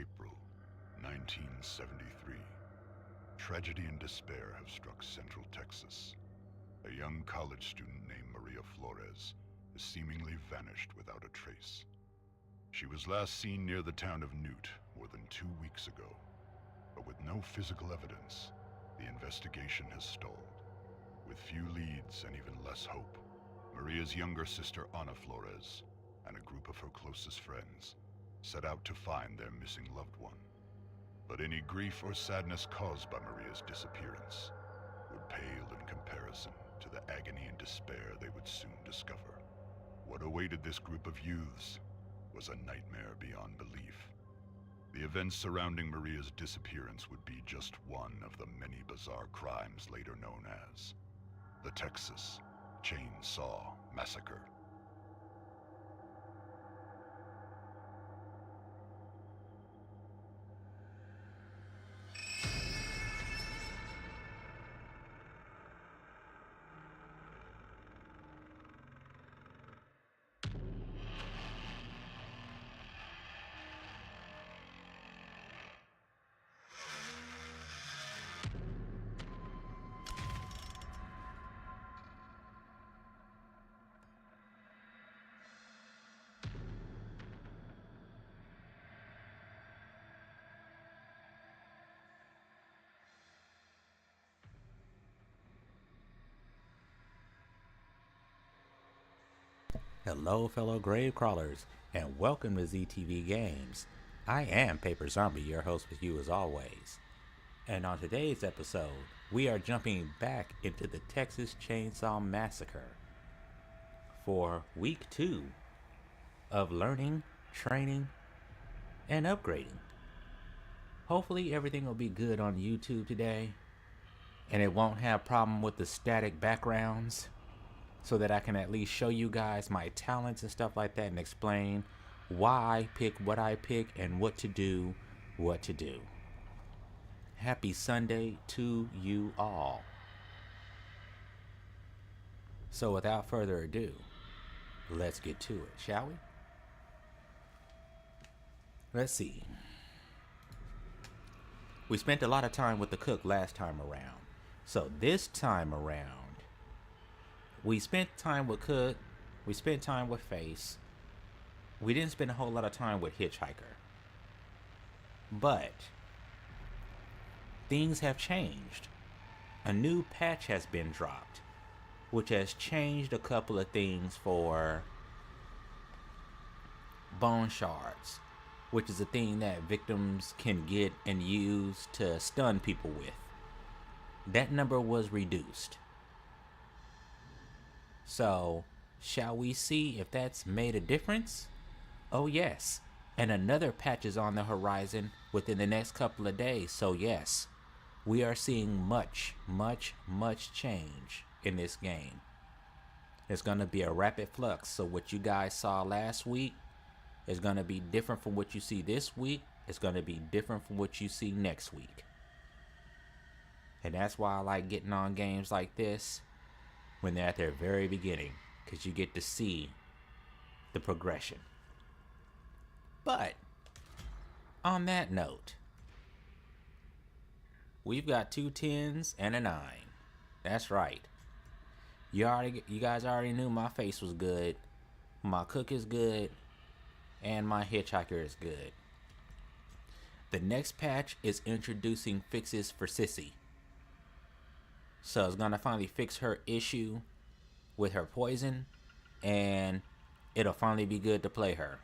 April, 1973. Tragedy and despair have struck Central Texas. A young college student named Maria Flores has seemingly vanished without a trace. She was last seen near the town of Newt more than 2 weeks ago, but with no physical evidence, the investigation has stalled. With few leads and even less hope, Maria's younger sister Ana Flores and a group of her closest friends set out to find their missing loved one. But any grief or sadness caused by Maria's disappearance would pale in comparison to the agony and despair they would soon discover. What awaited this group of youths was a nightmare beyond belief. The events surrounding Maria's disappearance would be just one of the many bizarre crimes later known as the Texas Chainsaw Massacre. Hello fellow grave crawlers, and welcome to ZTV Games. I am Paiper Zombie, your host with you as always. And on today's episode, we are jumping back into the Texas Chainsaw Massacre for week 2 of learning, training, and upgrading. Hopefully everything will be good on YouTube today, and it won't have problem with the static backgrounds, so that I can at least show you guys my talents and stuff like that and explain why I pick what I pick and what to do. Happy Sunday to you all. So without further ado, let's get to it, shall we? Let's see. We spent a lot of time with the cook last time around. So this time around, we spent time with Cook, we spent time with Face. We didn't spend a whole lot of time with Hitchhiker. But things have changed. A new patch has been dropped, which has changed a couple of things for bone shards, which is a thing that victims can get and use to stun people with. That number was reduced. So, shall we see if that's made a difference? Oh yes, and another patch is on the horizon within the next couple of days, so yes, we are seeing much change in this game. It's going to be a rapid flux, so what you guys saw last week is going to be different from what you see this week. It's going to be different from what you see next week. And that's why I like getting on games like this when they're at their very beginning, because you get to see the progression. But on that note, we've got 2 10s and a 9. That's right. You guys already knew my Face was good, my Cook is good, and my Hitchhiker is good. The next patch is introducing fixes for Sissy. So it's gonna finally fix her issue with her poison, and it'll finally be good to play her.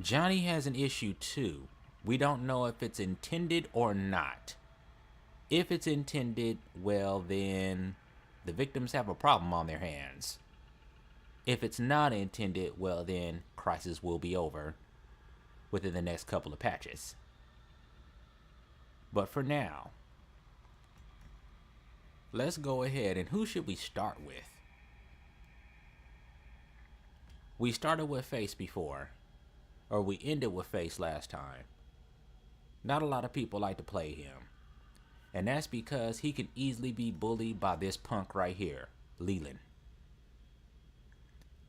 Johnny has an issue too. We don't know if it's intended or not. If it's intended, well then the victims have a problem on their hands. If it's not intended, well then crisis will be over within the next couple of patches. But for now, let's go ahead, and who should we start with? We started with Face before, or we ended with Face last time. Not a lot of people like to play him, and that's because he can easily be bullied by this punk right here, Leland.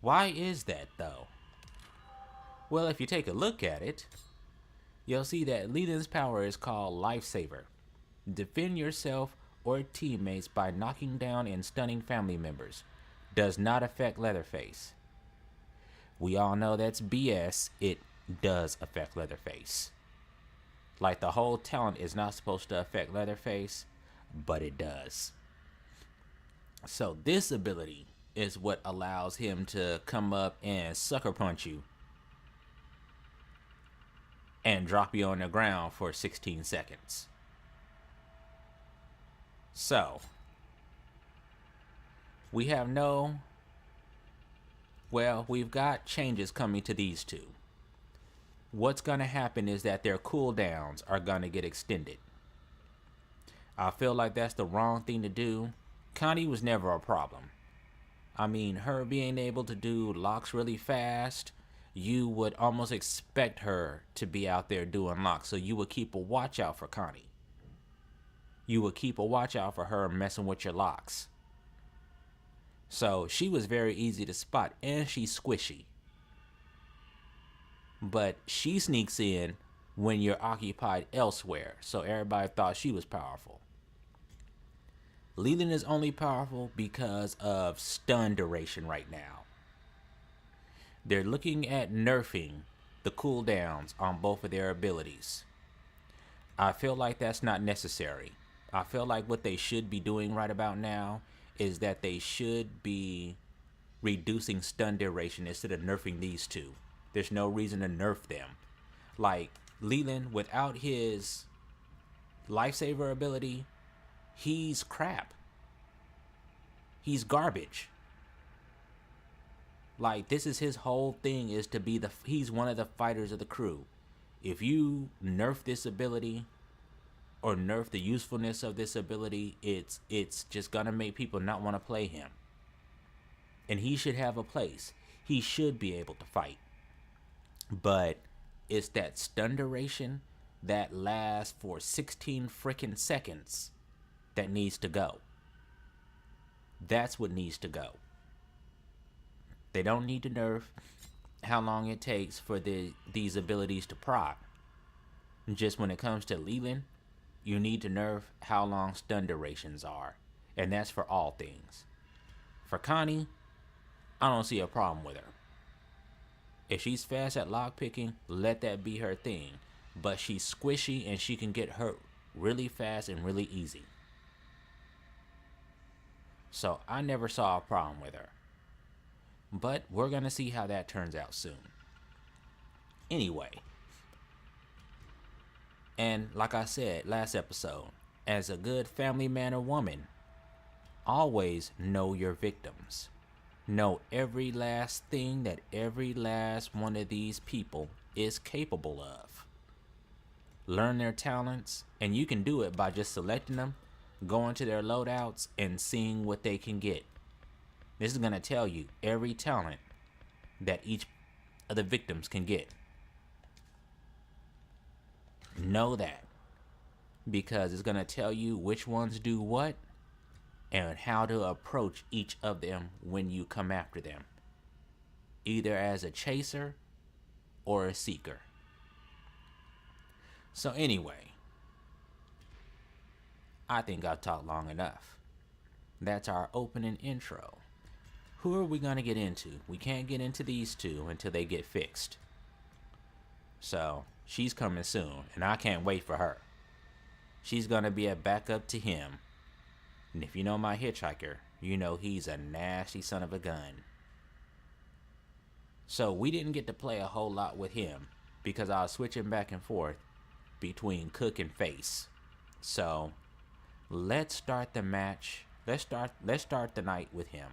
Why is that though? Well, if you take a look at it, you'll see that Leland's power is called Lifesaver. Defend yourself or teammates by knocking down and stunning family members. Does not affect Leatherface. We all know that's BS. It does affect Leatherface. Like, the whole talent is not supposed to affect Leatherface, but it does. So this ability is what allows him to come up and sucker punch you and drop you on the ground for 16 seconds. So we have we've got changes coming to these two. What's going to happen is that their cooldowns are going to get extended. I feel like that's the wrong thing to do. Connie was never a problem. I mean, her being able to do locks really fast, you would almost expect her to be out there doing locks. So you would keep a watch out for Connie. You would keep a watch out for her messing with your locks. So she was very easy to spot, and she's squishy. But she sneaks in when you're occupied elsewhere, so everybody thought she was powerful. Leland is only powerful because of stun duration right now. They're looking at nerfing the cooldowns on both of their abilities. I feel like that's not necessary. I feel like what they should be doing right about now is that they should be reducing stun duration instead of nerfing these two. There's no reason to nerf them. Like, Leland, without his Lifesaver ability, he's crap. He's garbage. Like, this is his whole thing, is to be he's one of the fighters of the crew. If you nerf this ability or nerf the usefulness of this ability, it's just gonna make people not want to play him. And he should have a place. He should be able to fight. But it's that stun duration that lasts for 16 freaking seconds that needs to go. That's what needs to go. They don't need to nerf how long it takes for these abilities to proc. Just when it comes to Leland, you need to nerf how long stun durations are. And that's for all things. For Connie, I don't see a problem with her. If she's fast at lockpicking, let that be her thing. But she's squishy and she can get hurt really fast and really easy. So I never saw a problem with her. But we're going to see how that turns out soon. Anyway. And like I said last episode, as a good family man or woman, always know your victims. Know every last thing that every last one of these people is capable of. Learn their talents, and you can do it by just selecting them, going to their loadouts, and seeing what they can get. This is going to tell you every talent that each of the victims can get. Know that, because it's going to tell you which ones do what and how to approach each of them when you come after them, either as a chaser or a seeker. So anyway, I think I've talked long enough. That's our opening intro. Who are we going to get into? We can't get into these two until they get fixed. So she's coming soon, and I can't wait for her. She's going to be a backup to him. And if you know my Hitchhiker, you know he's a nasty son of a gun. So we didn't get to play a whole lot with him because I was switching back and forth between Cook and Face. So let's start the match. Let's start the night with him.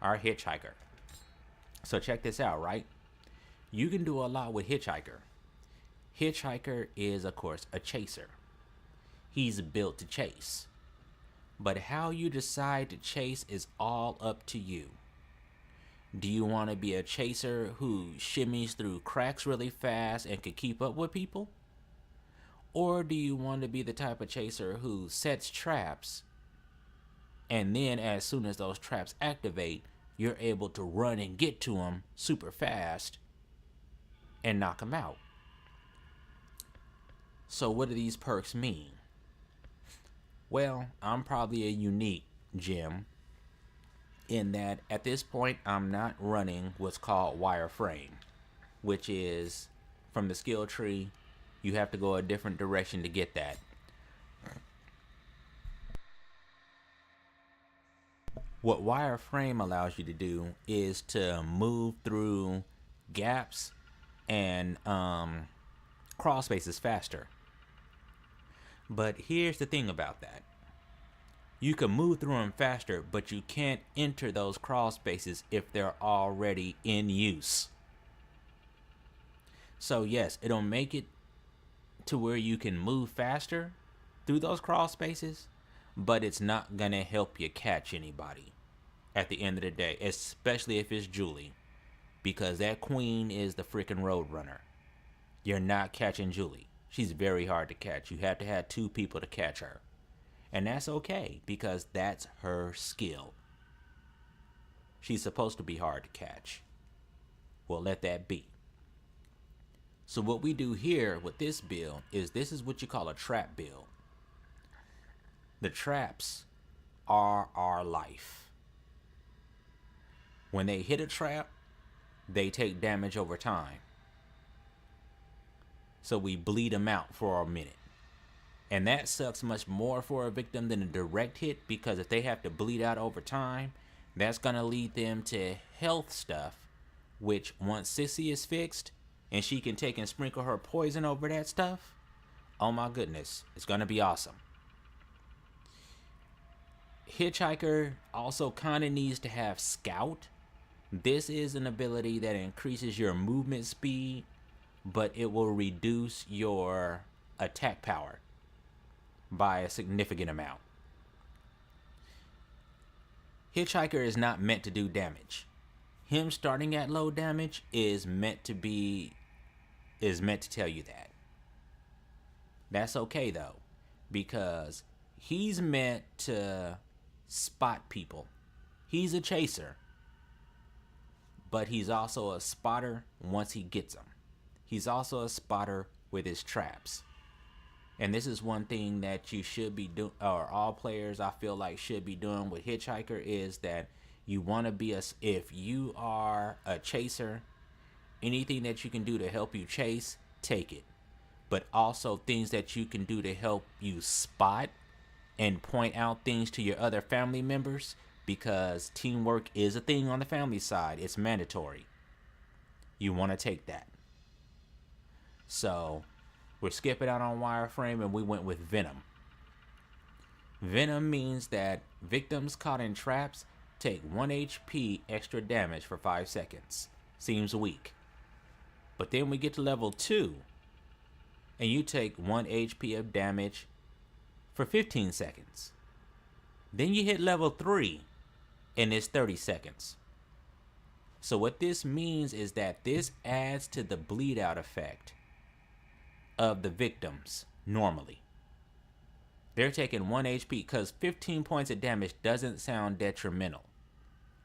Our Hitchhiker. So check this out, right? You can do a lot with Hitchhiker. Hitchhiker is, of course, a chaser. He's built to chase. But how you decide to chase is all up to you. Do you want to be a chaser who shimmies through cracks really fast and can keep up with people? Or do you want to be the type of chaser who sets traps, and then as soon as those traps activate, you're able to run and get to them super fast and knock him out. So what do these perks mean? Well, I'm probably a unique gem in that at this point I'm not running what's called wireframe, which is from the skill tree. You have to go a different direction to get that. What wireframe allows you to do is to move through gaps and crawl spaces faster. But here's the thing about that. You can move through them faster, but you can't enter those crawl spaces if they're already in use. So yes, it'll make it to where you can move faster through those crawl spaces, but it's not gonna help you catch anybody at the end of the day, especially if it's Julie, because that queen is the freaking roadrunner. You're not catching Julie. She's very hard to catch. You have to have 2 people to catch her. And that's okay, because that's her skill. She's supposed to be hard to catch. We'll let that be. So what we do here with this build is this is what you call a trap build. The traps are our life. When they hit a trap, they take damage over time. So we bleed them out for a minute. And that sucks much more for a victim than a direct hit, because if they have to bleed out over time, that's going to lead them to health stuff, which once Sissy is fixed and she can take and sprinkle her poison over that stuff, oh my goodness, it's going to be awesome. Hitchhiker also kind of needs to have Scout. This is an ability that increases your movement speed, but it will reduce your attack power by a significant amount. Hitchhiker is not meant to do damage. Him starting at low damage is meant to tell you that. That's okay though, because he's meant to spot people. He's a chaser, but he's also a spotter once he gets them. He's also a spotter with his traps. And this is one thing that you should be doing, or all players I feel like should be doing with Hitchhiker, is that you want to be if you are a chaser, anything that you can do to help you chase, take it. But also things that you can do to help you spot and point out things to your other family members, because teamwork is a thing on the family side. It's mandatory. You want to take that. So we're skipping out on wireframe and we went with Venom. Venom means that victims caught in traps take 1 HP extra damage for 5 seconds. Seems weak. But then we get to level 2 and you take 1 HP of damage for 15 seconds. Then you hit level 3 and it's 30 seconds. So what this means is that this adds to the bleed out effect of the victims normally. They're taking 1 HP because 15 points of damage doesn't sound detrimental.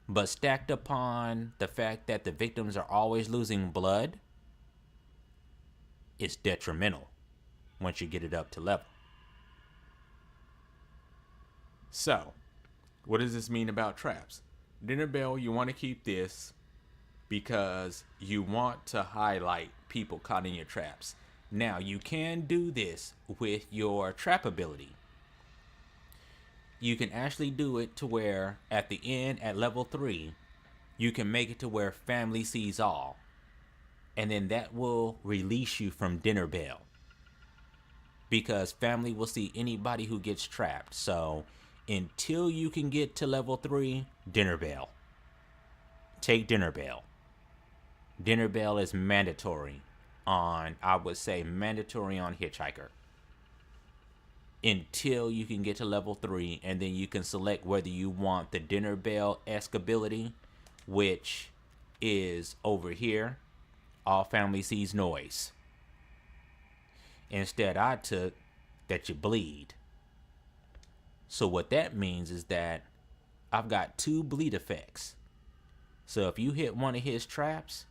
But stacked upon the fact that the victims are always losing blood, it's detrimental once you get it up to level. So, what does this mean about traps? Dinner bell, you want to keep this because you want to highlight people caught in your traps. Now, you can do this with your trap ability. You can actually do it to where at the end, at level 3, you can make it to where family sees all. And then that will release you from dinner bell, because family will see anybody who gets trapped. So until you can get to level 3, dinner bell. Take dinner bell. Dinner bell is mandatory on, I would say mandatory on Hitchhiker, until you can get to level 3, and then you can select whether you want the dinner bell-esque ability, which is over here, all family sees noise. Instead, I took that you bleed. So what that means is that I've got 2 bleed effects. So if you hit one of his traps,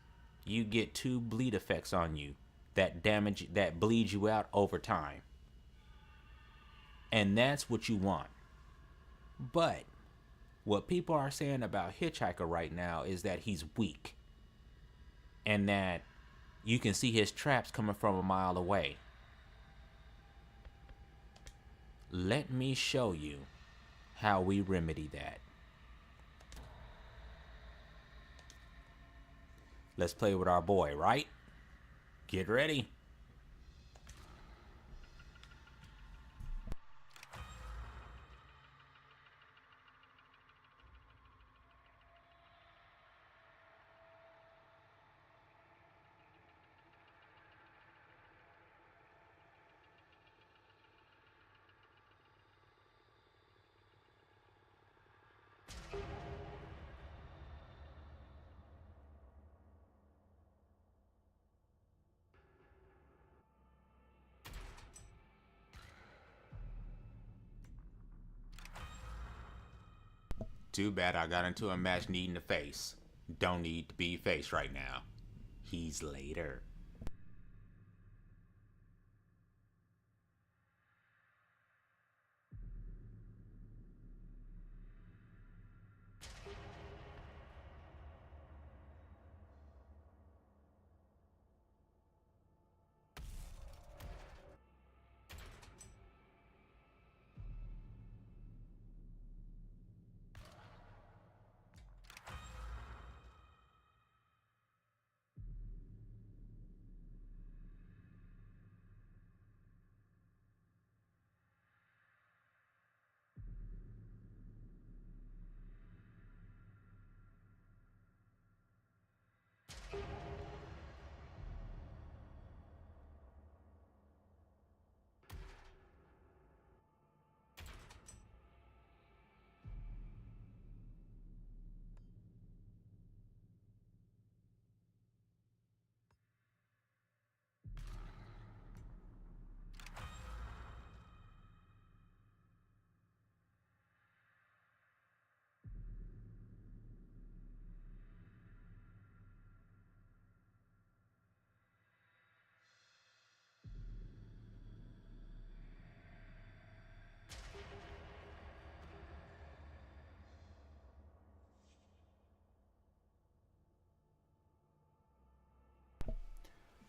you get 2 bleed effects on you that bleed you out over time. And that's what you want. But what people are saying about Hitchhiker right now is that he's weak. And that you can see his traps coming from a mile away. Let me show you how we remedy that. Let's play with our boy, right? Get ready. Too bad I got into a match needing to face. Don't need to be faced right now. He's later.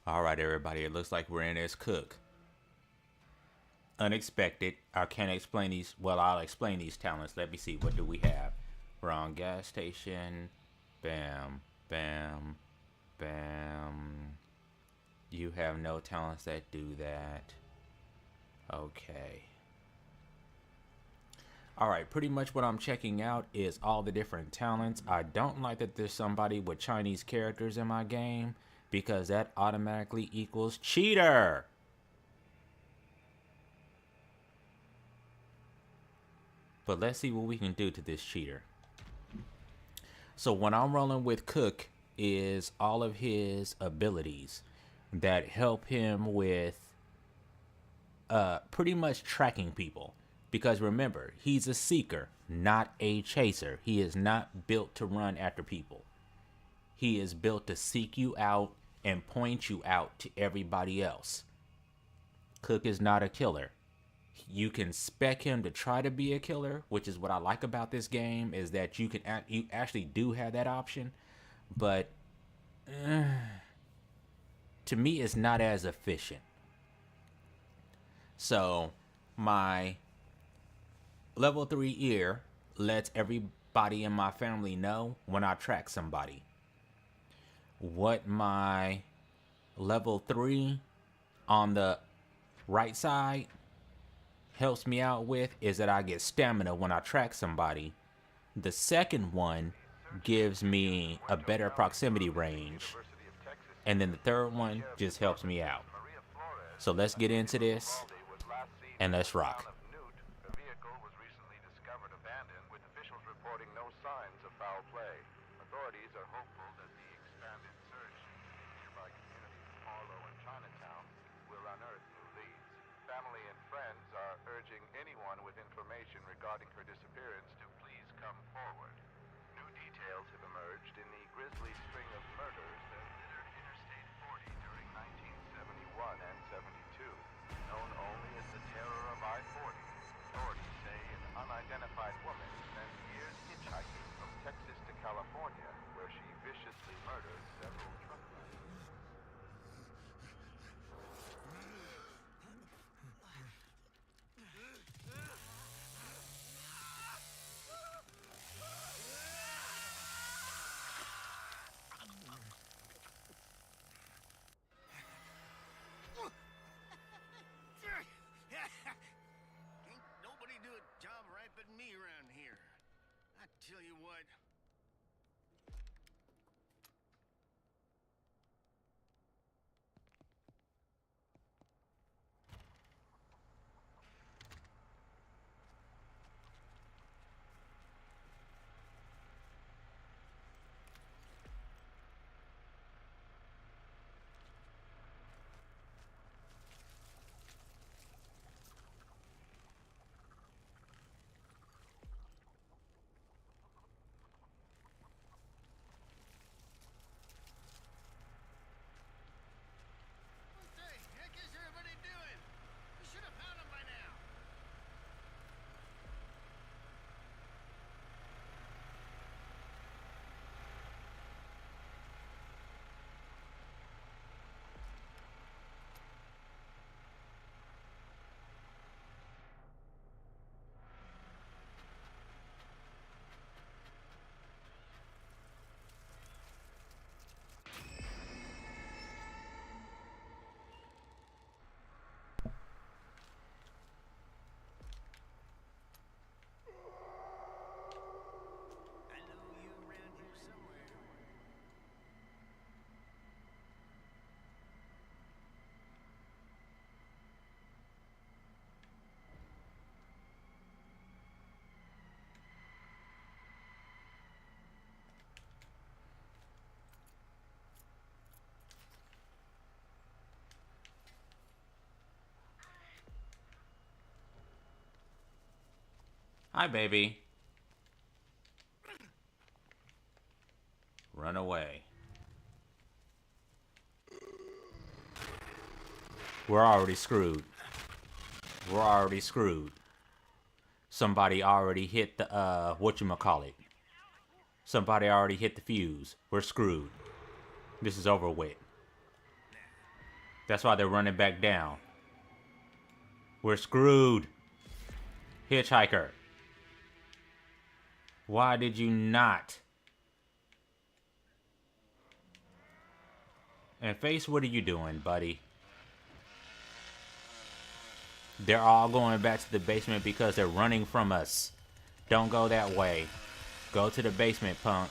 Alright everybody, it looks like we're in as Cook. Unexpected. I can't explain these. Well, I'll explain these talents. Let me see. What do we have? We're on gas station. Bam. Bam. Bam. You have no talents that do that. Okay. Alright, pretty much what I'm checking out is all the different talents. I don't like that there's somebody with Chinese characters in my game, because that automatically equals cheater. But let's see what we can do to this cheater. So what I'm rolling with Cook is all of his abilities that help him with pretty much tracking people. Because remember, he's a seeker, not a chaser. He is not built to run after people. He is built to seek you out and point you out to everybody else. Cook is not a killer. You can spec him to try to be a killer, which is what I like about this game, is that you actually do have that option, but to me it's not as efficient. So my level 3 ear lets everybody in my family know when I track somebody. What my level 3 on the right side helps me out with is that I get stamina when I track somebody. The second one gives me a better proximity range. And then the third one just helps me out. So let's get into this and let's rock. Anyone with information regarding her disappearance to please come forward. New details have emerged in the grisly string of murders that littered Hi, baby. Run away. We're already screwed. We're already screwed. Somebody already hit the, whatchamacallit. Somebody already hit the fuse. We're screwed. This is over with. That's why they're running back down. We're screwed. Hitchhiker. Why did you not? And Face, what are you doing, buddy? They're all going back to the basement because they're running from us. Don't go that way. Go to the basement, punk.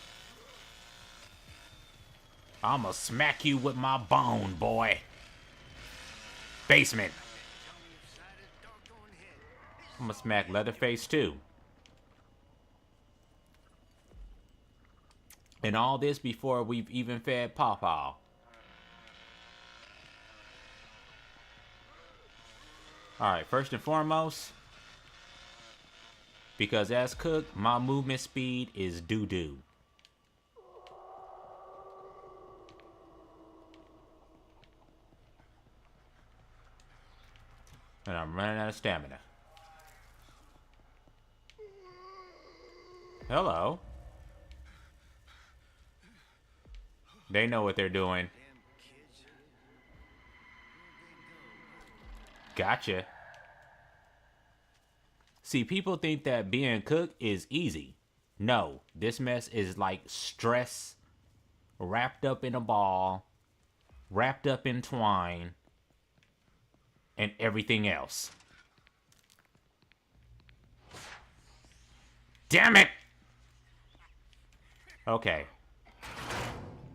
I'ma smack you with my bone, boy. Basement. I'ma smack Leatherface too. And all this before we've even fed Pawpaw. Alright, first and foremost, because as Cook, my movement speed is doo-doo. And I'm running out of stamina. Hello. They know what they're doing. Gotcha. See, people think that being Cook is easy. No, this mess is like stress wrapped up in a ball, wrapped up in twine, and everything else. Damn it! Okay.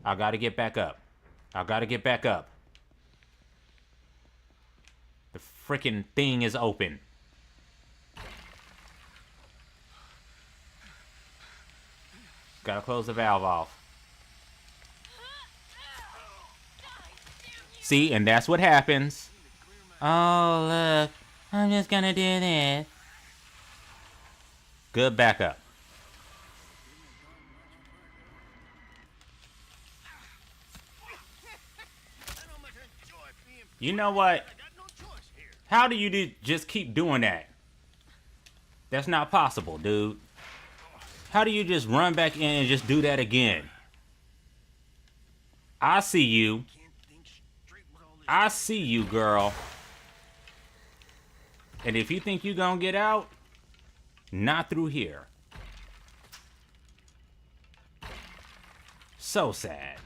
I gotta get back up. I gotta get back up. The freaking thing is open. Gotta close the valve off. See, and that's what happens. Oh, look. I'm just gonna do this. Good backup. You know what? How do you just keep doing that? That's not possible, dude. How do you just run back in and just do that again? I see you. I see you, girl. And if you think you're gonna get out, not through here. So sad.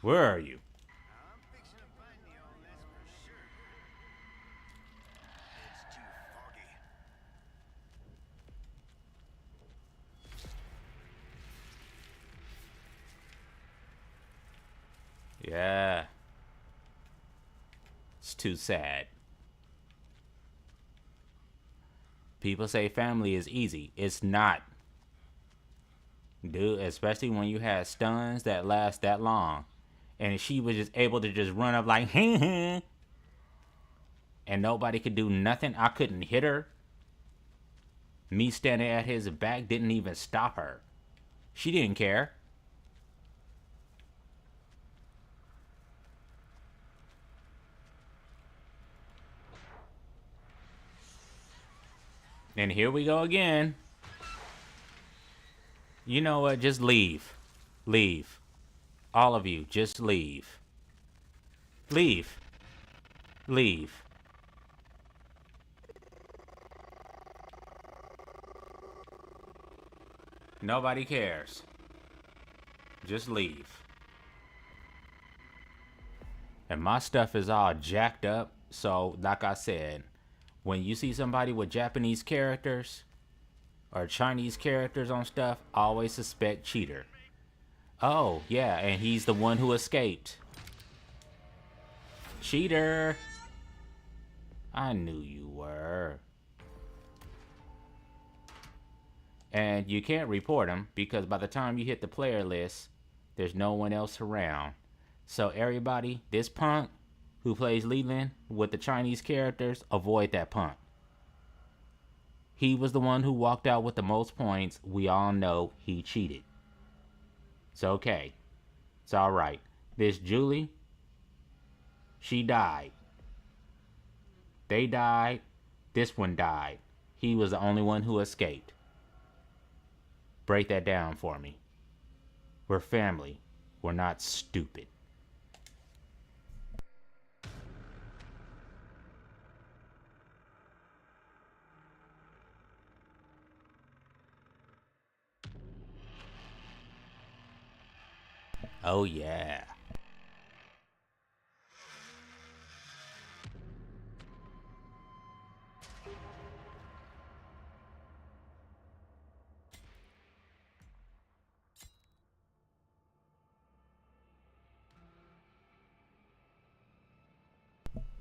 Where are you? I'm fixing to find the all, that's for sure. It's too foggy. Yeah. It's too sad. People say family is easy. It's not. Dude, especially when you had stuns that last that long. And she was just able to just run up like, and nobody could do nothing. I couldn't hit her. Me standing at his back didn't even stop her. She didn't care. And here we go again. You know what? Just leave. Leave. All of you, just leave. Leave. Leave. Nobody cares. Just leave. And my stuff is all jacked up. So, like I said, when you see somebody with Japanese characters or Chinese characters on stuff, always suspect cheater. Oh, yeah, and he's the one who escaped. Cheater! I knew you were. And you can't report him because by the time you hit the player list, there's no one else around. So everybody, this punk who plays Leland with the Chinese characters, avoid that punk. He was the one who walked out with the most points. We all know he cheated. It's okay. It's alright. This Julie, she died. They died. This one died. He was the only one who escaped. Break that down for me. We're family. We're not stupid. Oh yeah.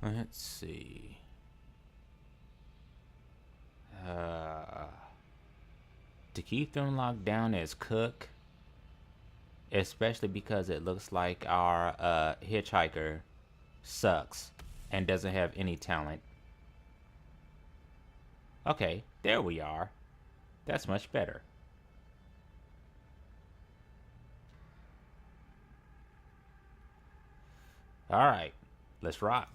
Let's see. To keep them locked down as Cook, especially because it looks like our Hitchhiker sucks and doesn't have any talent. Okay, there we are. That's much better. Alright, let's rock.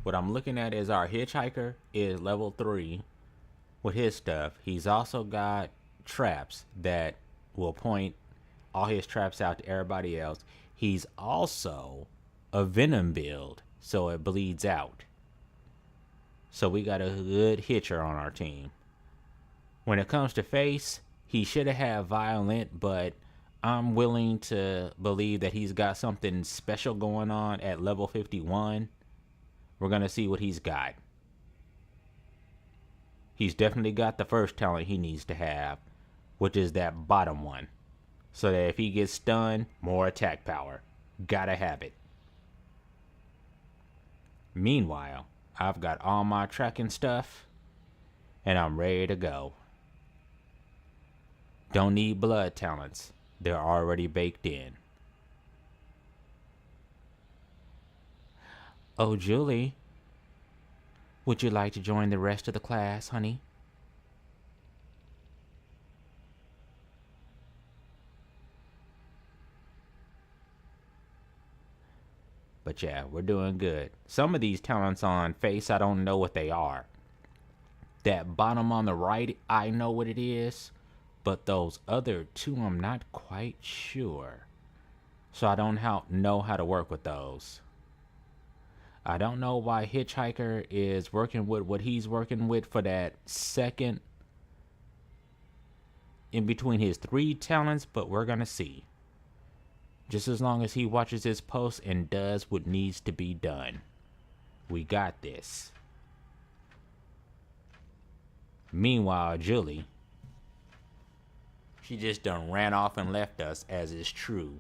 What I'm looking at is our Hitchhiker is level 3 with his stuff. He's also got traps that will point all his traps out to everybody else. He's also a Venom build, so it bleeds out. So we got a good hitcher on our team. When it comes to face, he should have had Vial-ent, but I'm willing to believe that he's got something special going on at level 51. We're going to see what he's got. He's definitely got the first talent he needs to have, which is that bottom one. So that if he gets stunned, more attack power. Gotta have it. Meanwhile, I've got all my tracking stuff, and I'm ready to go. Don't need blood talents. They're already baked in. Oh, Julie, would you like to join the rest of the class, honey? But yeah, we're doing good. Some of these talents on face, I don't know what they are. That bottom on the right, I know what it is. But those other two, I'm not quite sure. So I don't know how to work with those. I don't know why Hitchhiker is working with what he's working with for that second in between his 3 talents, but we're gonna see. Just as long as he watches his post and does what needs to be done. We got this. Meanwhile, Julie, she just done ran off and left us, as is true.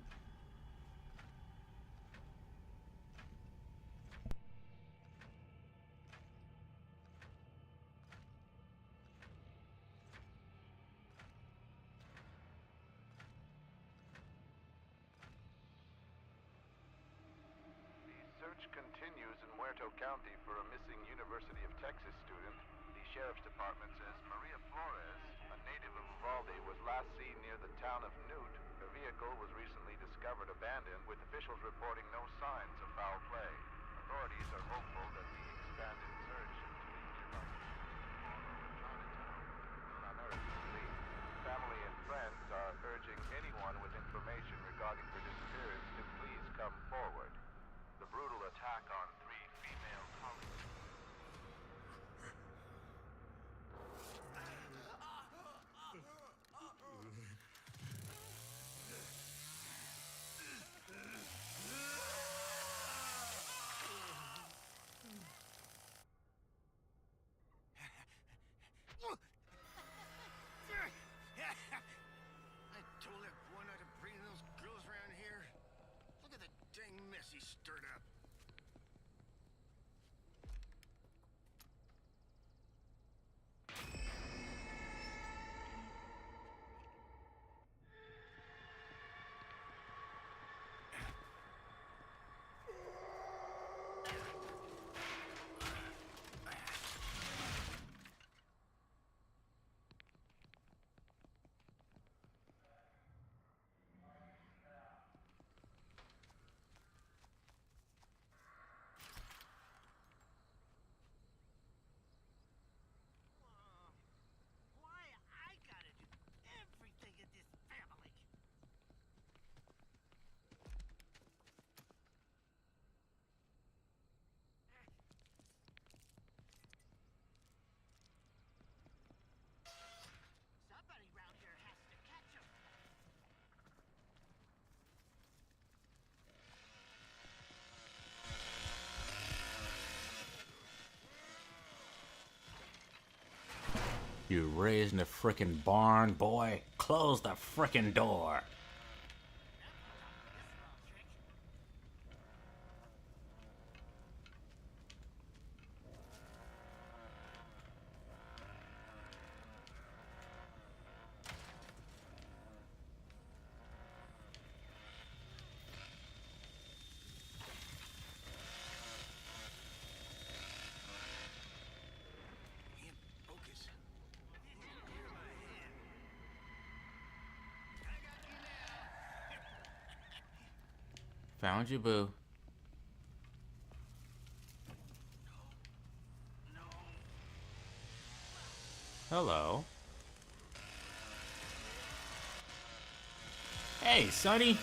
Continues in Muerto County for a missing University of Texas student. The sheriff's department says Maria Flores, a native of Uvalde, was last seen near the town of Newt. Her vehicle was recently discovered abandoned, with officials reporting no signs of foul play. Authorities are hopeful that the expanded search into the nearby Chinatown will unearth the lead. Family and friends are urging anyone with information regarding her disappearance to please come forward. The brutal attack on 3 female colleagues. You raised in the frickin' barn, boy. Close the frickin' door. Can't focus. Found you, boo. Hello. Hey, Sonny.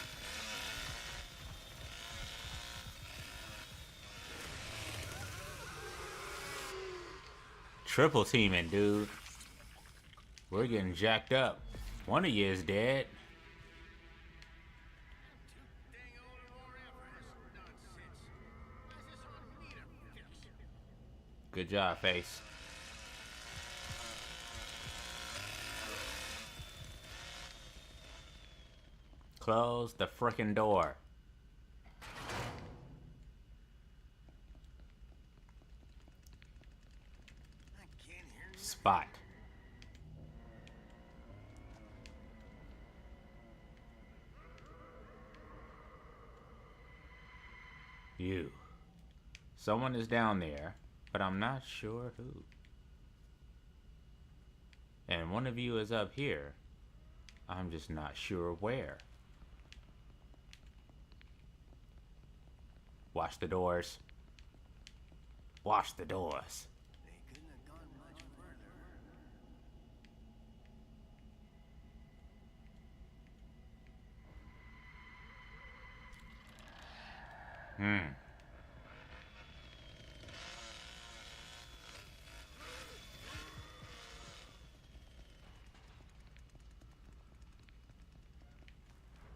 Triple teaming, dude. We're getting jacked up. One of you is dead. Dang old and wore out for this nonsense. Why does this one need a fix? Good job, Face. Close the frickin' door. I can't hear nothing. Spot. You. Someone is down there, but I'm not sure who. And one of you is up here. I'm just not sure where. Watch the doors. Watch the doors. They couldn't have gone much further.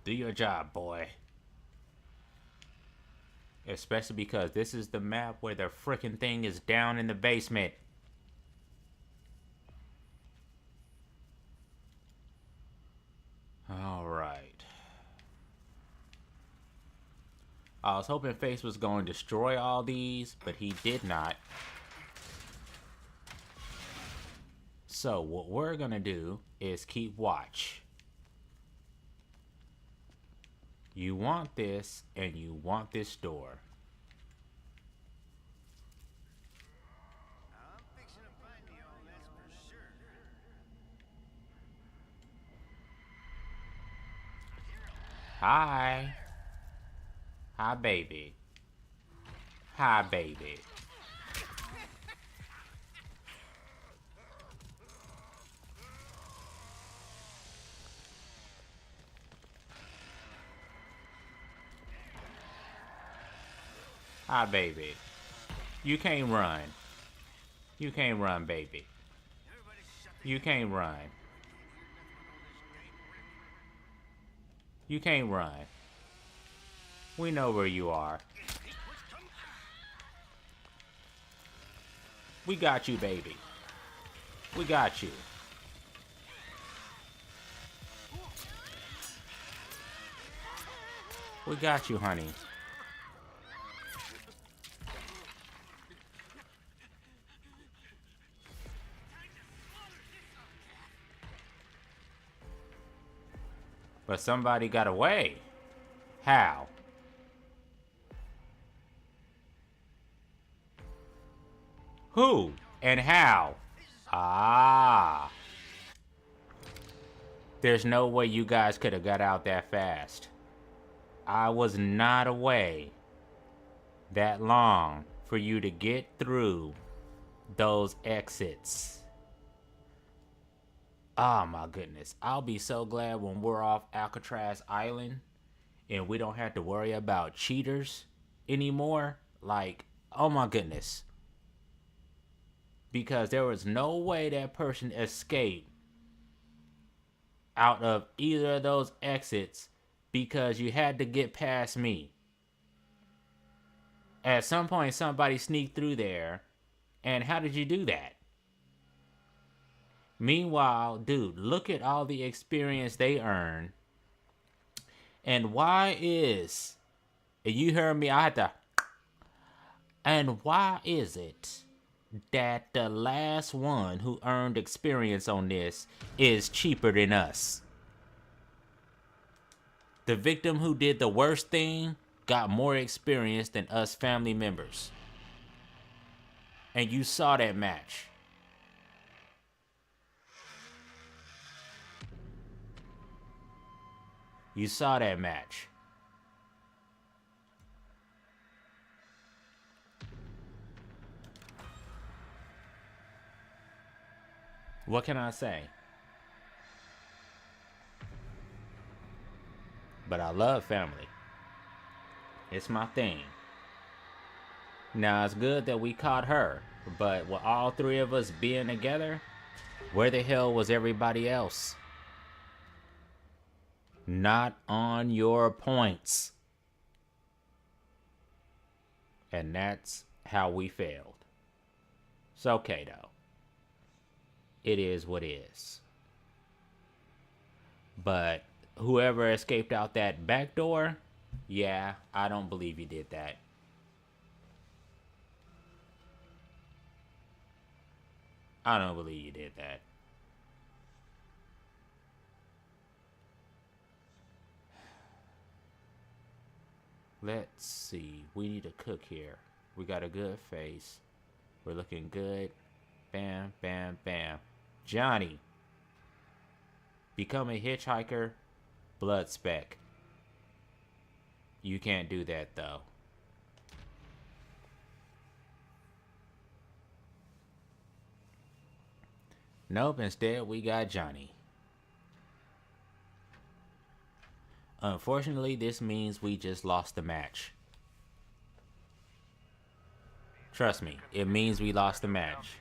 Do your job, boy. Especially because this is the map where the frickin' thing is down in the basement. Alright. I was hoping Face was going to destroy all these, but he did not. So what we're gonna do is keep watch. You want this, and you want this door. I'm fixing to find you all, that's for sure. Hi. Hi, baby. Hi, baby. Hi, baby. You can't run. You can't run, baby. Everybody shut the You can't run. You can't run. We know where you are. We got you, baby. We got you. We got you, honey. But somebody got away. How? Who and how? Ah. There's no way you guys could have got out that fast. I was not away that long for you to get through those exits. Oh my goodness. I'll be so glad when we're off Alcatraz Island and we don't have to worry about cheaters anymore. Like, oh my goodness. Because there was no way that person escaped out of either of those exits because you had to get past me. At some point, somebody sneaked through there. And how did you do that? Meanwhile, dude, look at all the experience they earn. And why is, and you heard me, I had to, and why is it that the last one who earned experience on this is cheaper than us? The victim who did the worst thing got more experience than us family members. And you saw that match. You saw that match. What can I say? But I love family. It's my thing. Now, it's good that we caught her, but with all three of us being together, where the hell was everybody else? Not on your points. And that's how we failed. It's okay, though. It is what is. But whoever escaped out that back door, yeah, I don't believe you did that. I don't believe you did that. Let's see. We need a cook here. We got a good face. We're looking good. Bam, bam, bam. Johnny. Become a hitchhiker. Blood speck. You can't do that, though. Nope, instead we got Johnny. Unfortunately, this means we just lost the match. Trust me, it means we lost the match.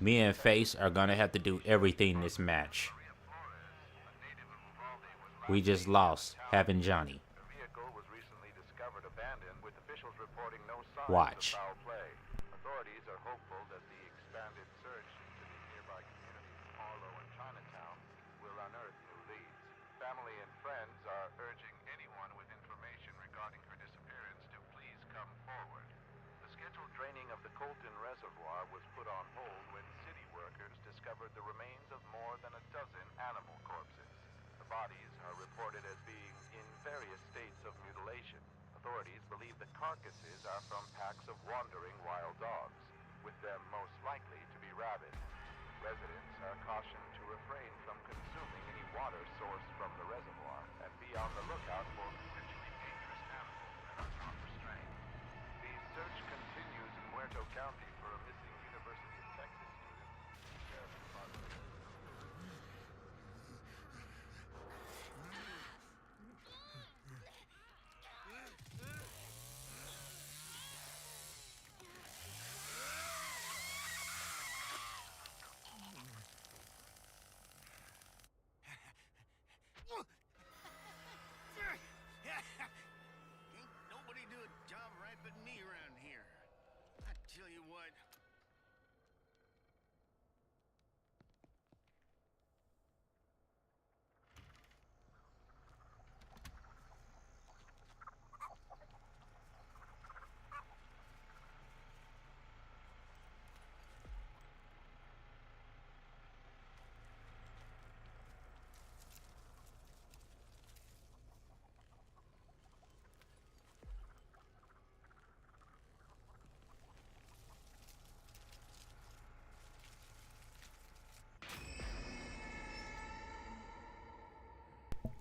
Me and Face are gonna have to do everything this match. We just lost having Johnny. Watch. Authorities are hopeful that the expanded search into the nearby communities of Harlow and Chinatown will unearth new leads. Family and friends are urging anyone with information regarding her disappearance to please come forward. The scheduled draining of the Colton Reservoir was put on hold when city workers discovered the remains of more than a dozen animal corpses. The bodies are reported as being in various states of mutilation. Authorities believe the carcasses are from packs of wandering wild dogs, with them most likely to be rabid. Residents are cautioned to refrain from consuming any water sourced from the reservoir and be on the lookout for potentially dangerous animals that are not restrained. The search continues in Muerto County for a missing University of Texas student. The Sheriff's Department. Ain't nobody do a job right but me around here. I tell you what.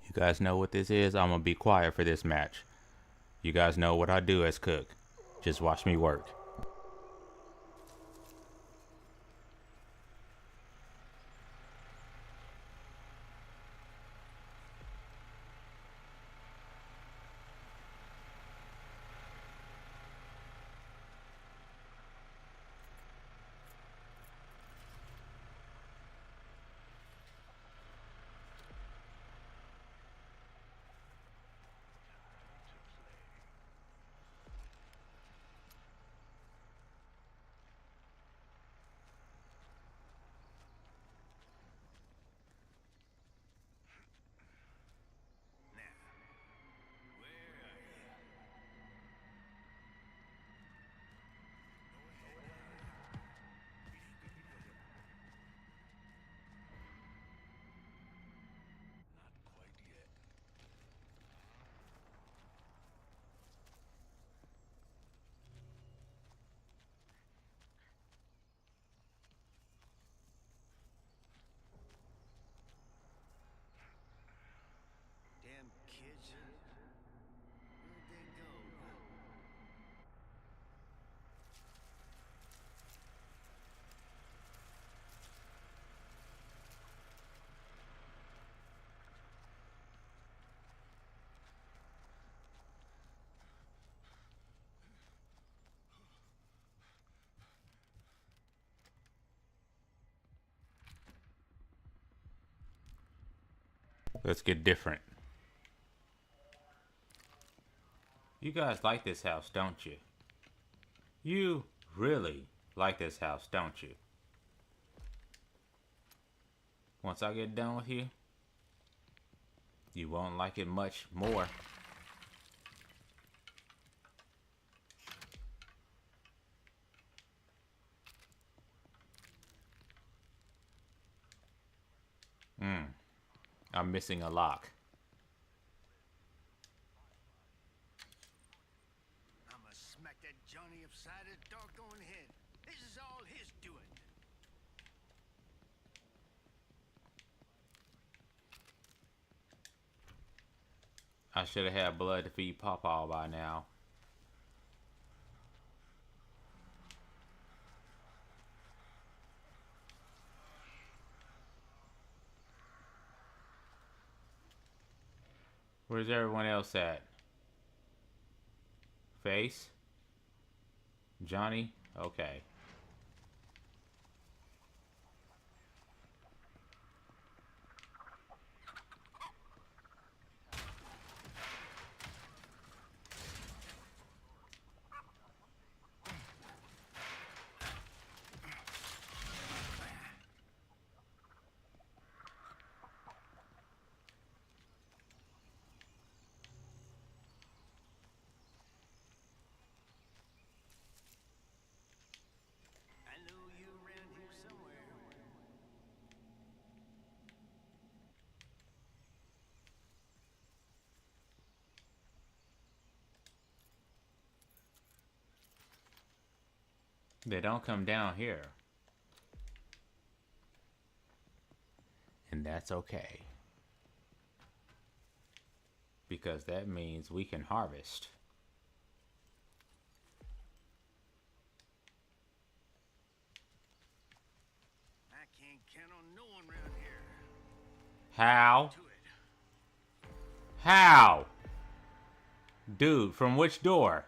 You guys know what this is? I'm gonna be quiet for this match. You guys know what I do as cook. Just watch me work. Let's get different. You guys like this house, don't you? You really like this house, don't you? Once I get done with you, you won't like it much more. I'm missing a lock. I'ma smack that Johnny upside his doggone head. This is all his doing. I should have had blood to feed Pawpaw by now. Where's everyone else at? Face? Johnny? Okay. I know you around here somewhere. They don't come down here. And that's okay. Because that means we can harvest. I can't count on no one around here. How? Do it. How? Dude, from which door?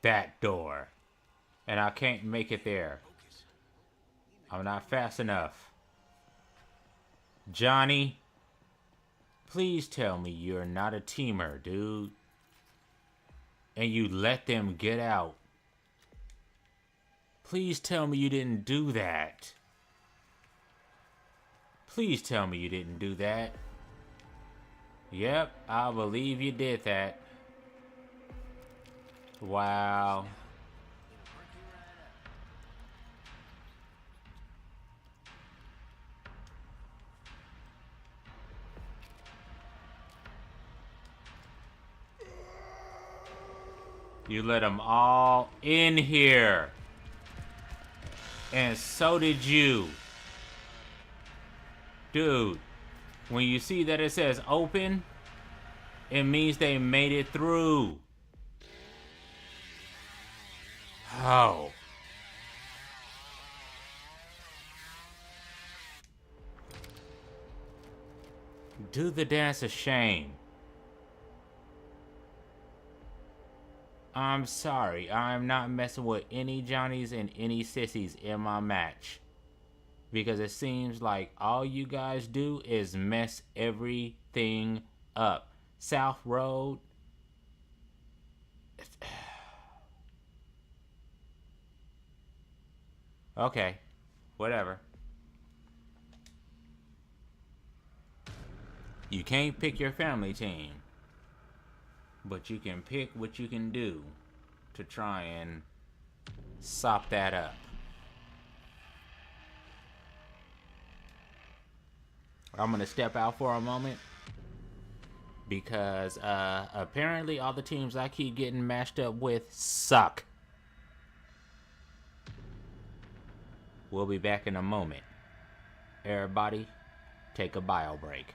That door. And I can't make it there. Focus. I'm not fast enough. Johnny, please tell me you're not a teamer, dude. And you let them get out. Please tell me you didn't do that. Please tell me you didn't do that. Yep, I believe you did that. Wow. You let them all in here. And so did you. Dude, when you see that it says open, it means they made it through. Oh. Do the dance of shame. I'm sorry, I'm not messing with any Johnnies and any sissies in my match. Because it seems like all you guys do is mess everything up. South Road. Okay, whatever. You can't pick your family team. But you can pick what you can do to try and sop that up. I'm gonna step out for a moment because apparently all the teams I keep getting matched up with suck. We'll be back in a moment. Everybody, take a bio break.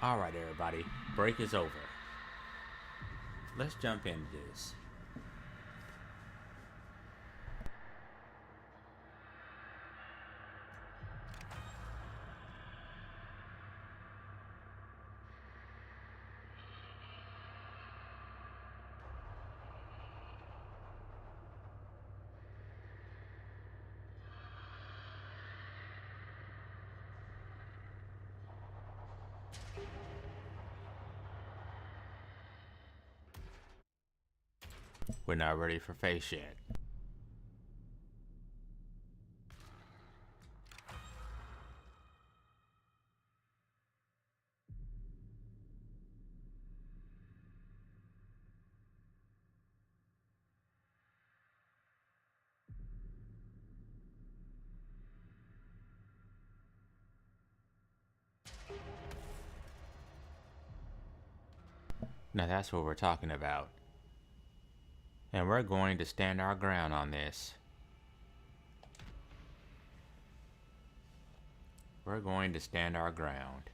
Alright, everybody. Break is over. Let's jump into this. We're not ready for face yet. Now that's what we're talking about. And we're going to stand our ground on this. We're going to stand our ground.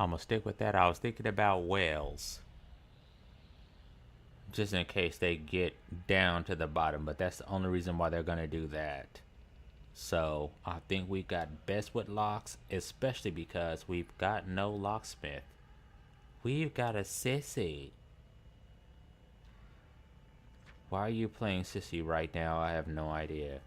I'm gonna stick with that. I was thinking about whales, just in case they get down to the bottom, but that's the only reason why they're gonna do that. So I think we got best with locks, especially because we've got no locksmith. We've got a sissy. Why are you playing sissy right now? I have no idea.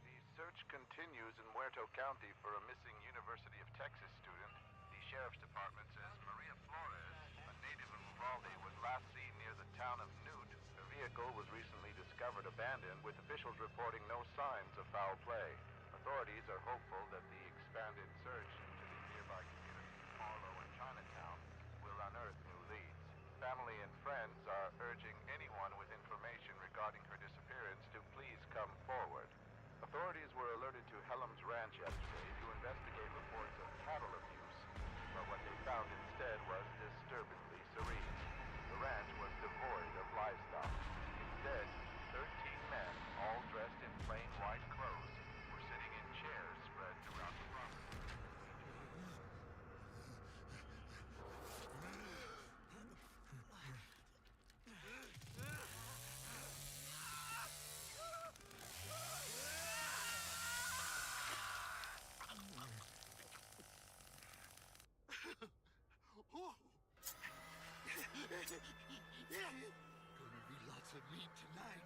The search continues in Muerto County for a missing University of Texas student. The Sheriff's Department says Maria Flores, a native of Uvalde, was last seen near the town of Newt. Her vehicle was recently discovered abandoned, with officials reporting no signs of foul play. Authorities are hopeful that the expanded search into the nearby communities of Marlow and Chinatown will unearth new leads. Family and friends are urging anyone with information regarding her disappearance to please come forward. Authorities were alerted to Hellam's Ranch yesterday to investigate reports of cattle abuse, but what they found instead was disturbingly serene. The ranch was devoid of livestock. Instead, 13 men, all dressed in plain white clothes, were sitting in chairs spread throughout the property. Gonna be lots of meat tonight.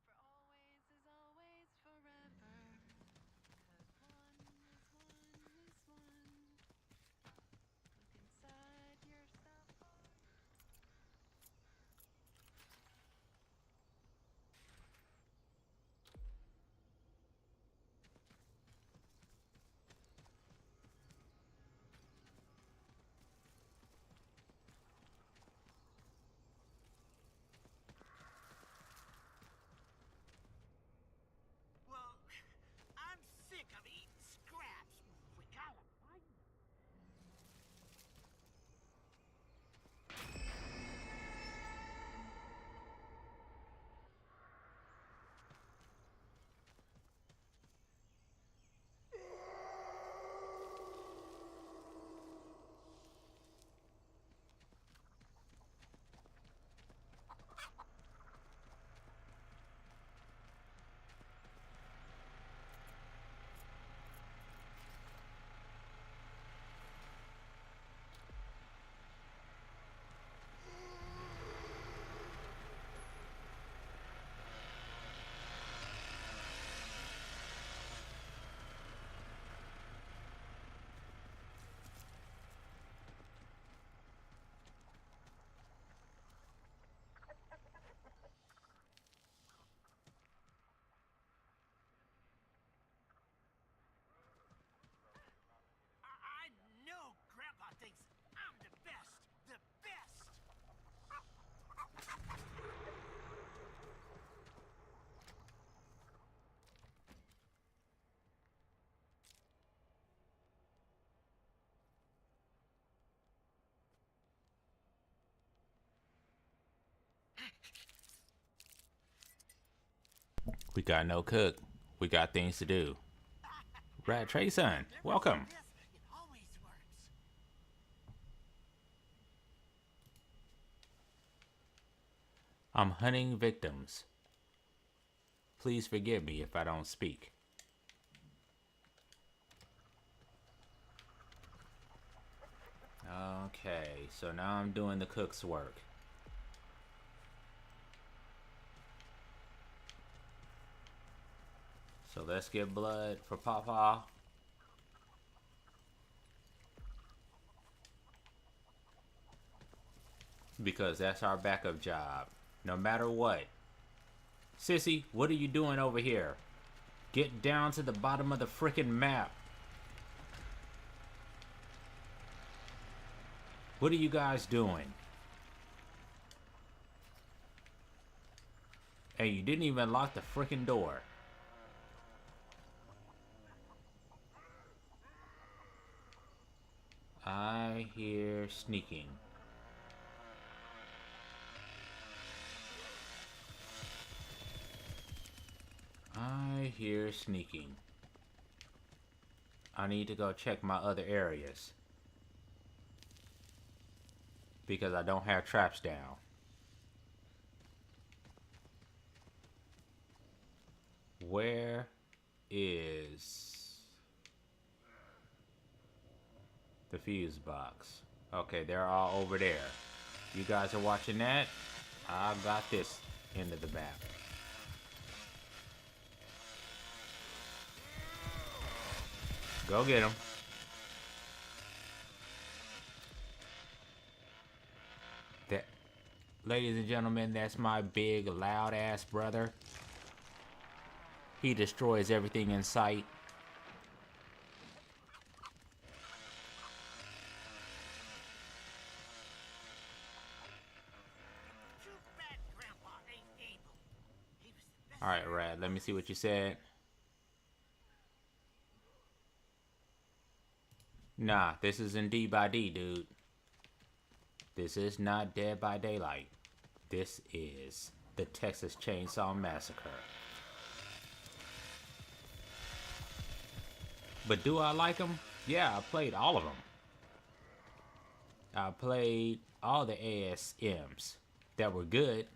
For always is always forever. 'Cause one is one is one. Look inside yourself. We got no cook. We got things to do. Brad Trayson, welcome. This, it always works. I'm hunting victims. Please forgive me if I don't speak. Okay, so now I'm doing the cook's work. So let's get blood for Papa. Because that's our backup job. No matter what. Sissy, what are you doing over here? Get down to the bottom of the frickin' map. What are you guys doing? Hey, you didn't even lock the frickin' door. I hear sneaking. I hear sneaking. I need to go check my other areas. Because I don't have traps down. Where is the fuse box? Okay, they're all over there. You guys are watching that? I got this end of the map. Go get him. That, ladies and gentlemen, that's my big, loud-ass brother. He destroys everything in sight. Too bad Grandpa ain't able. He was the best. Alright, Rad, let me see what you said. Nah, this isn't D by D, dude. This is not Dead by Daylight. This is the Texas Chainsaw Massacre. But do I like them? Yeah, I played all of them. I played all the ASMs that were good.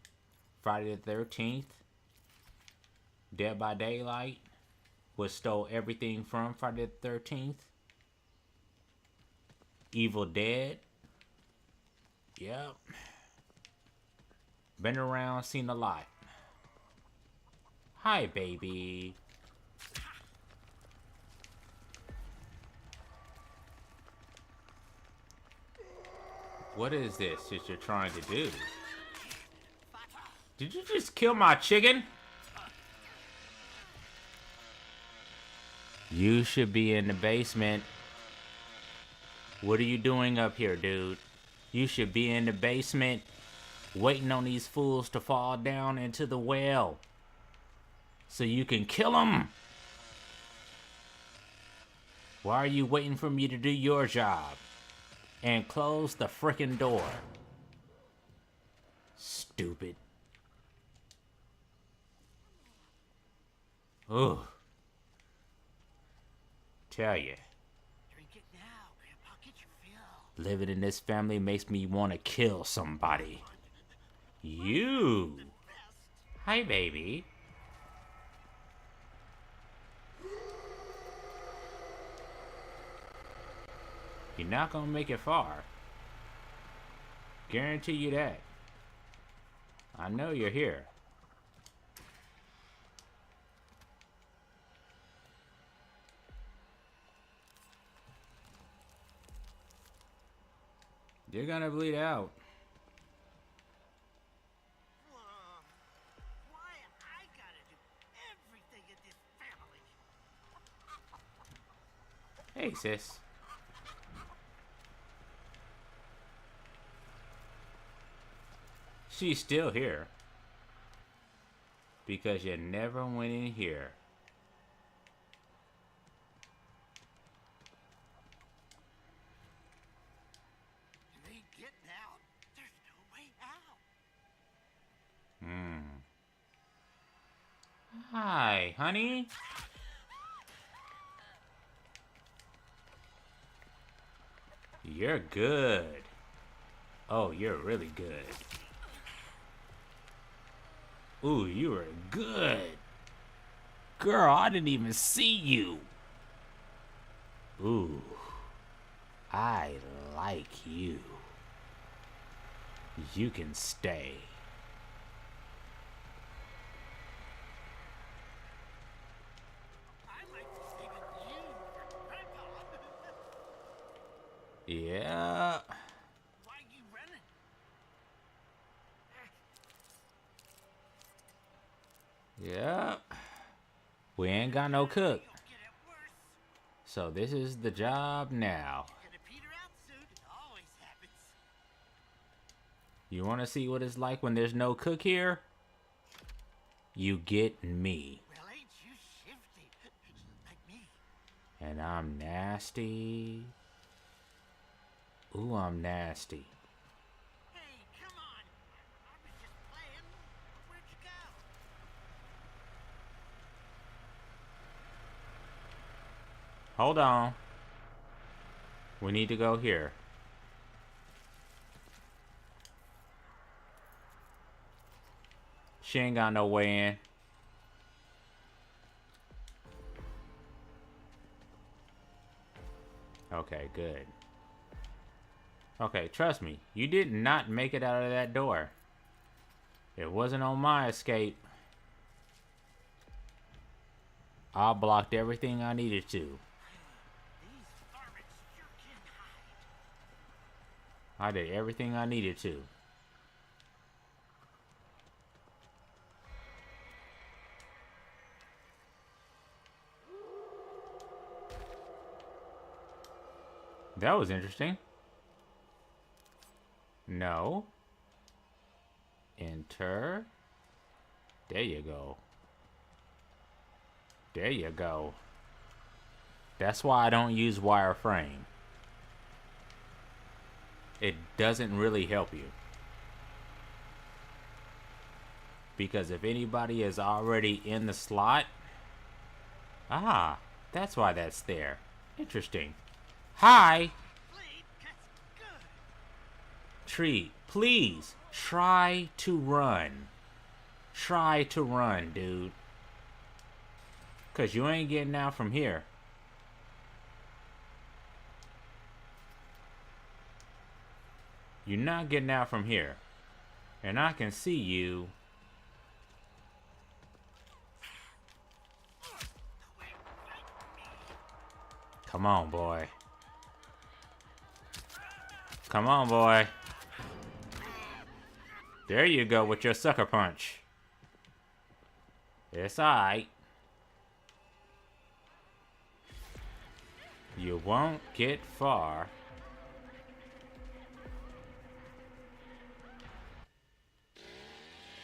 Friday the 13th. Dead by Daylight, which stole everything from Friday the 13th. Evil Dead. Yep. Been around, seen a lot. Hi, baby. What is this that you're trying to do? Did you just kill my chicken? You should be in the basement. What are you doing up here, dude? You should be in the basement waiting on these fools to fall down into the well so you can kill them. Why are you waiting for me to do your job? And close the frickin' door. Stupid. Ugh. Tell you. Drink it now, Grandpa. Get your fill. Living in this family makes me want to kill somebody. You. Hi, baby. You're not gonna make it far. Guarantee you that. I know you're here. You're gonna bleed out. Why I gotta do everything in this family? Hey, sis. She's still here. Because you never went in here. You ain't getting out. There's no way out. Hi, honey. You're good. Oh, you're really good. Ooh, you were good. Girl, I didn't even see you. Ooh, I like you. You can stay. I'd like to stay with you, Grandpa. Yeah. Why are you running? Yeah. We ain't got no cook. You'll get it worse. So this is the job now. Gonna peter out soon. It always happens. You want to see what it's like when there's no cook here? You get me. Well, ain't you shifty? Like me. And I'm nasty. Ooh, I'm nasty. Hey, come on. I was just playing. Where'd you go? Hold on. We need to go here. She ain't got no way in. Okay, good. Okay, trust me. You did not make it out of that door. It wasn't on my escape. I blocked everything I needed to. These varmints sure can hide. I did everything I needed to. That was interesting. No. Enter. There you go. There you go. That's why I don't use wireframe. It doesn't really help you. Because if anybody is already in the slot... Ah, that's why that's there. Interesting. Hi! Blade cuts good. Tree, please, try to run. Try to run, dude. Because you ain't getting out from here. You're not getting out from here. And I can see you. Come on, boy. Come on, boy. There you go with your sucker punch. It's alright. You won't get far.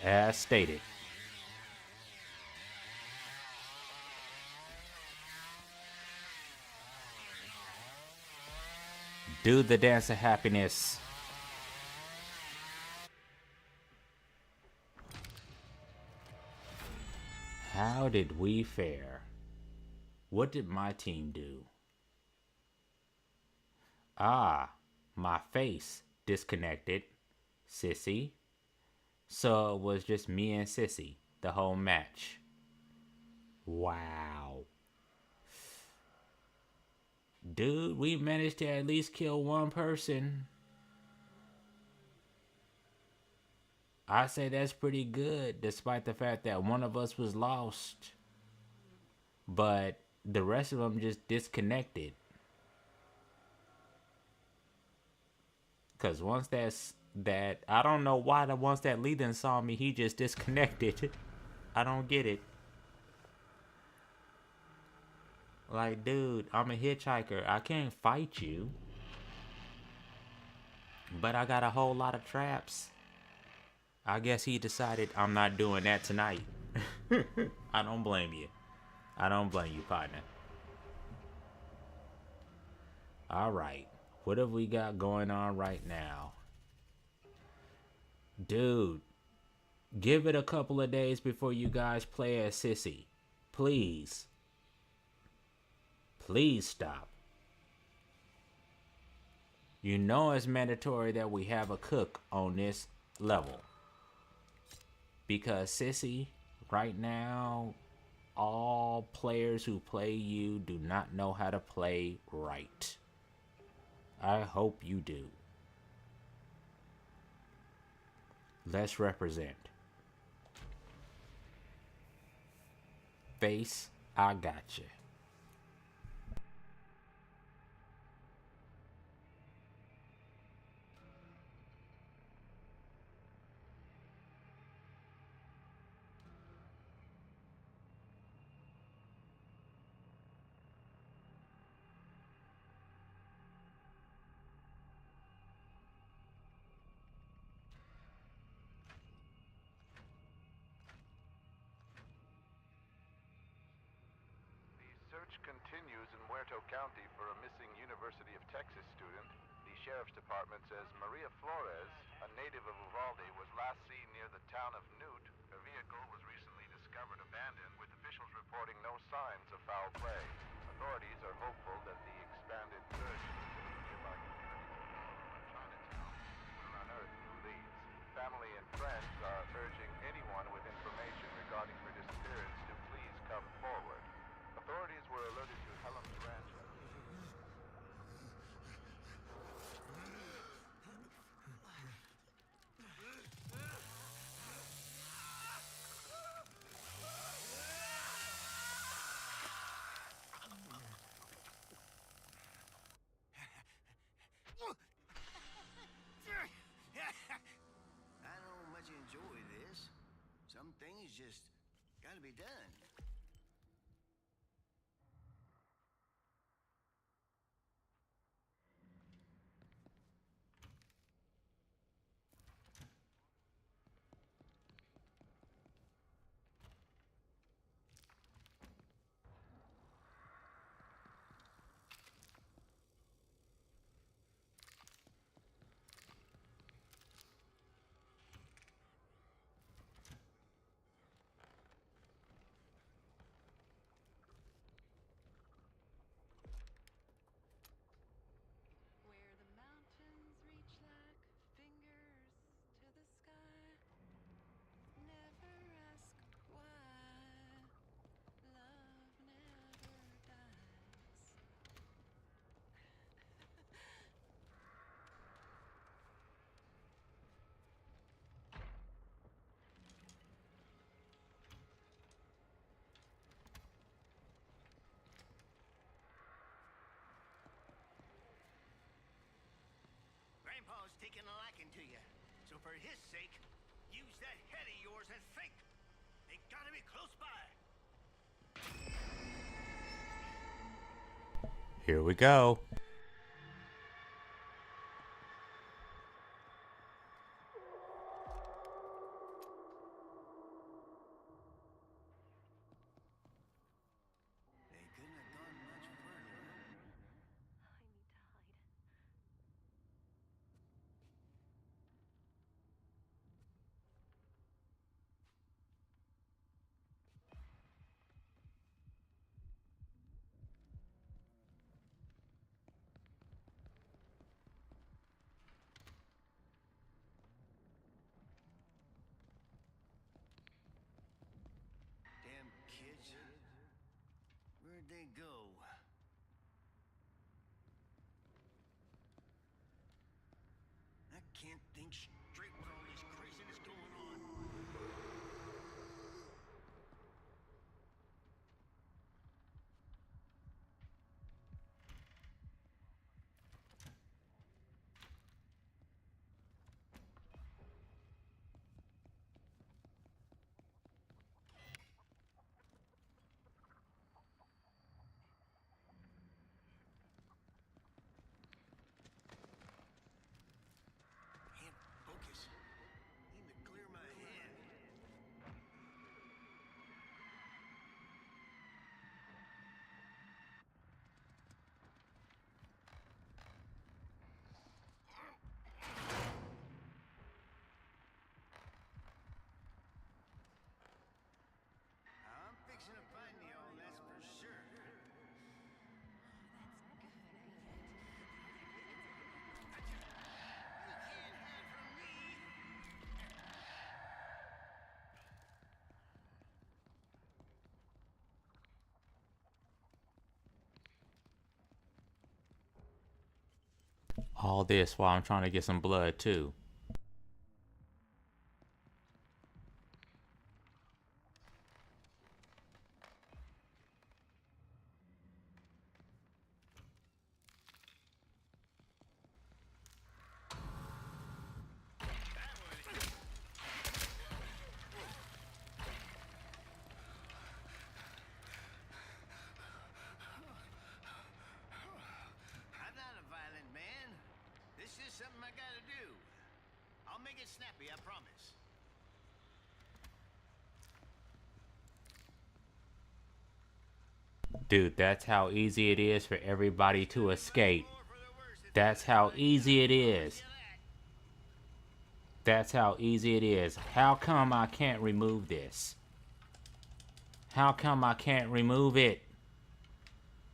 As stated. Do the dance of happiness. How did we fare? What did my team do? Ah, my face disconnected. Sissy. So it was just me and Sissy the whole match. Wow. Dude, we managed to at least kill one person. I say that's pretty good, despite the fact that one of us was lost. But the rest of them just disconnected. Because once that, I don't know why once that Leatherface saw me, he just disconnected. I don't get it. Like, dude, I'm a hitchhiker. I can't fight you. But I got a whole lot of traps. I guess he decided I'm not doing that tonight. I don't blame you. I don't blame you, partner. Alright. What have we got going on right now? Dude. Give it a couple of days before you guys play as Sissy. Please. Please stop. You know it's mandatory that we have a cook on this level. Because Sissy, right now, all players who play you do not know how to play right. I hope you do. Let's represent. Face, I gotcha. The search continues in Muerto County for a missing University of Texas student. The Sheriff's Department says Maria Flores, a native of Uvalde, was last seen near the town of Newt. Her vehicle was recently discovered abandoned, with officials reporting no signs of foul play. Authorities are hopeful that the expanded search into the nearby communities of Chinatown will unearth new leads. Family and friends are urging anyone with information regarding her disappearance to please come forward. Authorities were alerted to Helm's Ranch. I don't much enjoy this. Some things just gotta be done. Where the mountains reach like fingers to the sky. Never ask why. Love never dies. Grandpa's taking a liking to you. So for his sake, use that head of yours and think. They gotta be close by. Here we go. They couldn't have gone much further. I need to hide. Damn kids. Where'd they go? I can't think straight with all this craziness going on. Can't All this while I'm trying to get some blood too. I'm not a violent man. This is something I gotta do. I'll make it snappy, I promise. Dude, that's how easy it is for everybody to escape. That's how easy it is. That's how easy it is. How come I can't remove this? How come I can't remove it?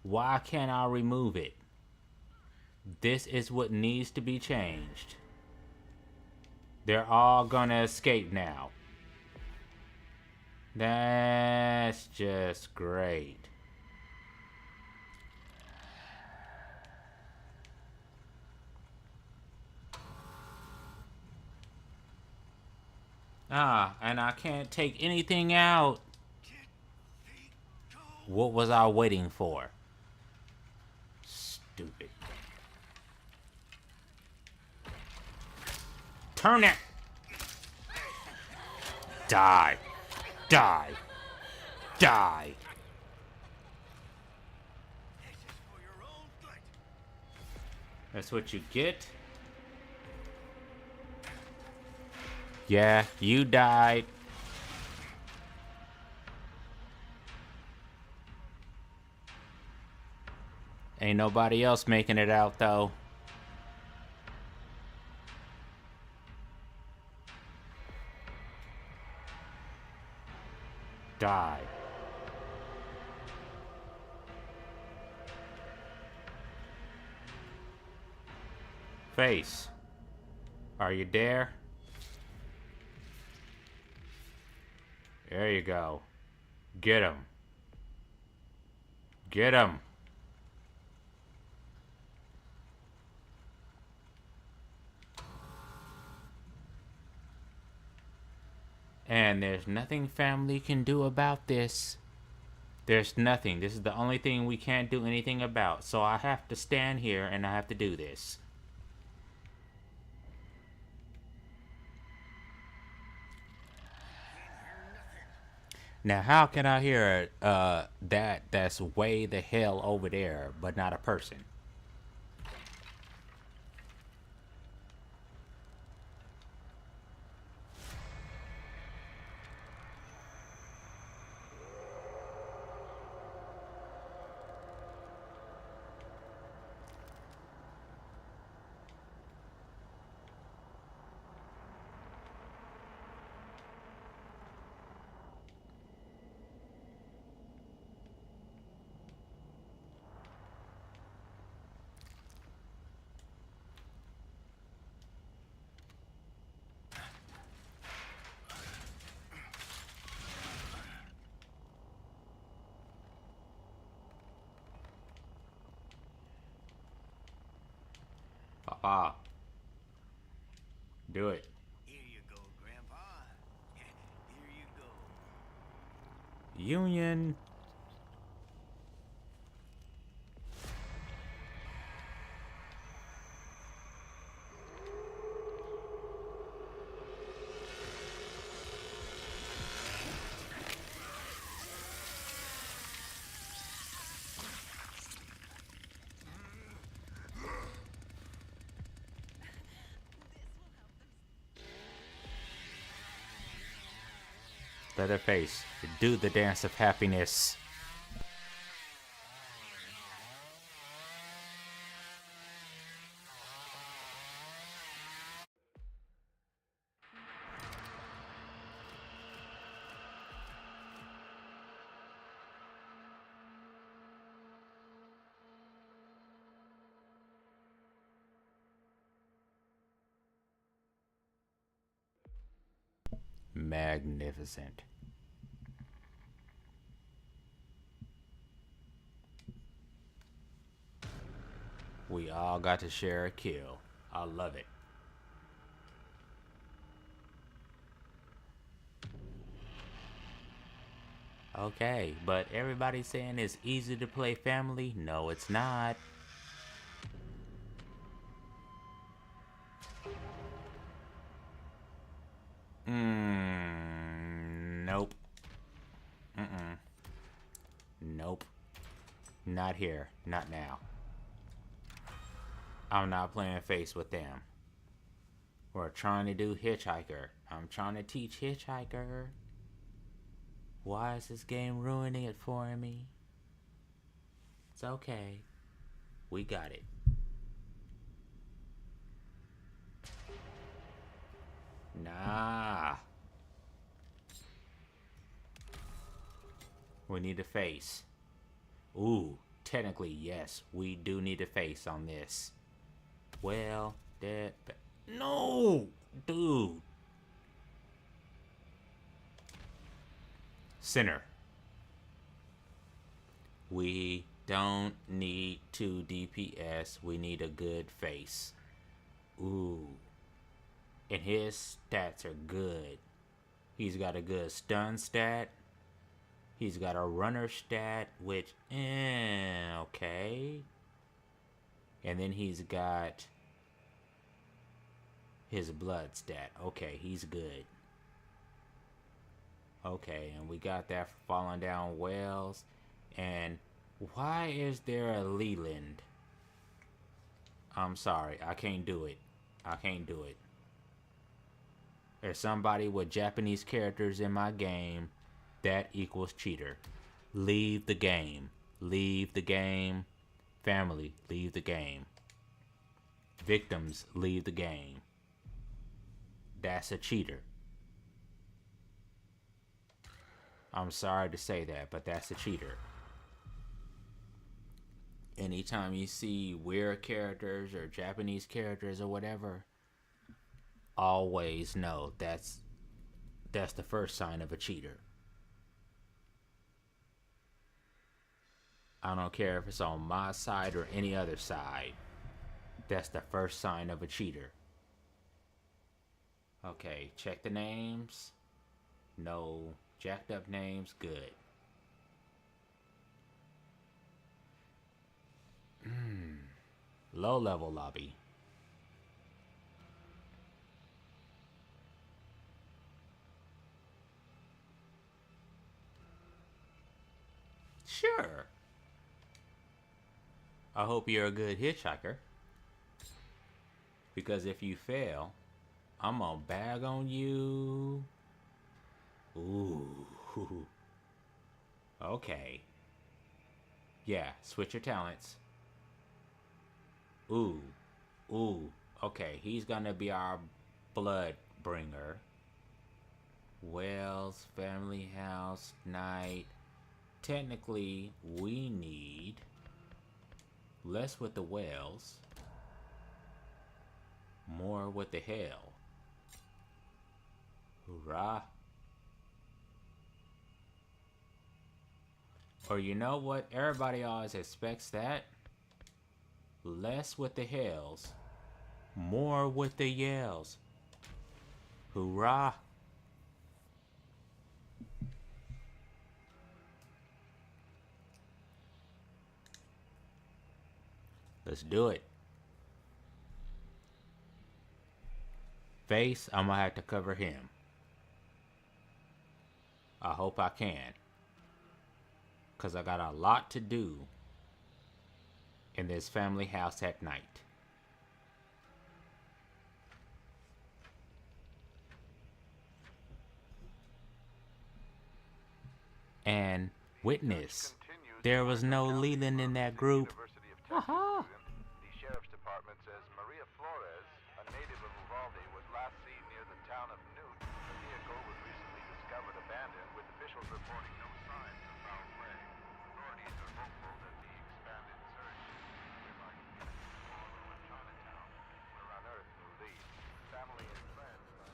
Why can't I remove it? This is what needs to be changed. They're all gonna escape now. That's just great. Ah, and I can't take anything out. What was I waiting for? Stupid. Turn it! Die. Die. Die. This is for your own good. That's what you get. Yeah, you died. Ain't nobody else making it out though. Die. Face. Are you there? There you go. Get him. Get him. And there's nothing family can do about this. There's nothing. This is the only thing we can't do anything about. So I have to stand here and I have to do this. Now, how can I hear that's way the hell over there, but not a person? Papa. Do it. Here you go, Grandpa. Here you go. Union. Leatherface, do the dance of happiness. Magnificent. We all got to share a kill. I love it. Okay, but everybody's saying it's easy to play family. No, it's not. Nope. Nope. Not here. Not now. I'm not playing face with them. We're trying to do Hitchhiker. I'm trying to teach Hitchhiker. Why is this game ruining it for me? It's okay. We got it. Nah. We need a face. Ooh, technically, yes, we do need a face on this. Well, that... No! Dude! Center. We don't need 2 DPS. We need a good face. Ooh. And his stats are good. He's got a good stun stat. He's got a runner stat, which, okay. And then he's got his blood stat. Okay, he's good. Okay, and we got that for falling down wells. And why is there a Leland? I'm sorry, I can't do it. I can't do it. There's somebody with Japanese characters in my game. That equals cheater. Leave the game. Leave the game. Family, leave the game. Victims, leave the game. That's a cheater. I'm sorry to say that, but that's a cheater. Anytime you see weird characters or Japanese characters or whatever, always know that's the first sign of a cheater. I don't care if it's on my side or any other side. That's the first sign of a cheater. Okay, check the names. No jacked up names. Good. Low level lobby. Sure. I hope you're a good hitchhiker. Because if you fail, I'm gonna bag on you. Ooh. Okay. Yeah, switch your talents. Ooh. Ooh. Okay, he's gonna be our blood bringer. Wells, family house, night. Technically, we need less with the wells, more with the hell. Hoorah. Or you know what? Everybody always expects that. Less with the hells, more with the yells. Hoorah. Let's do it. Face, I'm gonna have to cover him. I hope I can. Because I got a lot to do in this family house at night. And witness, there was no Leland in that group. Haha. The sheriff's department says Maria Flores, a native of Uvalde, was last seen near the town of Newt. The vehicle was recently discovered abandoned, with officials reporting no signs of foul play. Authorities are hopeful that the expanded search will likely follow in Chinatown, where unearth new leads. Family and friends are...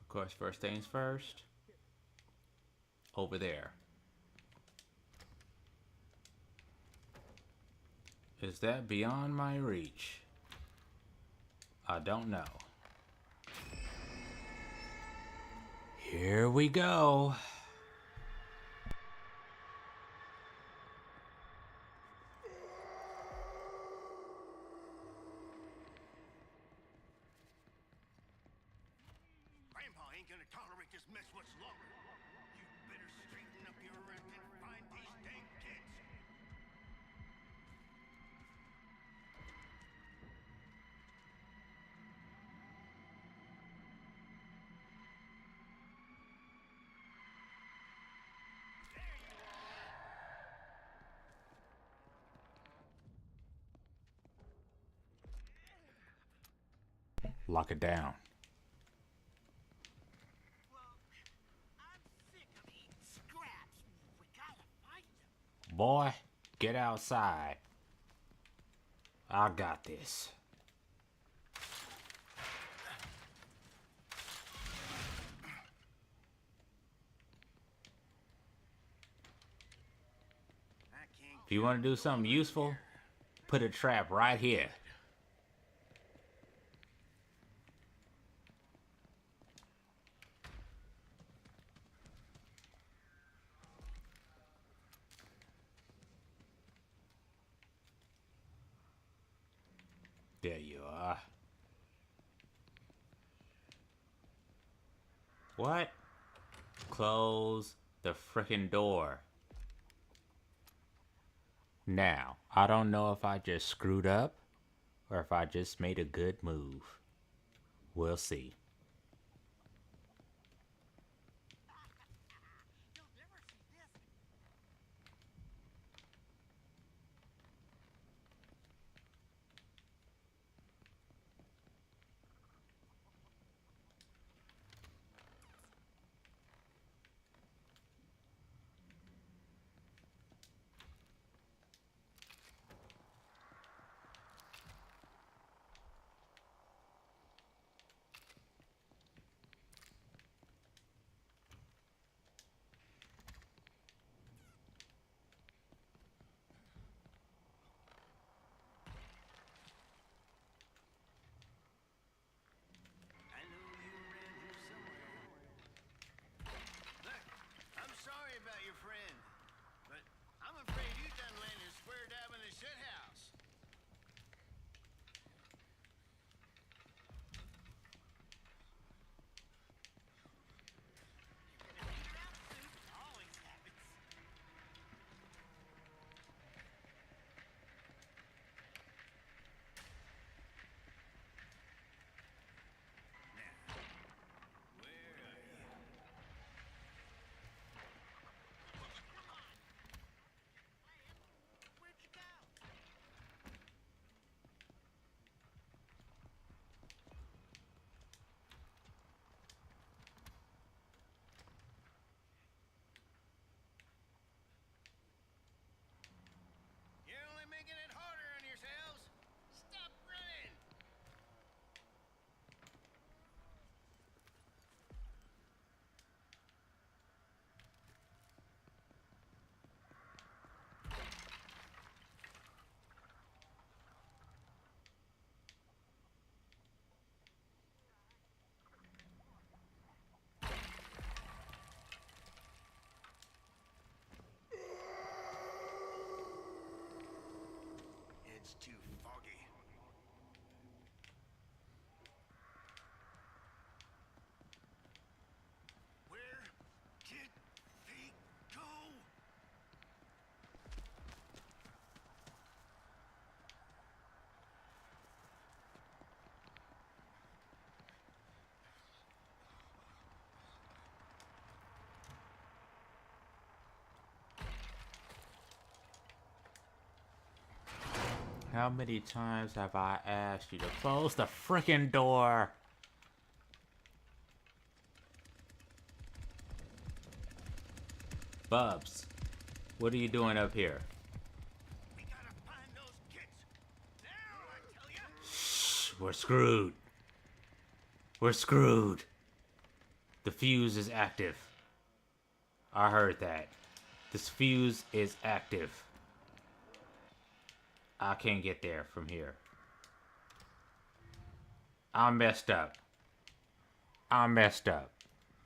Of course, first things first. Over there. Is that beyond my reach? I don't know. Here we go. Grandpa ain't gonna tolerate this mess much longer. You better straighten up your act and find these dang kids. Lock it down. Well, I'm sick of eating scraps. We gotta fight them. Boy, get outside. I got this. I can't If you want to do something useful, put a trap right here. There you are. What? Close the frickin' door. Now, I don't know if I just screwed up or if I just made a good move. We'll see. You'll never see this. I know you ran here somewhere. Look, I'm sorry about your friend, but I'm afraid you done landed square dab in the shit house. You're gonna figure out soon. It always happens. Now, where are you? Come on! Where'd you go? You're only making it harder on yourselves. Stop running! It's too foggy. Where did they go? How many times have I asked you to close the frickin' door? Bubs, what are you doing up here? We gotta find those kids. Now, I tell ya. Shh, we're screwed. We're screwed. The fuse is active. I heard that. This fuse is active. I can't get there from here. I messed up. I messed up.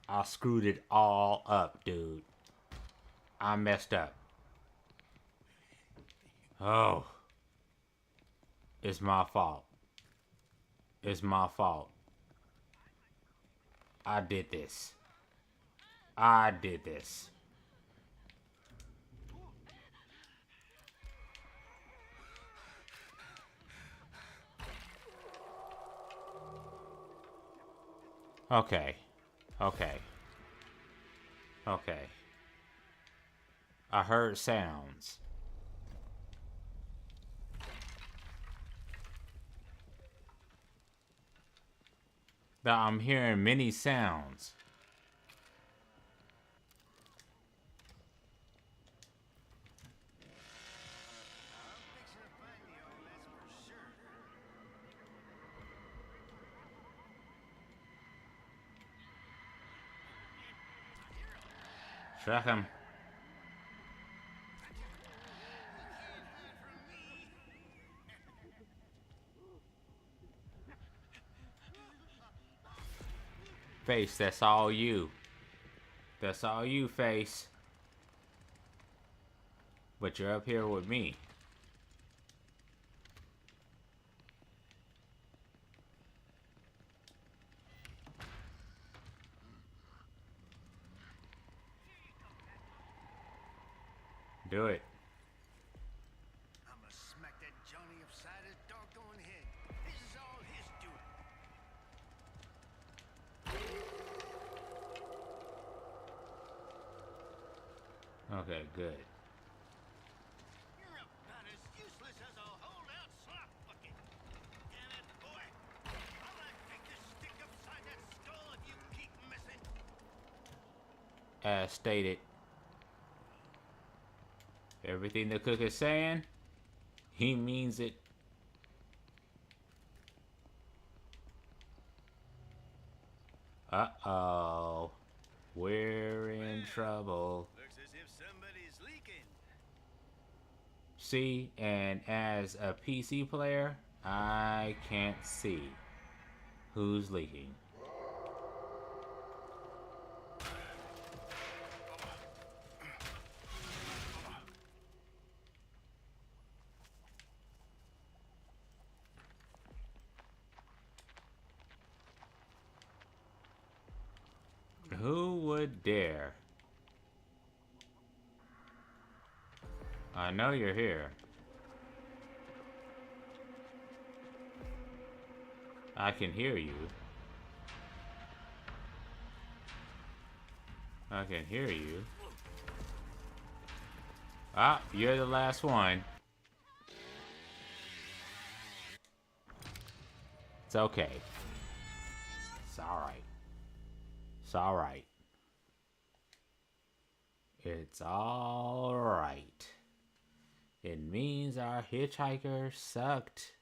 I screwed it all up, dude. I messed up. Oh. It's my fault. It's my fault. I did this. I did this. Okay. Okay. Okay. I heard sounds. Now I'm hearing many sounds. Track him. Face, that's all you. That's all you, Face. But you're up here with me. Do it. I'ma smack that Johnny upside his doggone head. This is all his doing. Okay, good. You're about as useless as a holdout slop bucket. Damn it, boy. I'm gonna take this stick upside that skull if you keep missing. As stated, everything the cook is saying, he means it. Uh-oh. We're in trouble. Looks as if somebody's leaking. See, and as a PC player, I can't see who's leaking. Who would dare? I know you're here. I can hear you. I can hear you. Ah, you're the last one. It's okay. It's alright. It's alright. It's alright. It means our hitchhiker sucked.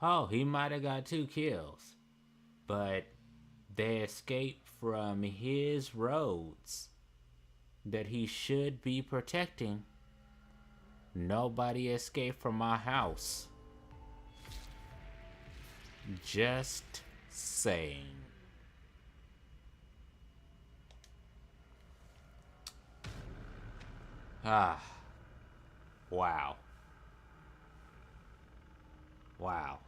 Oh, he might have got 2 kills. But they escaped from his roads that he should be protecting. Nobody escaped from my house. Just saying. Ah. Wow. Wow.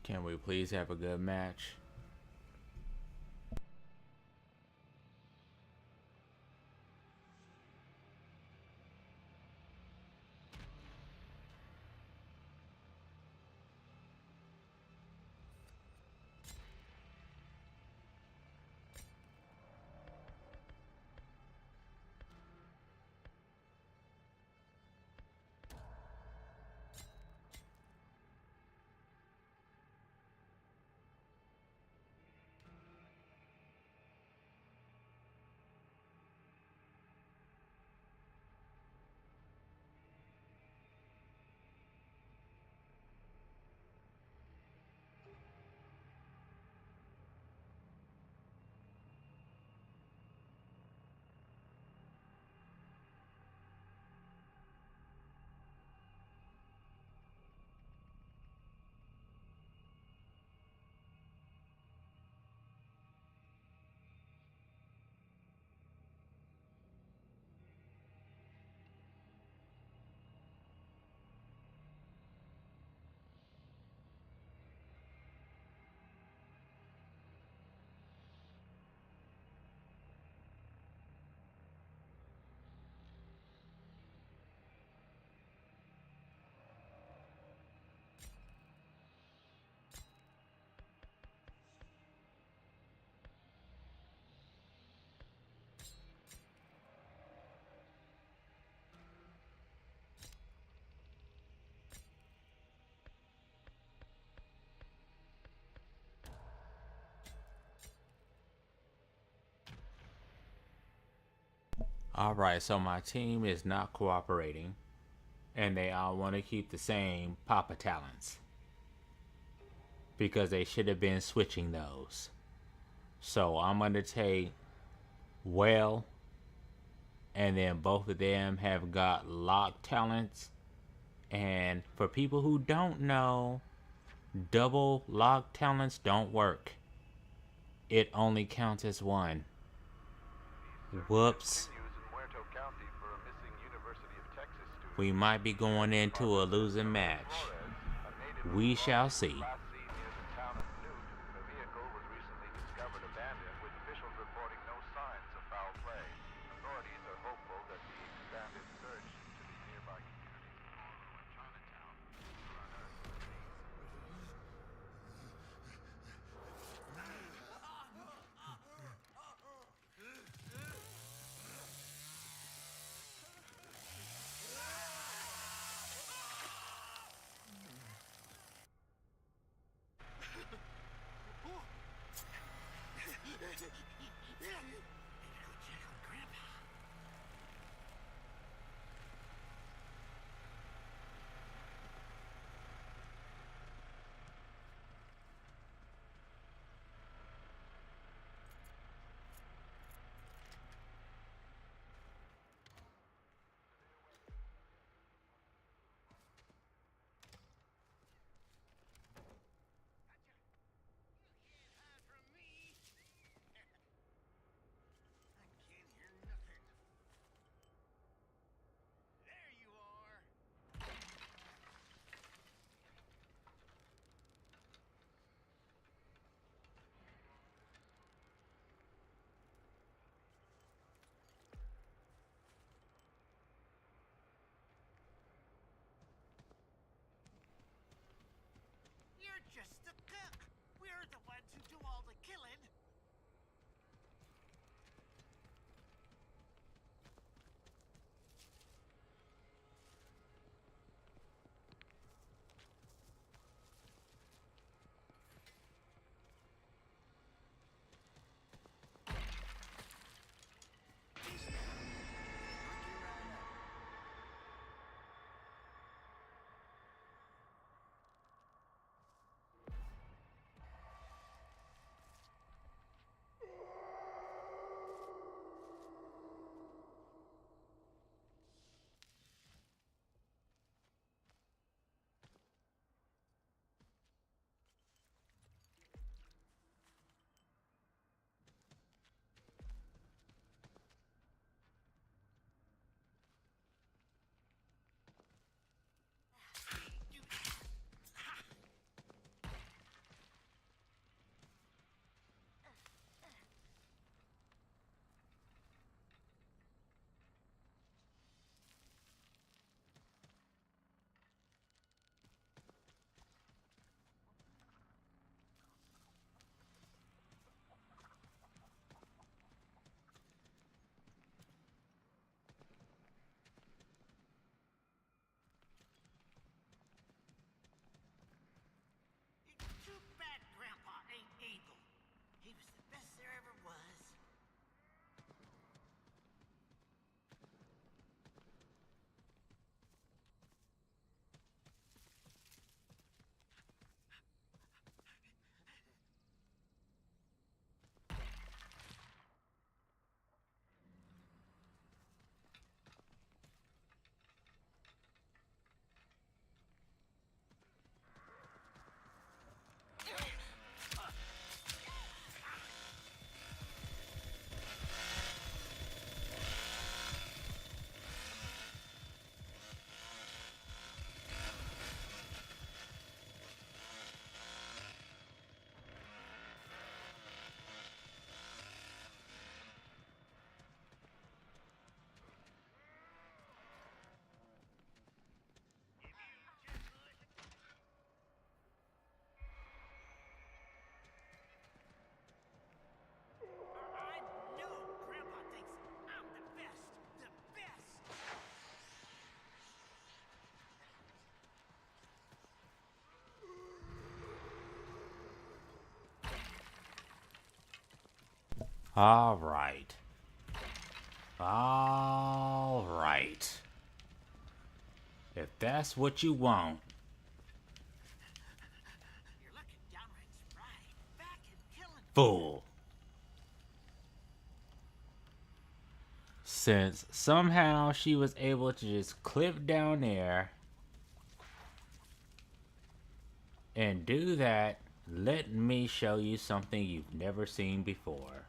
Can we please have a good match? Alright, so my team is not cooperating, and they all want to keep the same Papa talents, because they should have been switching those. So I'm going to take Well, and then both of them have got lock talents. And for people who don't know, double lock talents don't work. It only counts as one. Whoops. We might be going into a losing match. We shall see. You're just the cook. We're the ones who do all the killing. Too bad Grandpa ain't able. He was the best there ever was. I know Grandpa thinks I'm the best. The best. Alright. Alright. If that's what you want. You're looking downright spry. Back and killing. Fool. Since somehow she was able to just clip down there and do that, let me show you something you've never seen before.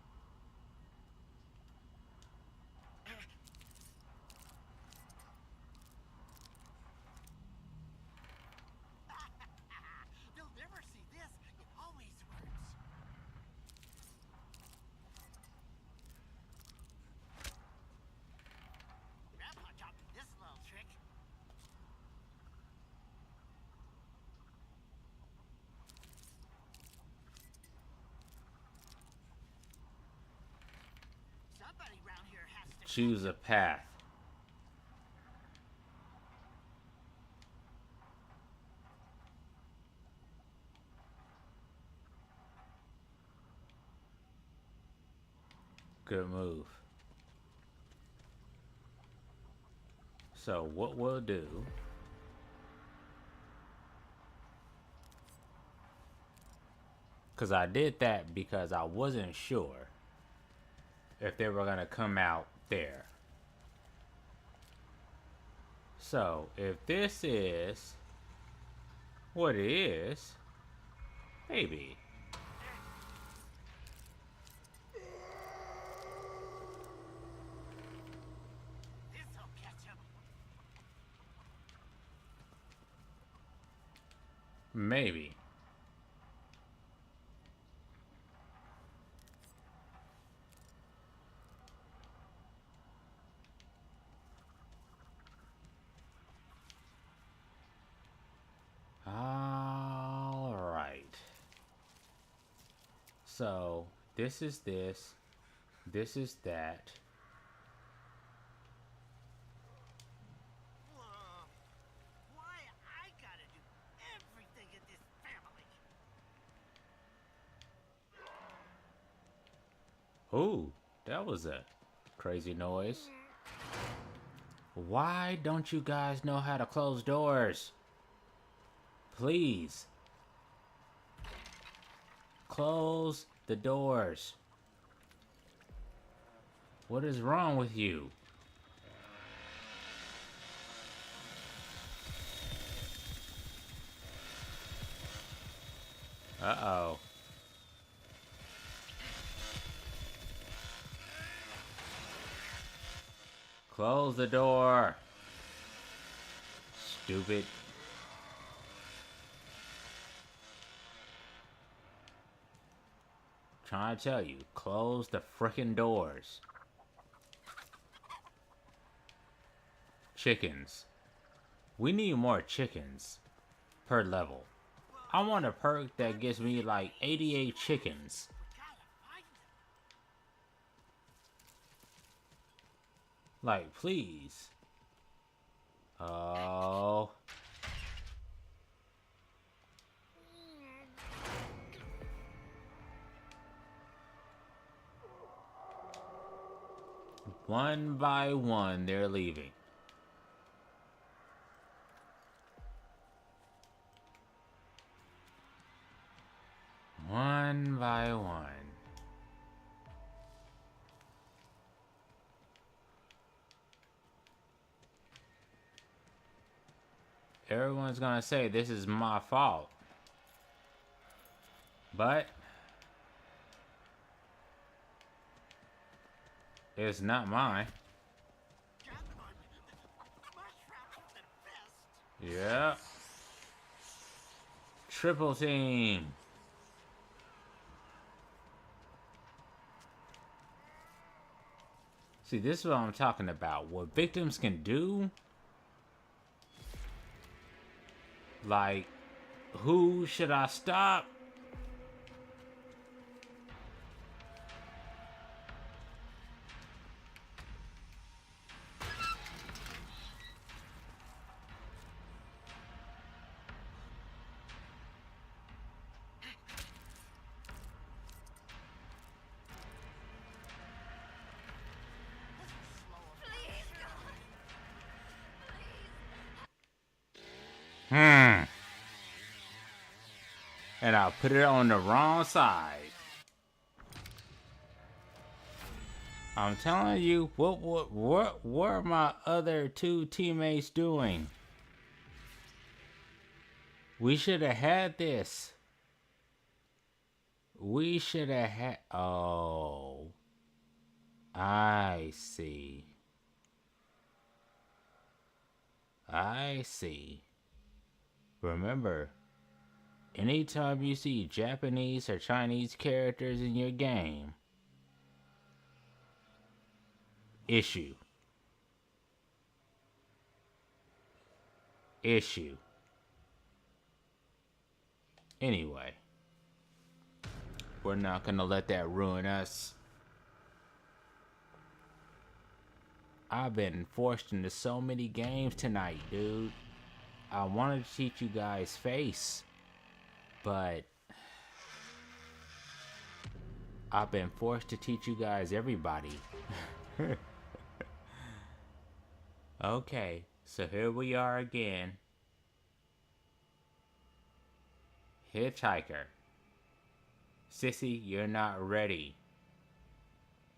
You'll never see this. It always works. Grandpa taught me this little trick. Somebody around here has to Choose a path. Good move. So what we'll do, because I did that because I wasn't sure if they were gonna come out there. So if this is what it is, maybe. this'll catch him. Maybe. All right. So this is this. This is that. Whoa. Why I gotta do everything in this family? Ooh, that was a crazy noise. Why don't you guys know how to close doors? Please. Close the doors. What is wrong with you? Uh-oh. Close the door. Stupid. Trying to tell you, close the frickin' doors. Chickens. We need more chickens per level. I want a perk that gives me like 88 chickens. We gotta find them. Like, please. Oh. One by one, they're leaving. One by one. Everyone's gonna say this is my fault. But it's not mine. Mushrooms are the best. Yeah. Triple team. See, this is what I'm talking about. What victims can do. Like, who should I stop? And I put it on the wrong side. I'm telling you, what are my other two teammates doing? We should have had this. We should have had... Oh. I see. I see. Remember, anytime you see Japanese or Chinese characters in your game, issue. Issue. Anyway, we're not gonna let that ruin us. I've been forced into so many games tonight, dude. I wanted to teach you guys Face, but I've been forced to teach you guys everybody. Okay, so here we are again. Hitchhiker. Sissy, you're not ready.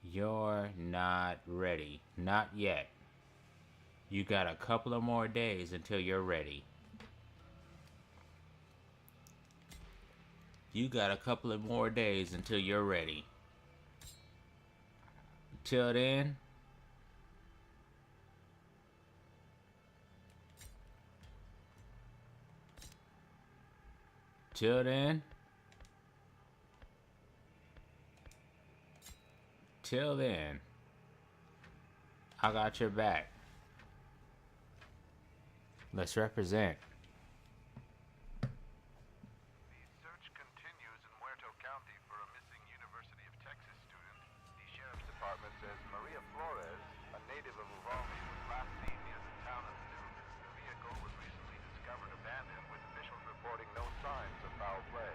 You're not ready. Not yet. You got a couple of more days until you're ready. You got a couple of more days until you're ready. Till then, till then, I got your back. Let's represent. The search continues in Muerto County for a missing University of Texas student. The sheriff's department says Maria Flores, a native of Uvalde, was last seen near the town of Newt. The vehicle was recently discovered abandoned, with officials reporting no signs of foul play.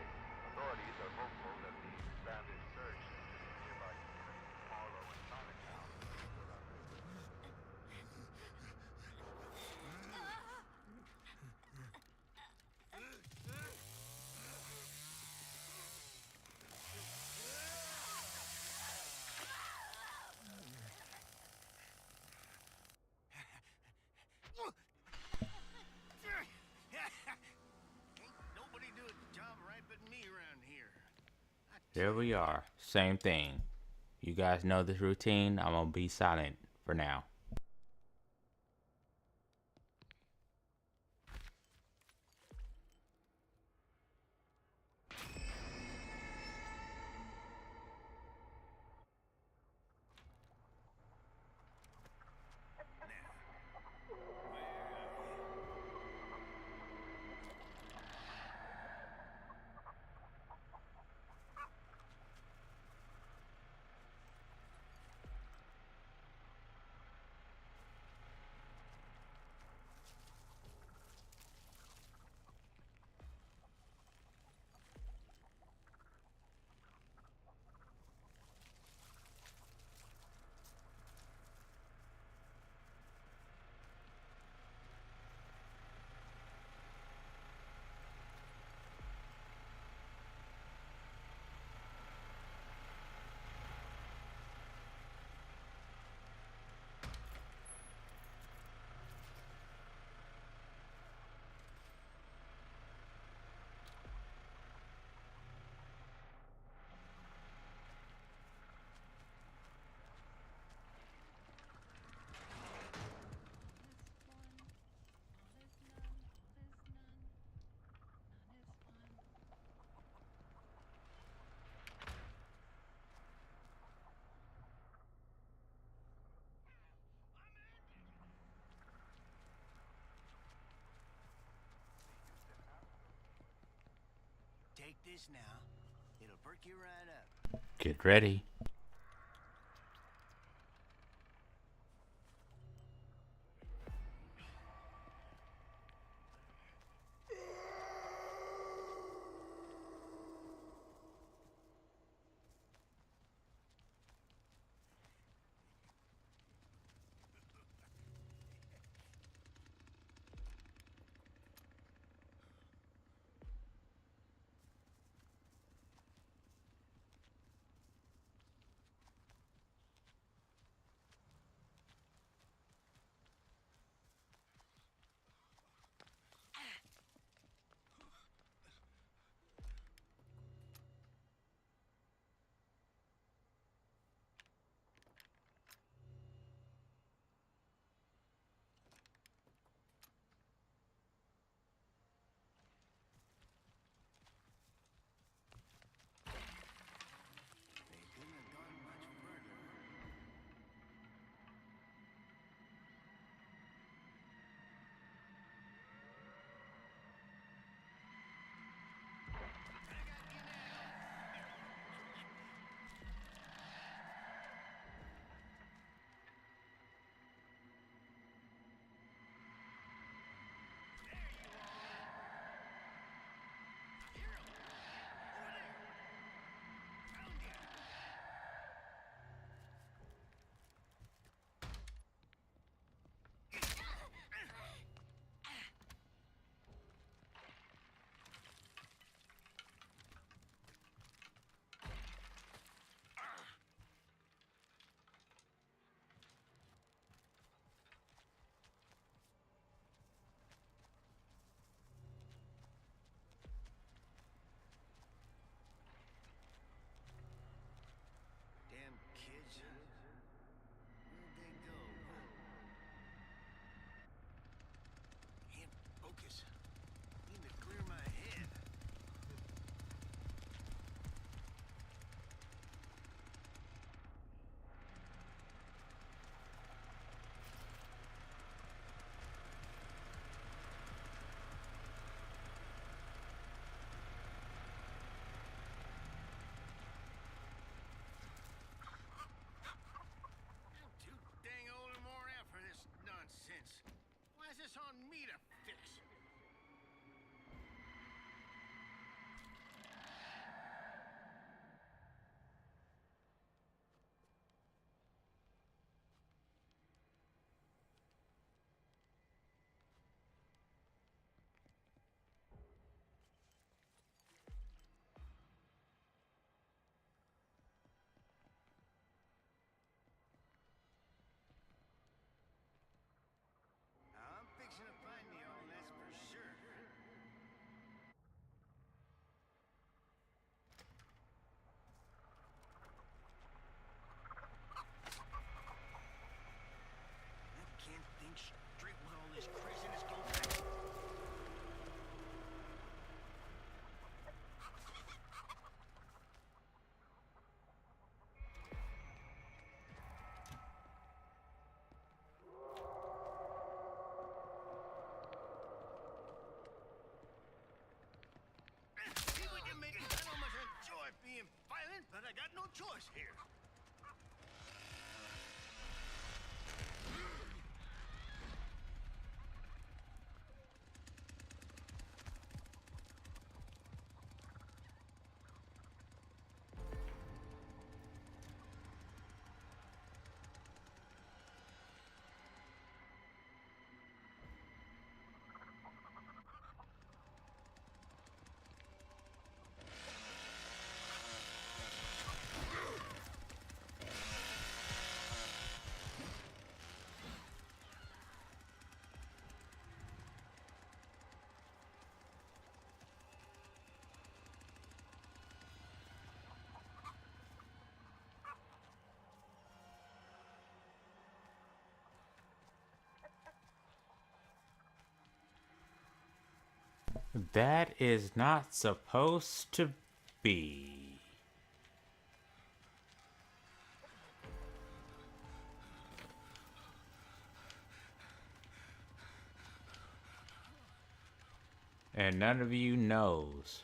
Authorities are hopeful that the expanded search into the nearby communities of Harlow and Chinatown will put on the Ain't nobody doing the job right but me around here. Here we are. Same thing. You guys know this routine. I'm gonna be silent for now. Take this now. It'll perk you right up. Get ready. on me to fix. I'm fixing to find me all, that's for sure. I can't think straight with all this craziness going on. See what you make it. I don't much enjoy being violent, but I got no choice here. That is not supposed to be. And none of you knows.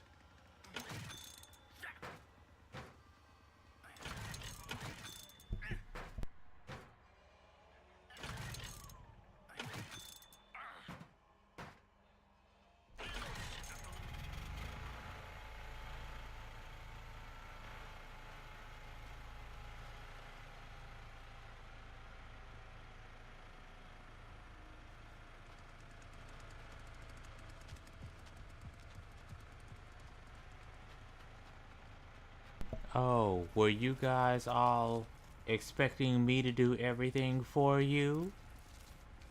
Oh, were you guys all expecting me to do everything for you?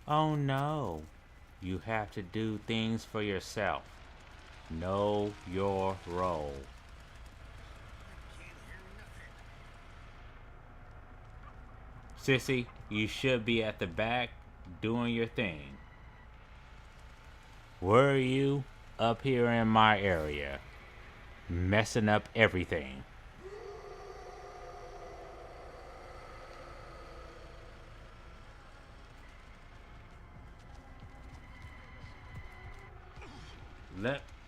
Oh no, you have to do things for yourself. Know your role. Sissy, you should be at the back doing your thing. Were you up here in my area, messing up everything?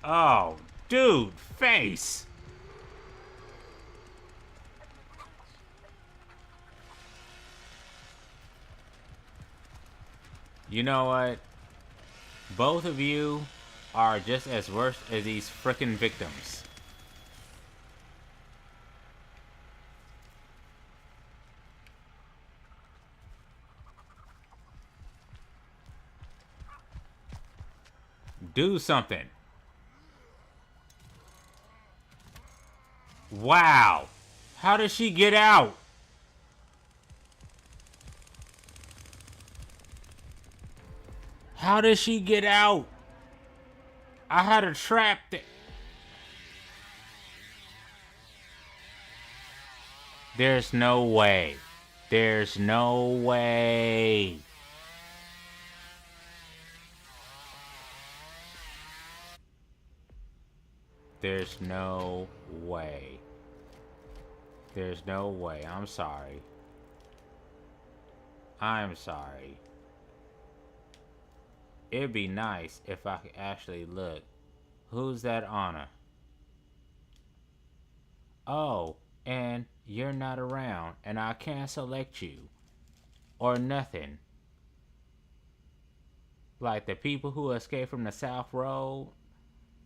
Oh, dude, face! You know what? Both of you are just as worse as these frickin' victims. Do something. Wow. How did she get out? How did she get out? I had her trapped. There's no way. There's no way. There's no way. There's no way. I'm sorry. I'm sorry. It'd be nice if I could actually look. Who's that honor? Oh, and you're not around, and I can't select you. Or nothing. Like the people who escaped from the South Road,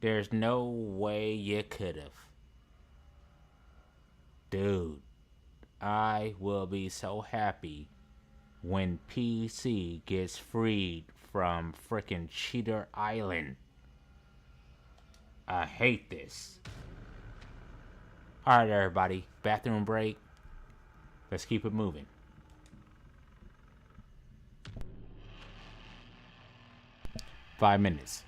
there's no way you could've. Dude, I will be so happy when PC gets freed from frickin' Cheater Island. I hate this. Alright, everybody, bathroom break. Let's keep it moving. Five minutes.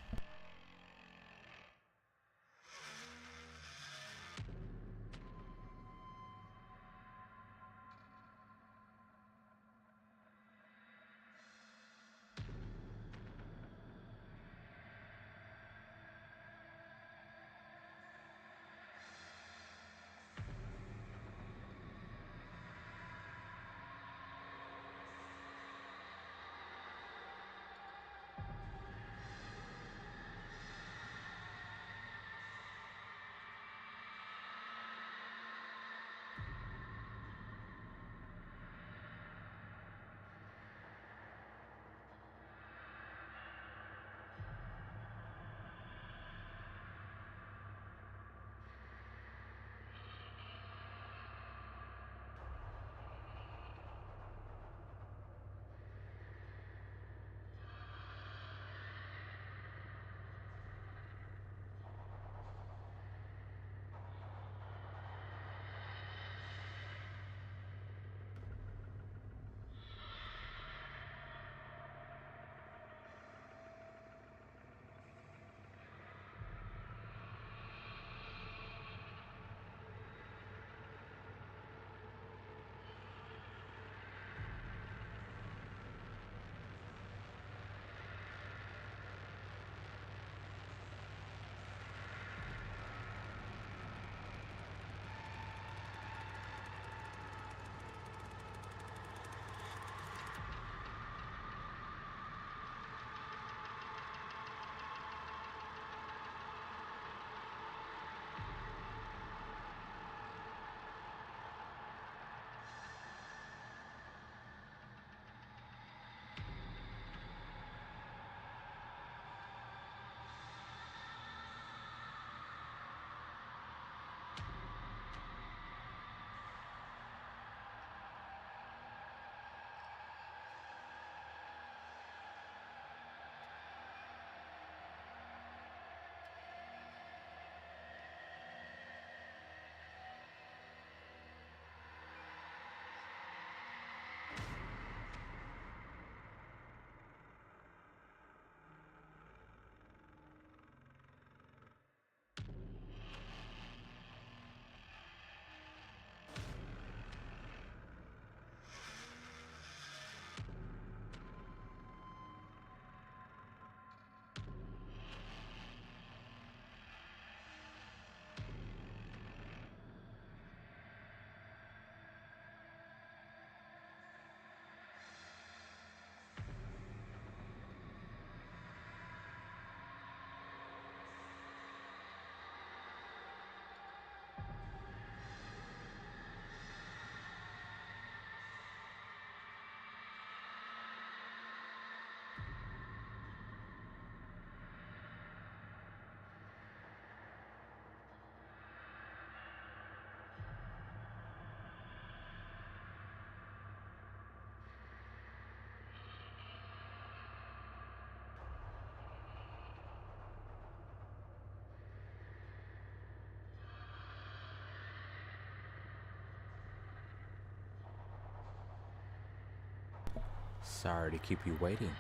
Sorry to keep you waiting.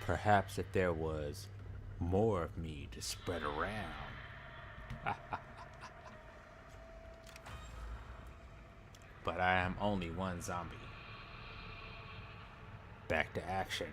Perhaps if there was more of me to spread around. But I am only one zombie. Back to action.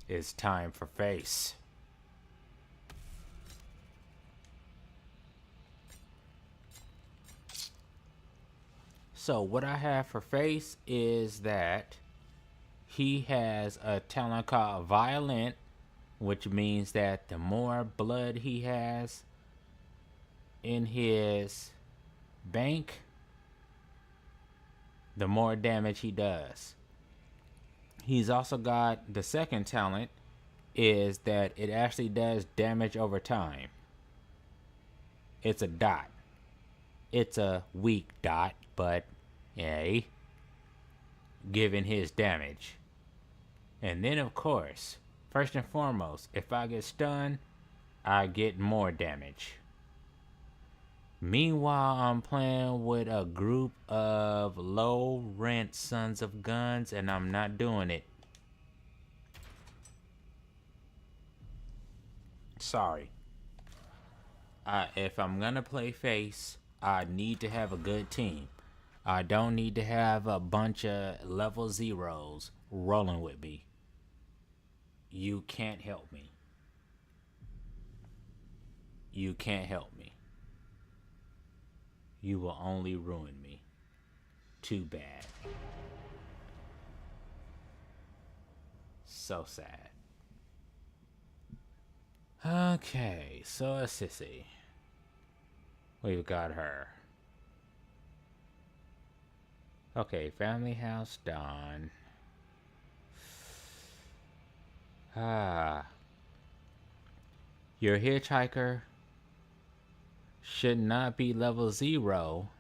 It's time for face. So what I have for Face is that he has a talent called Vial-ent, which means that the more blood he has in his bank, the more damage he does. He's also got the second talent is that it actually does damage over time. It's a dot. It's a weak dot, but yay, given his damage. And then of course, first and foremost, if I get stunned, I get more damage. Meanwhile, I'm playing with a group of low rent sons of guns, and I'm not doing it. Sorry. If I'm gonna play Face, I need to have a good team. I don't need to have a bunch of level zeros rolling with me. You can't help me. You can't help me. You will only ruin me. Too bad. So sad. Okay, so a sissy. We've got her. Okay, family house done. Your hitchhiker should not be level 0.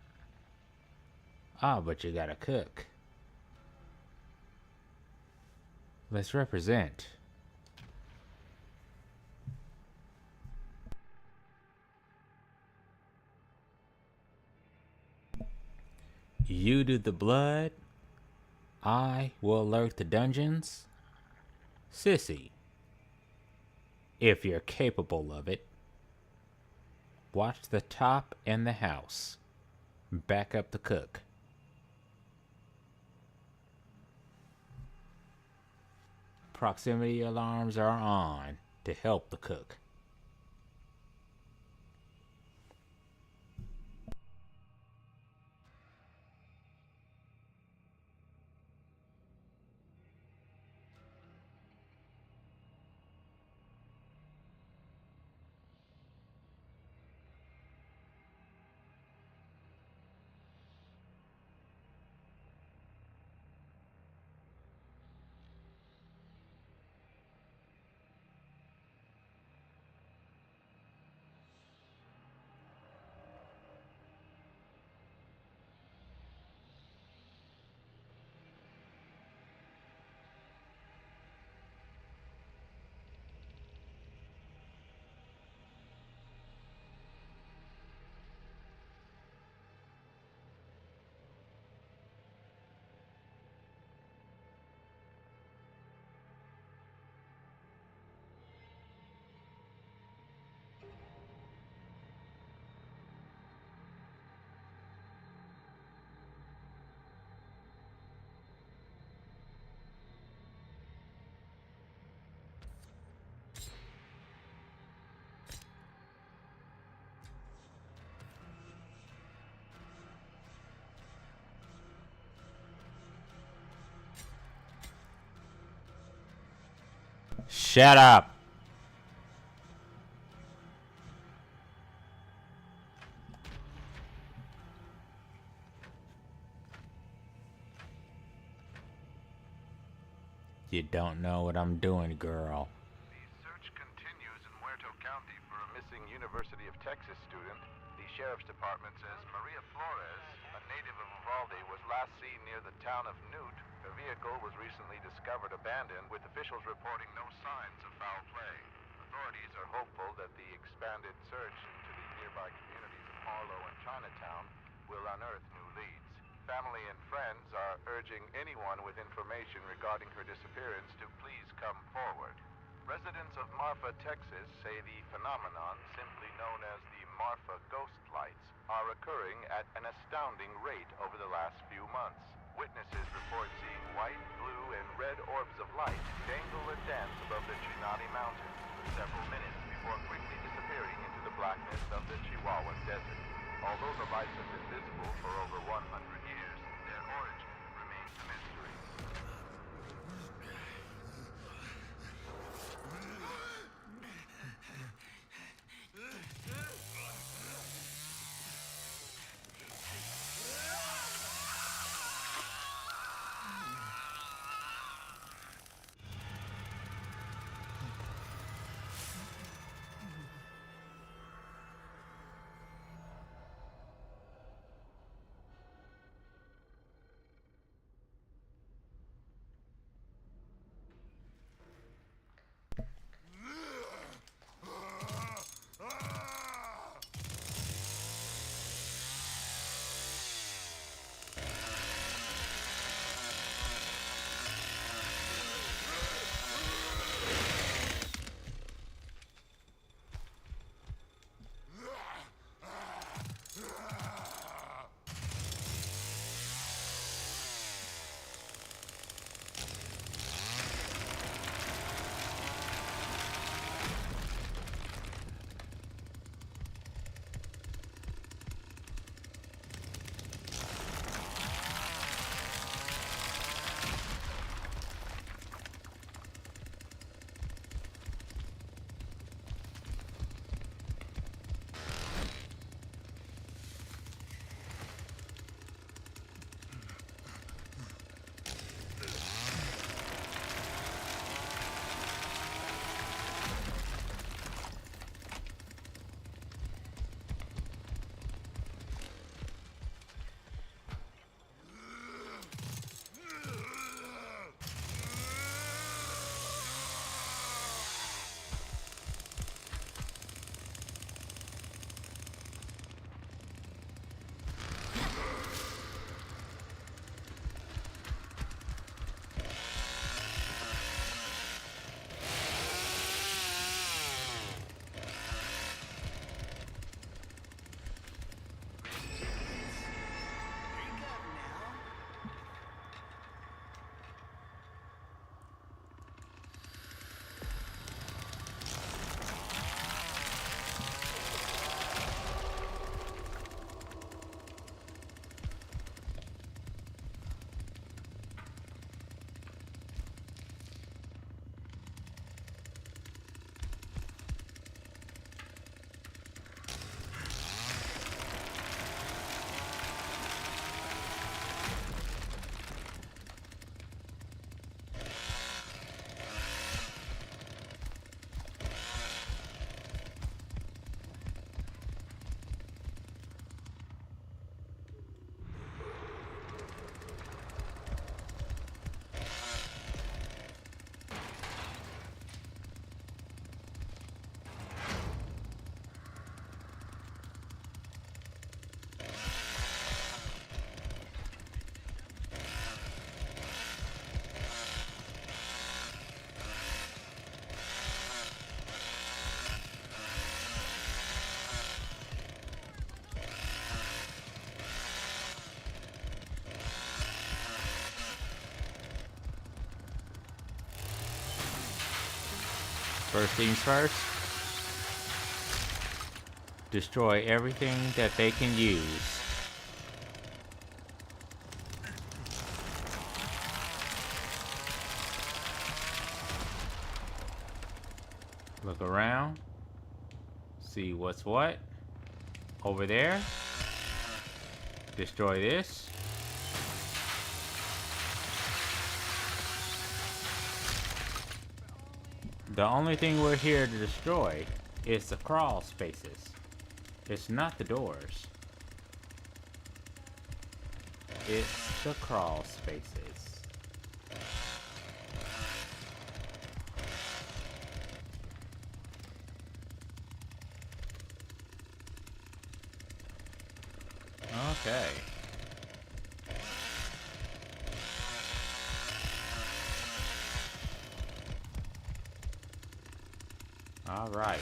But you gotta cook. Let's represent. You do the blood. I will alert the dungeons. Sissy, if you're capable of it, watch the top and the house. Back up the cook. Proximity alarms are on to help the cook. Shut up. You don't know what I'm doing, girl. The search continues in Muerto County for a missing University of Texas student. The sheriff's department says Maria Flores, a native of Uvalde, was last seen near the town of Newt. Her vehicle was recently discovered abandoned, with officials reporting no signs of foul play. Authorities are hopeful that the expanded search into the nearby communities of Harlow and Chinatown will unearth new leads. Family and friends are urging anyone with information regarding her disappearance to please come forward. Residents of Marfa, Texas say the phenomenon, simply known as the Marfa ghost lights, are occurring at an astounding rate over the last few months. Witnesses report seeing white, blue, and red orbs of light dangle and dance above the Chinati Mountains for several minutes before quickly disappearing into the blackness of the Chihuahuan Desert. Although the lights have been visible for over 100 years, First things first. Destroy everything that they can use. Look around. See what's what. Over there. Destroy this. The only thing we're here to destroy is the crawl spaces. It's not the doors. It's the crawl spaces. Okay. All right.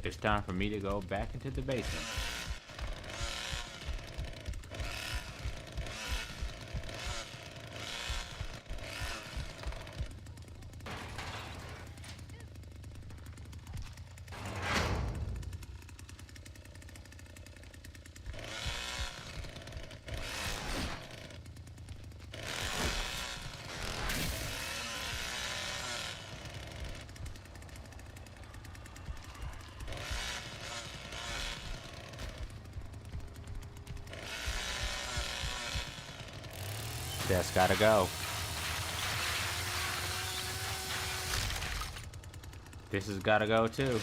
It's time for me to go back into the basement. That's gotta go. This has gotta go too.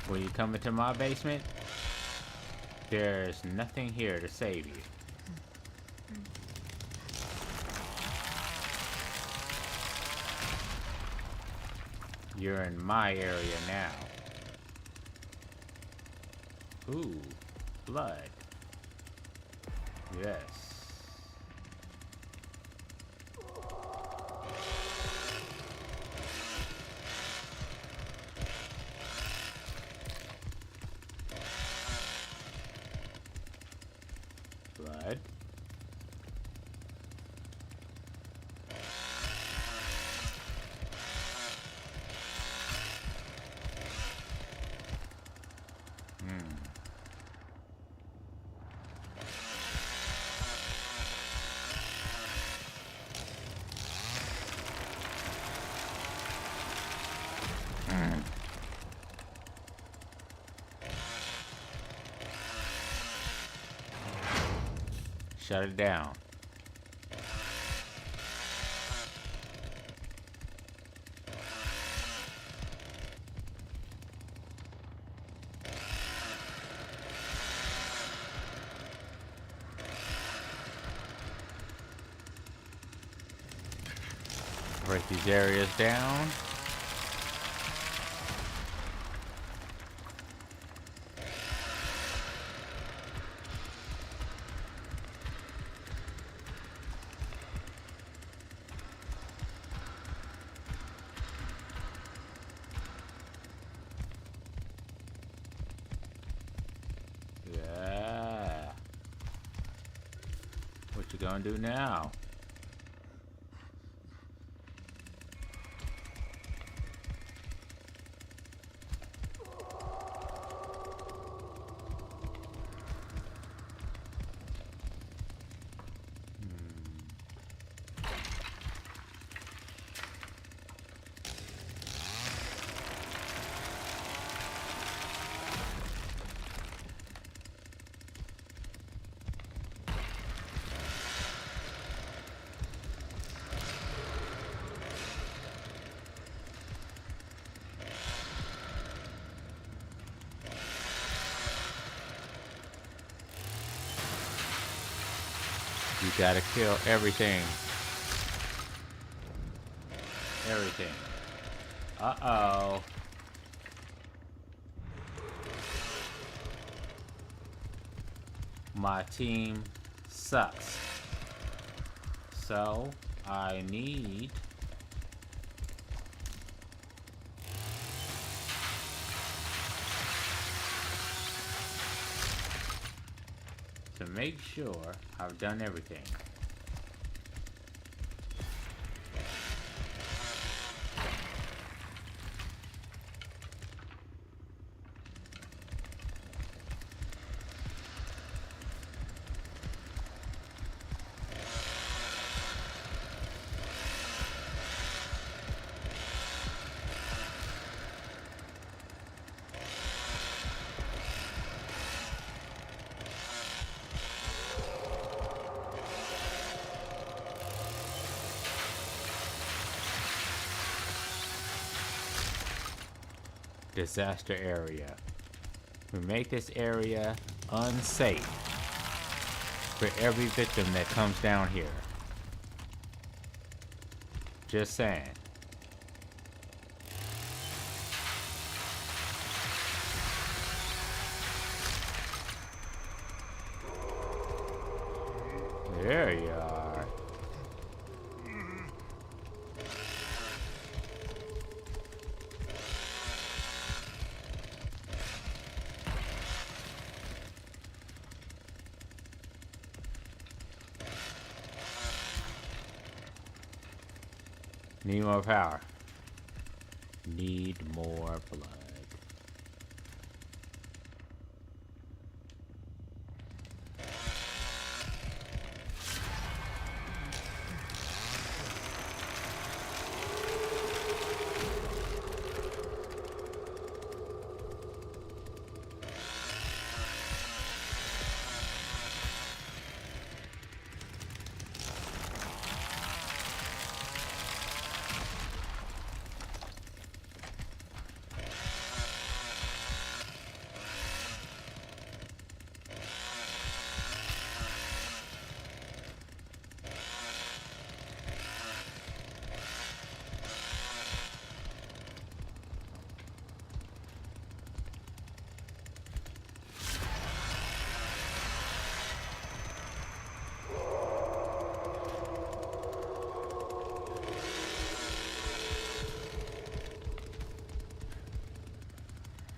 When you come into my basement, there's nothing here to save you. You're in my area now. Ooh, blood. Yes. Blood. Shut it down. Break these areas down. Yeah. What you gonna do now? You gotta kill everything. Everything. Uh-oh. My team sucks. So, I need to make sure I've done everything. Disaster area. We make this area unsafe for every victim that comes down here. Just saying. There you are. Need more power. Need more blood.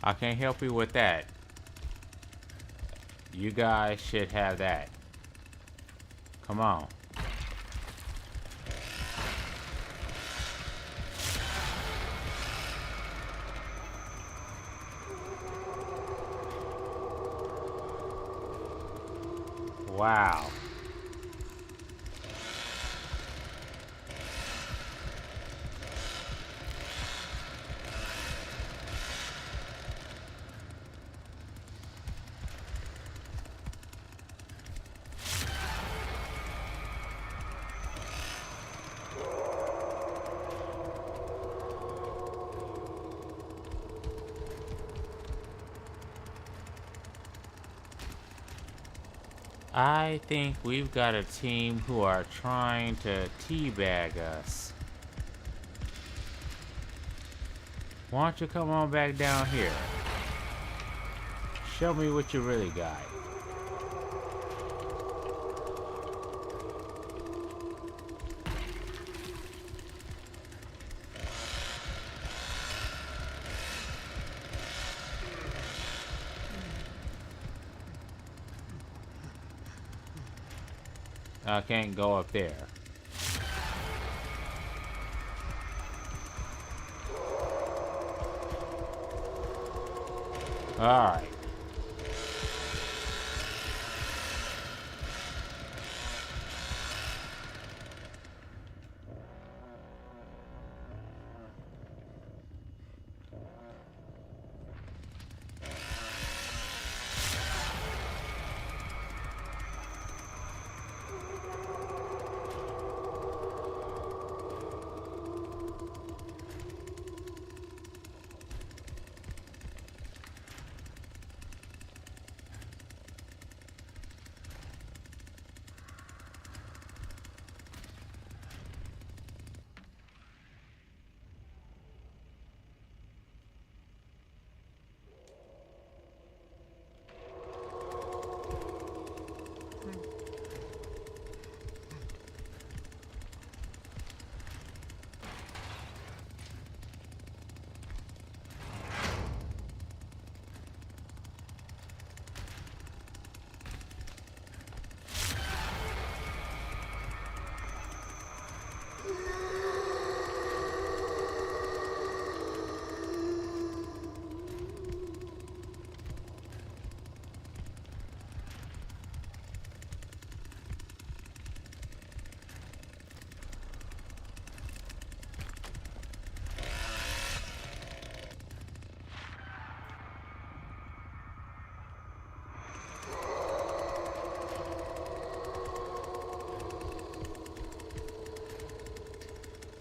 I can't help you with that. You guys should have that. Come on. Wow. I think we've got a team who are trying to teabag us. Why don't you come on back down here? Show me what you really got. I can't go up there. All right.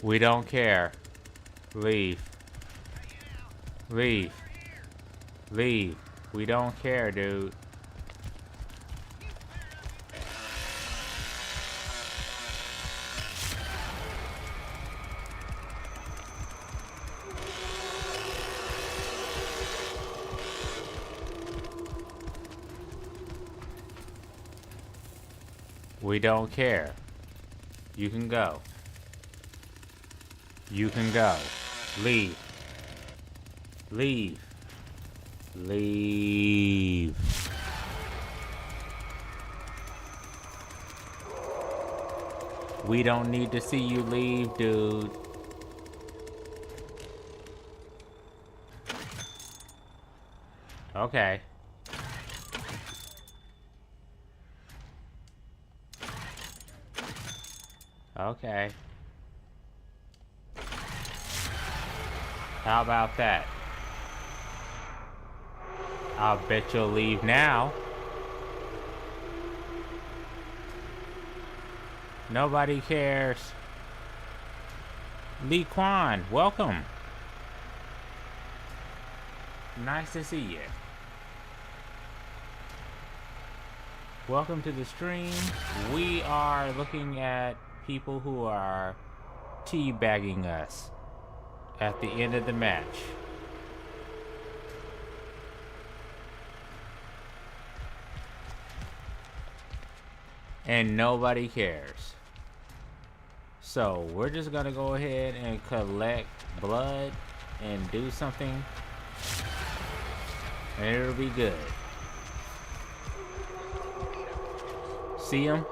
We don't care. Leave. Leave. Leave. We don't care, dude. We don't care. You can go. You can go. Leave. Leave. Leave. We don't need to see you leave, dude. Okay. Okay. How about that? I'll bet you'll leave now. Nobody cares. Lee Kwan, welcome. Nice to see you. Welcome to the stream. We are looking at people who are teabagging us at the end of the match. And nobody cares. So we're just gonna go ahead and collect blood and do something, and it'll be good. See them?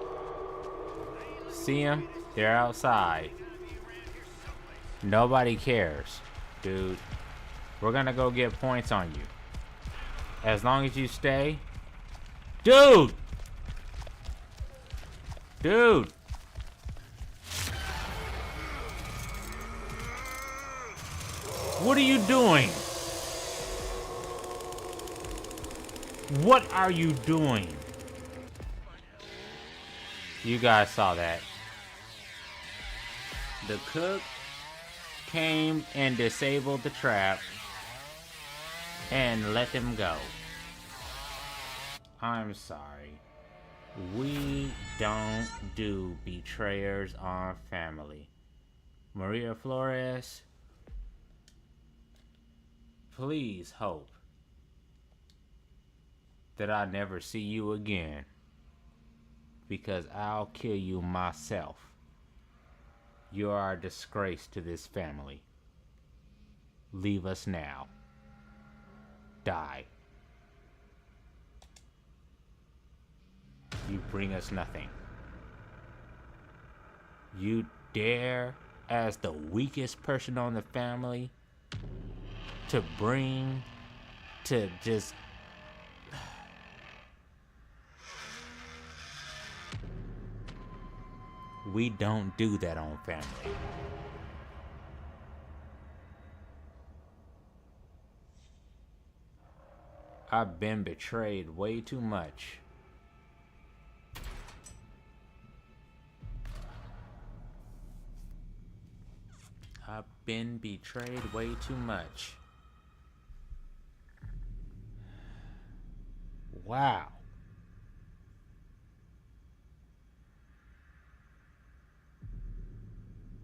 See them? They're outside. Nobody cares, dude. We're gonna go get points on you. As long as you stay. Dude! Dude! What are you doing? What are you doing? You guys saw that. The cook came and disabled the trap and let them go. I'm sorry. We don't do betrayers on family. Maria Flores, please hope that I never see you again, because I'll kill you myself. You are a disgrace to this family. Leave us now. Die. You bring us nothing. You dare, as the weakest person on the family, to just... We don't do that on family. I've been betrayed way too much. I've been betrayed way too much. Wow.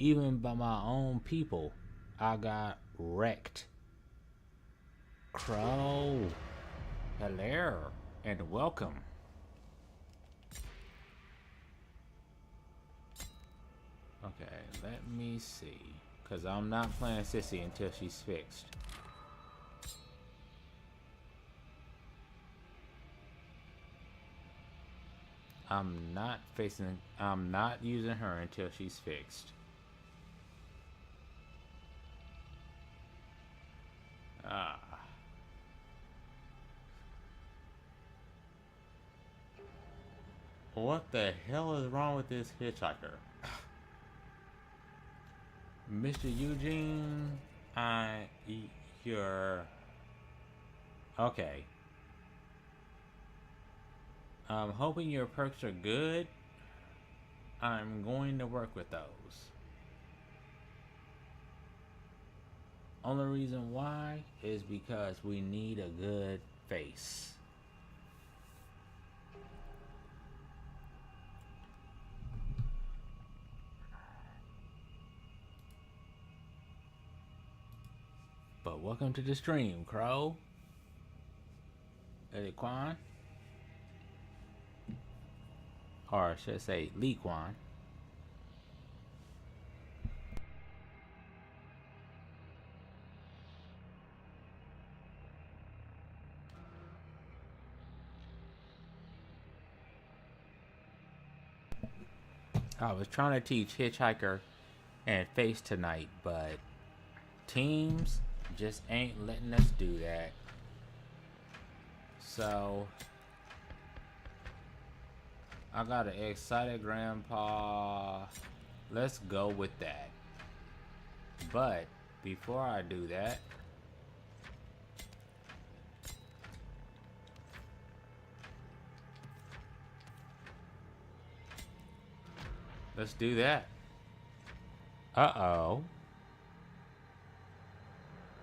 Even by my own people, I got wrecked. Crow, hello, and welcome. Okay, let me see. Because I'm not playing Sissy until she's fixed. I'm not using her until she's fixed. What the hell is wrong with this hitchhiker? Mr. Eugene, you're... Okay. I'm hoping your perks are good. I'm going to work with those. Only reason why is because we need a good face. But welcome to the stream, Crow. Is it Quan? Or I should say Lee Quan. I was trying to teach Hitchhiker and Face tonight, but Teams just ain't letting us do that. So I got an excited grandpa. Let's go with that. But before I do that, let's do that. Uh-oh.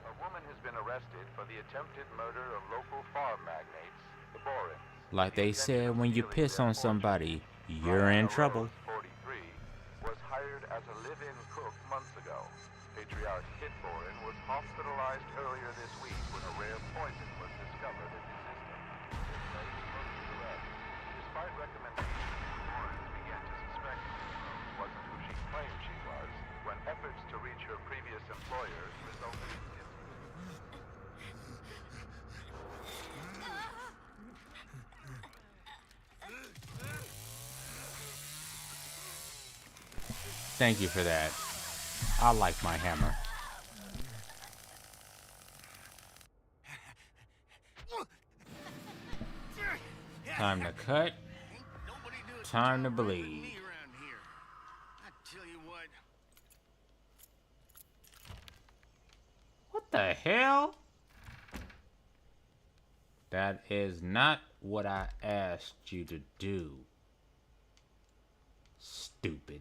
A woman has been arrested for the attempted murder of local farm magnates, the Borins. Like they said, when you piss on somebody, you're in trouble. 43 was hired as a live-in cook months ago. Patriarch Kit Borin was hospitalized earlier this week when a rare poison was discovered in his system. This made the first arrest. Despite recommendations, Borin began to suspect Rose wasn't who she claimed she was when efforts to reach her previous employers resulted in his Thank you for that. I like my hammer. Time to cut. Time to bleed. What the hell? That is not what I asked you to do. Stupid.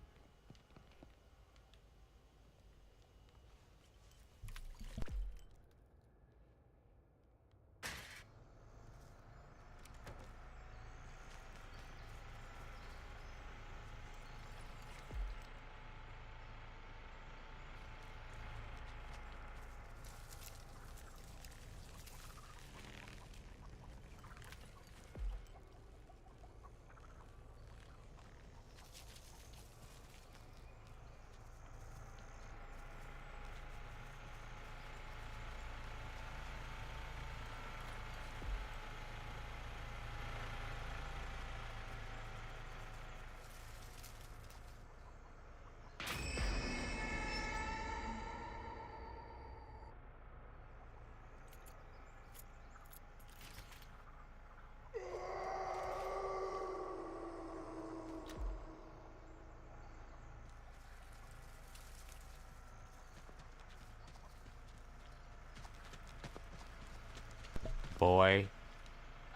Boy,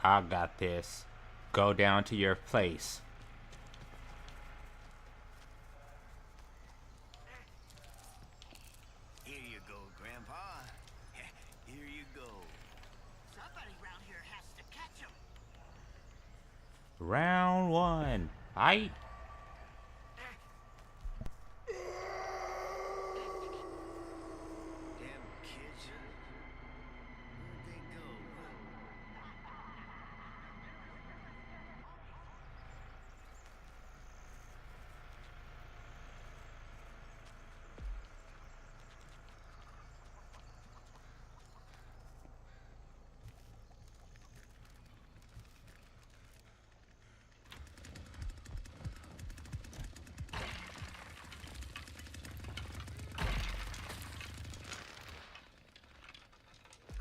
I got this. Go down to your place. Here you go, Grandpa. Here you go. Somebody around here has to catch him. Round one. Fight. Damn kids. Where'd they go?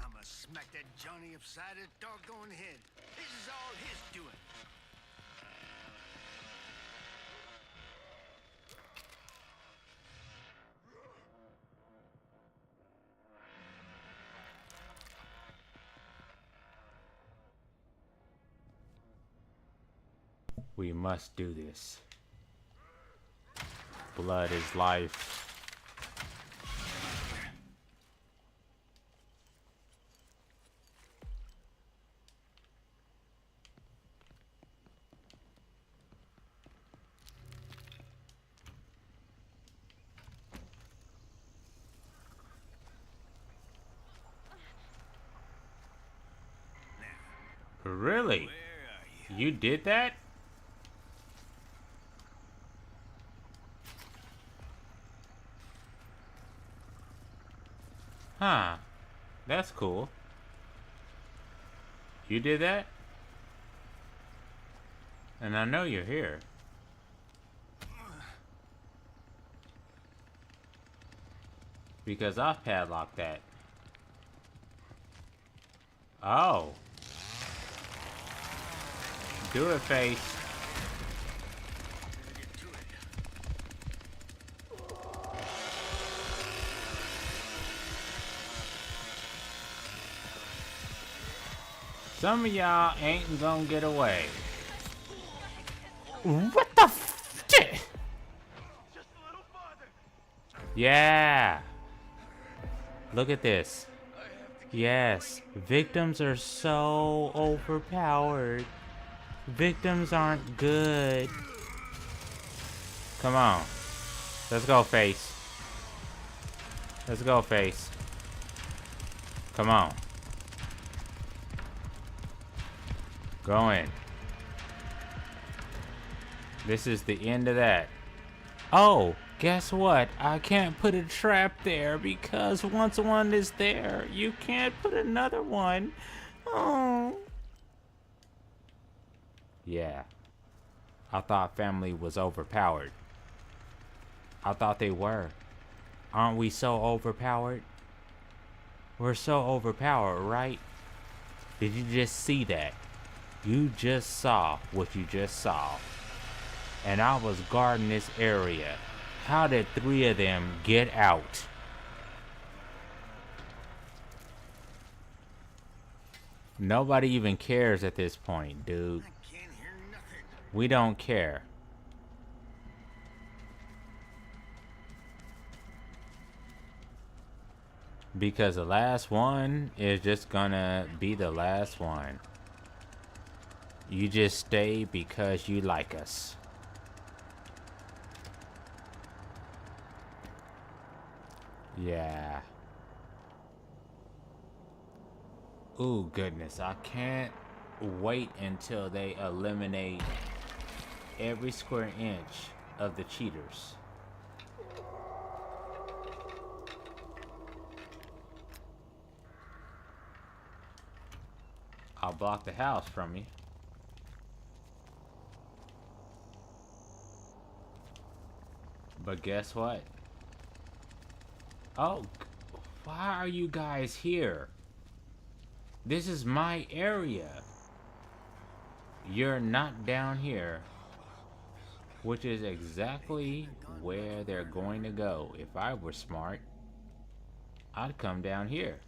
I'ma smack that Johnny upside his doggone head. This is all his doing. We must do this. Blood is life. Really? Where are you? You did that? Huh. That's cool. You did that? And I know you're here. Because I've padlocked that. Oh. Do it, face. Better get to it. Some of y'all ain't gonna get away. What the f- Just a little farther. Yeah. Look at this. Yes. Victims are so overpowered. Victims aren't good. Come on. Let's go, face. Let's go, face. Come on. Go in. This is the end of that. Oh, guess what? I can't put a trap there because once one is there, you can't put another one. Oh. Yeah. I thought family was overpowered. I thought they were. Aren't we so overpowered? We're so overpowered, right? Did you just see that? You just saw what you just saw. And I was guarding this area. How did 3 of them get out? Nobody even cares at this point, dude. I can't hear nothing. We don't care. Because the last one is just gonna be the last one. You just stay because you like us. Yeah. Ooh, goodness. I can't wait until they eliminate every square inch of the cheaters. I'll block the house from you. But guess what? Oh, why are you guys here? This is my area. You're not down here, which is exactly where they're going to go. If I were smart, I'd come down here.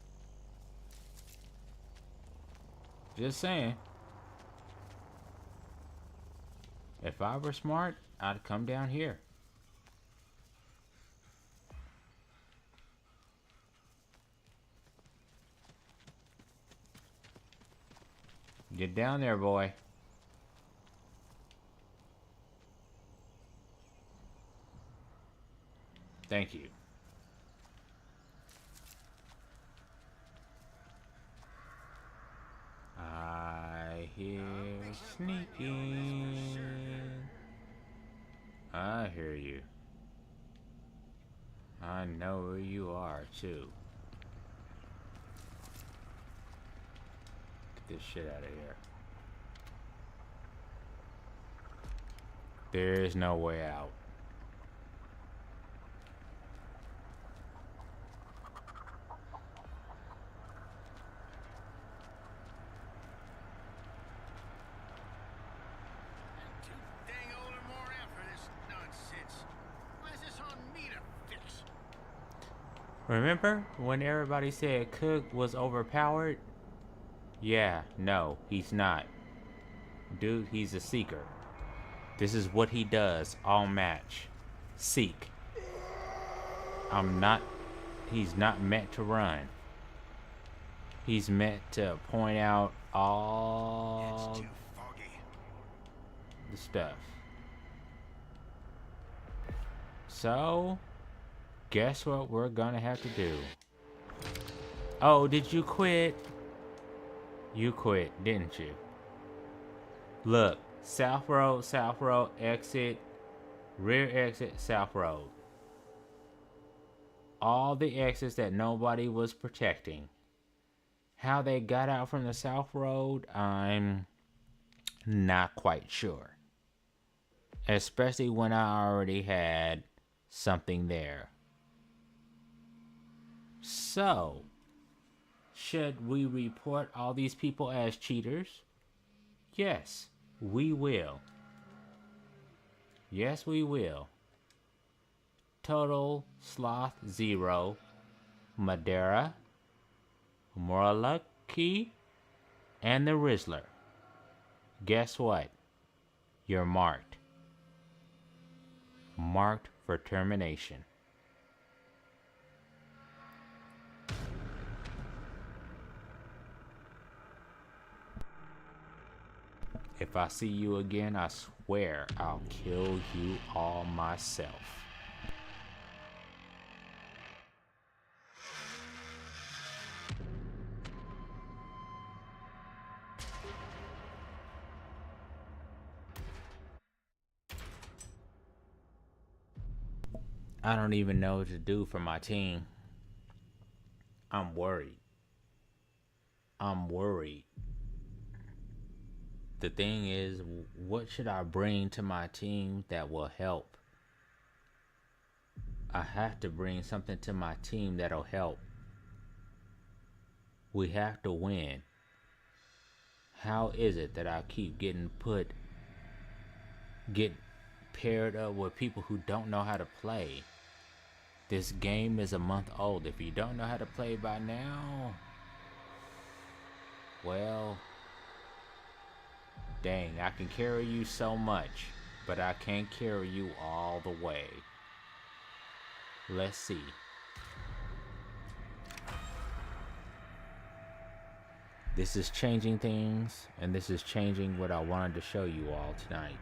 Just saying. If I were smart, I'd come down here. Get down there, boy. Thank you. I hear sneaking. I hear you. I know where you are, too. Get this shit out of here. There's no way out. Too dang old and more out for this nonsense. Why is this on me to fix? Remember when everybody said Cook was overpowered? Yeah, no, he's not. Dude, he's a seeker. This is what he does all match. Seek. He's not meant to run. He's meant to point out all It's too foggy. the stuff. So, guess what we're gonna have to do? Oh, did you quit? You quit, didn't you? Look, South Road, exit, rear exit, South Road. All the exits that nobody was protecting. How they got out from the South Road, I'm not quite sure. Especially when I already had something there. So, should we report all these people as cheaters? Yes, we will. Yes, we will. Total Sloth 0, Madeira, Morlucky, and the Rizzler. Guess what? You're marked. Marked for termination. If I see you again, I swear I'll kill you all myself. I don't even know what to do for my team. I'm worried. The thing is, what should I bring to my team that will help? I have to bring something to my team that'll help. We have to win. How is it that I keep getting paired up with people who don't know how to play? This game is a month old. If you don't know how to play by now, well, dang, I can carry you so much, but I can't carry you all the way. Let's see. This is changing things, and this is changing what I wanted to show you all tonight.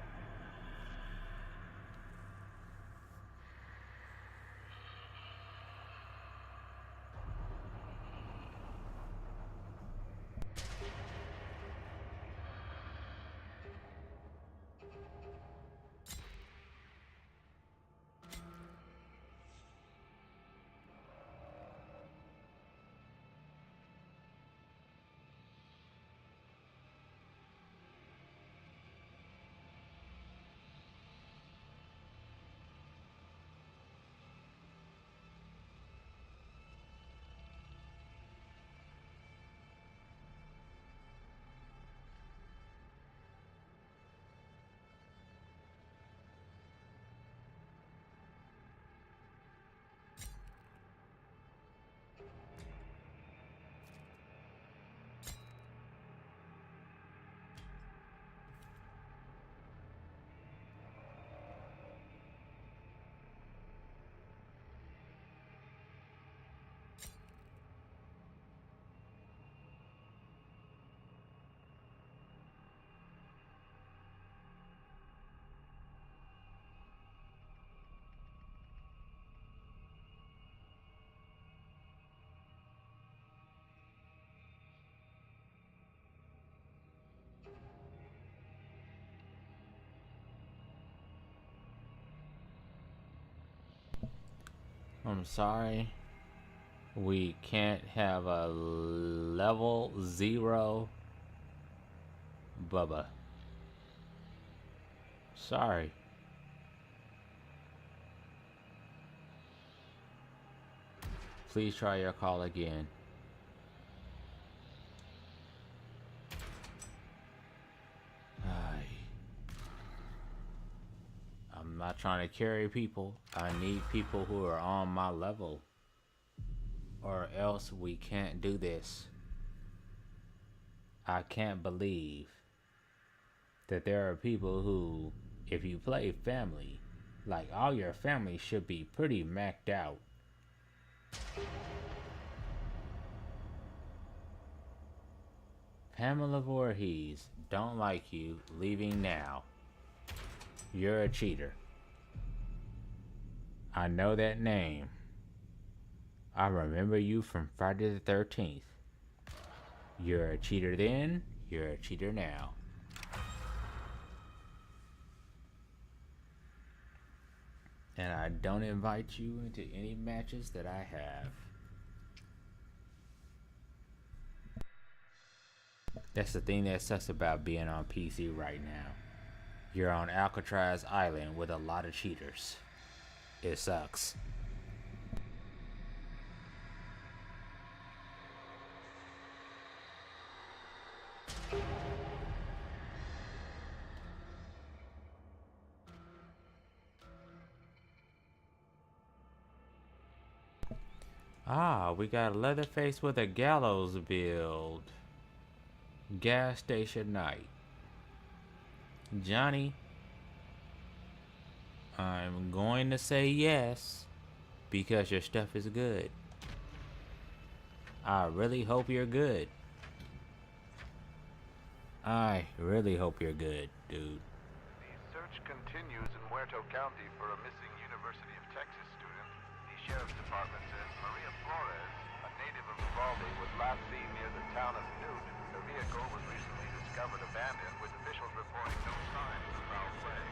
I'm sorry. We can't have a level 0 Bubba. Sorry. Please try your call again. I'm not trying to carry people. I need people who are on my level, or else we can't do this. I can't believe that there are people who, if you play family, like all your family should be pretty maxed out. Pamela Voorhees, don't like you, leaving now. You're a cheater. I know that name. I remember you from Friday the 13th. You're a cheater then, you're a cheater now. And I don't invite you into any matches that I have. That's the thing that sucks about being on PC right now. You're on Alcatraz Island with a lot of cheaters. It sucks. Ah, we got Leatherface with a gallows build. Gas station night. Johnny, I'm going to say yes because your stuff is good. I really hope you're good. I really hope you're good, dude. The search continues in Muerto County for a missing University of Texas student. The sheriff's department says Maria Flores, a native of Uvalde, was last seen near the town of Newt. Her vehicle was recently discovered abandoned, with officials reporting no signs of foul play.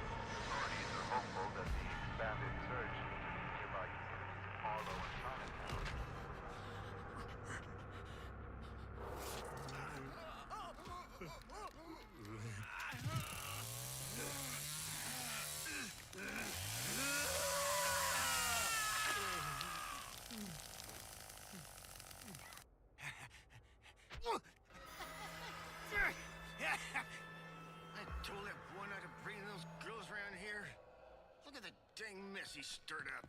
Authorities are hopeful that the expanded search into the nearby communities of Harlow and Chinatown. I told that boy not to bring those girls around here. Look at the dang mess he stirred up.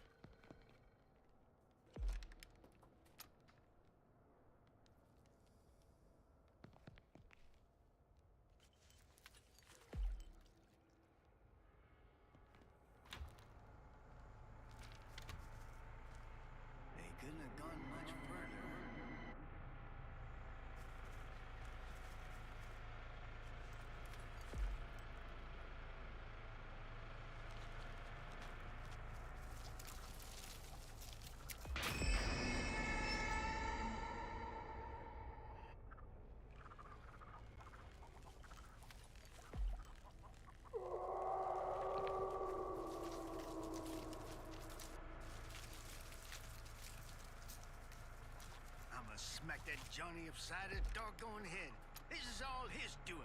They couldn't have gone much further. I'ma smack that Johnny upside his doggone head. This is all his doing.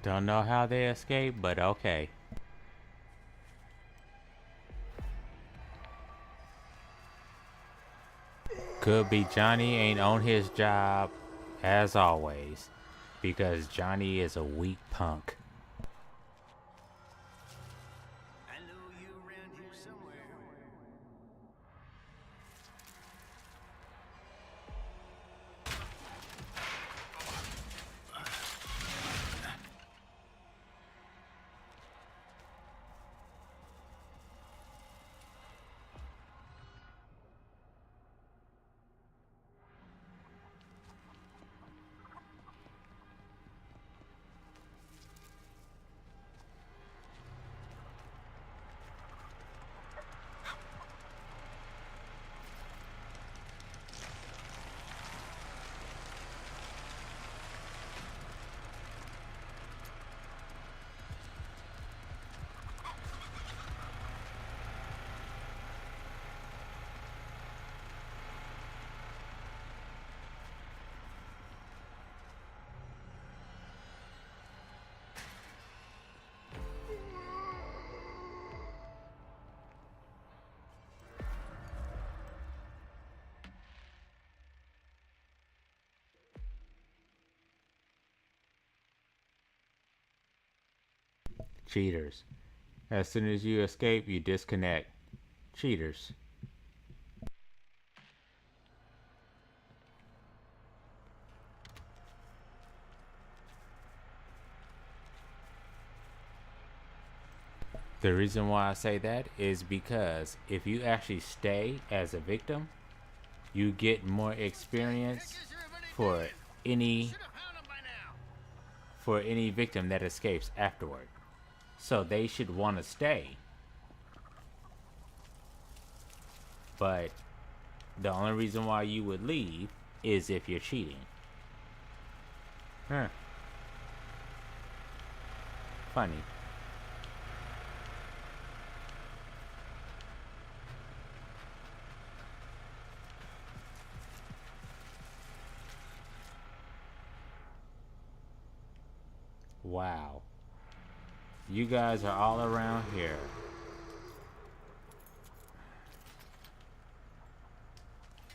Don't know how they escaped, but okay. Could be Johnny ain't on his job, as always, because Johnny is a weak punk. I know you around here somewhere. Cheaters. As soon as you escape, you disconnect. Cheaters. The reason why I say that is because if you actually stay as a victim, you get more experience for any victim that escapes afterward. So they should want to stay. But the only reason why you would leave is if you're cheating. Huh. Funny. Wow. You guys are all around here.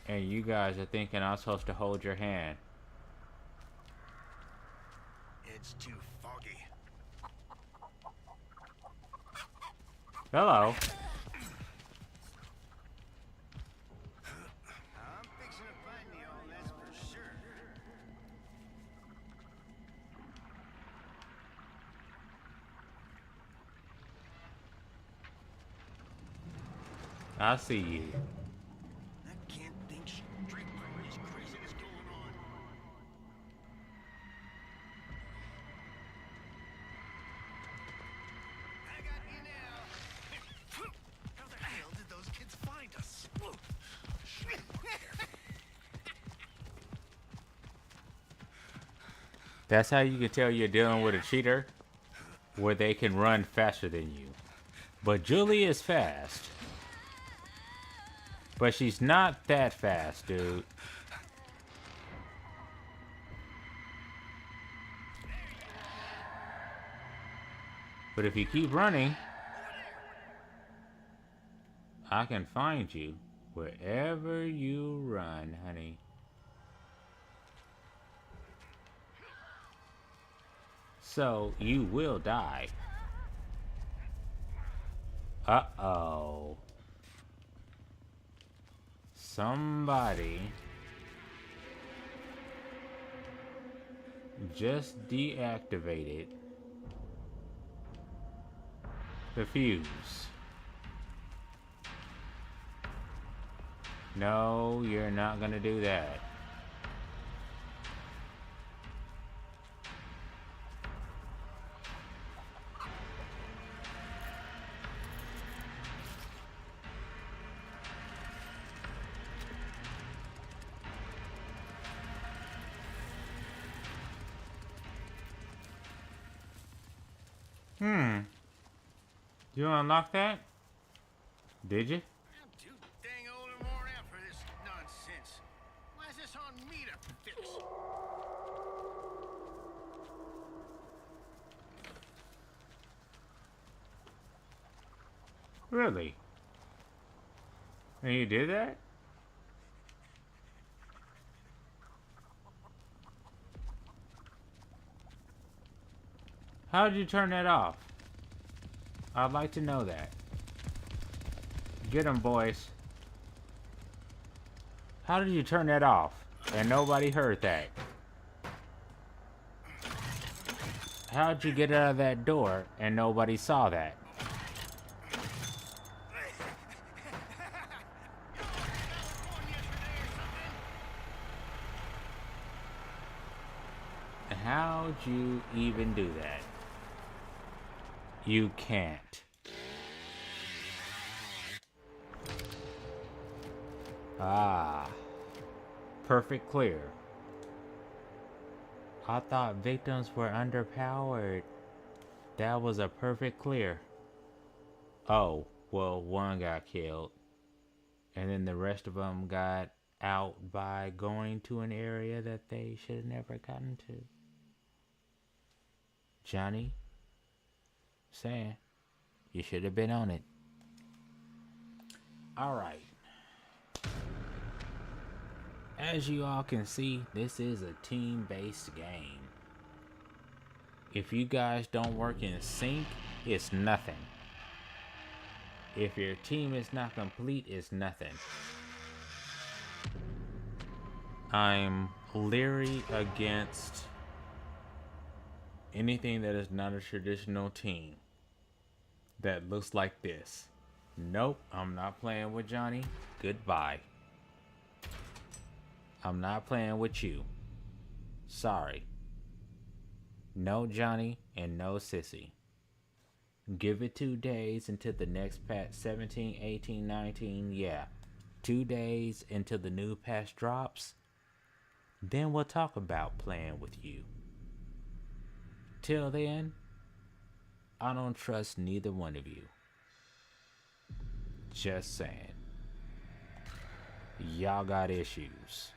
And you guys are thinking I'm supposed to hold your hand. It's too foggy. Hello. I'm fixing to find you all, that's for sure. I see you. I can't think straight for this craziness going on. I got you now. How the hell did those kids find us? That's how you can tell you're dealing with a cheater, where they can run faster than you. But Julie is fast. But she's not that fast, dude. But if you keep running, I can find you wherever you run, honey. So you will die. Uh-oh. Somebody just deactivated the fuse. No, you're not gonna do that. You unlock that? Did you? I'm too dang old and worn out for this nonsense. Why is this on me to fix? Really? And you did that? How did you turn that off? I'd like to know that. Get them, boys. How did you turn that off? And nobody heard that. How'd you get out of that door and nobody saw that? How'd you even do that? You can't. Ah. Perfect clear. I thought victims were underpowered. That was a perfect clear. Oh, well, one got killed. And then the rest of them got out by going to an area that they should have never gotten to. Johnny, saying, you should have been on it. Alright. As you all can see, this is a team-based game. If you guys don't work in sync, it's nothing. If your team is not complete, it's nothing. I'm leery against anything that is not a traditional team that looks like this. Nope, I'm not playing with Johnny. Goodbye. I'm not playing with you. Sorry. No Johnny and no Sissy. Give it 2 days until the next patch, 17, 18, 19, yeah. 2 days until the new patch drops. Then we'll talk about playing with you. Till then, I don't trust neither one of you. Just saying. Y'all got issues.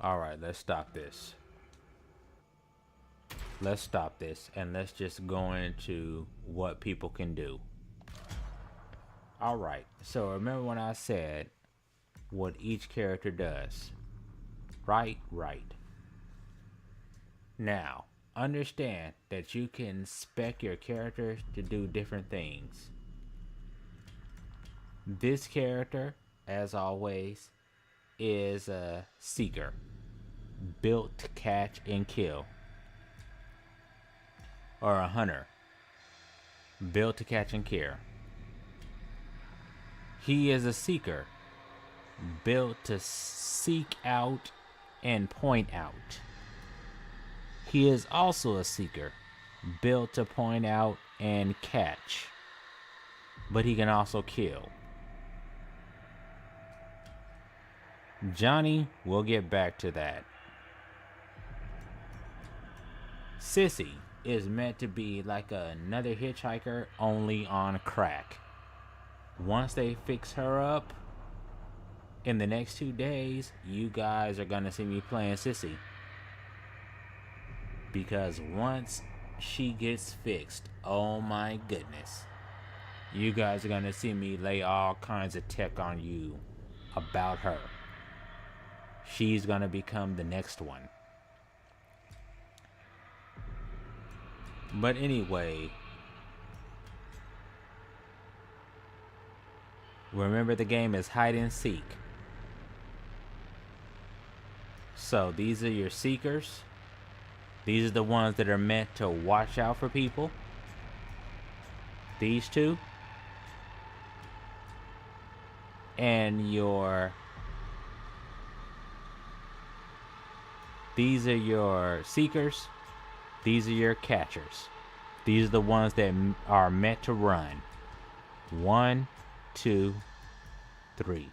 Alright, let's stop this. Let's stop this and let's just go into what people can do. Alright, so remember when I said what each character does? Right. Now, understand that you can spec your characters to do different things. This character, as always, is a seeker, built to catch and kill. Or a hunter, built to catch and kill. He is a seeker, built to seek out and point out. He is also a seeker, built to point out and catch. But he can also kill. Johnny, we'll get back to that. Sissy is meant to be like another Hitchhiker, only on crack. Once they fix her up, in the next 2 days, you guys are gonna see me playing Sissy. Because once she gets fixed, oh my goodness, you guys are gonna see me lay all kinds of tech on you about her. She's gonna become the next one. But anyway, remember the game is hide and seek. So these are your seekers. These are the ones that are meant to watch out for people. These two. And these are your seekers. These are your catchers. These are the ones that are meant to run. 1, 2, 3.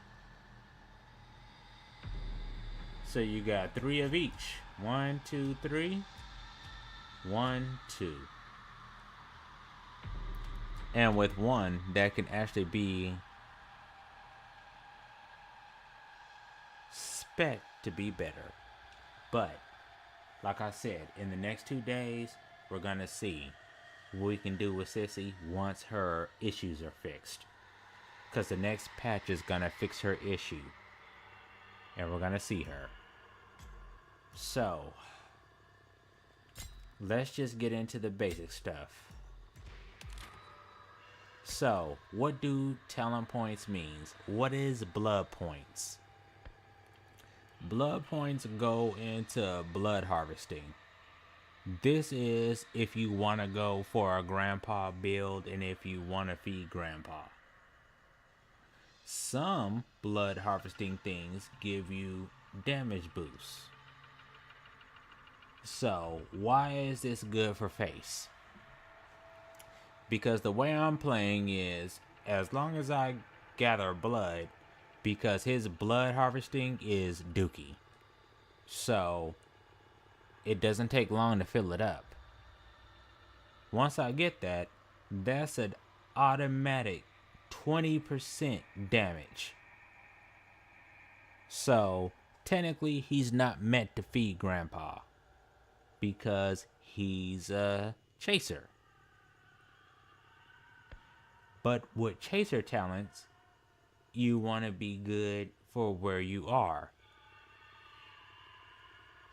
So you got 3 of each. 1, 2, 3. 1, 2. And with one, that can actually be expect to be better. But, like I said, in the next 2 days, we're gonna see what we can do with Sissy once her issues are fixed. Because the next patch is gonna fix her issue. And we're gonna see her. So, let's just get into the basic stuff. So, what do talent points means? What is blood points? Blood points go into blood harvesting. This is if you want to go for a grandpa build and if you want to feed grandpa. Some blood harvesting things give you damage boosts. So, why is this good for face? Because the way I'm playing is, as long as I gather blood, because his blood harvesting is dookie. So, it doesn't take long to fill it up. Once I get that, that's an automatic 20% damage. So, technically, he's not meant to feed grandpa. Because he's a chaser. But with chaser talents, you want to be good for where you are.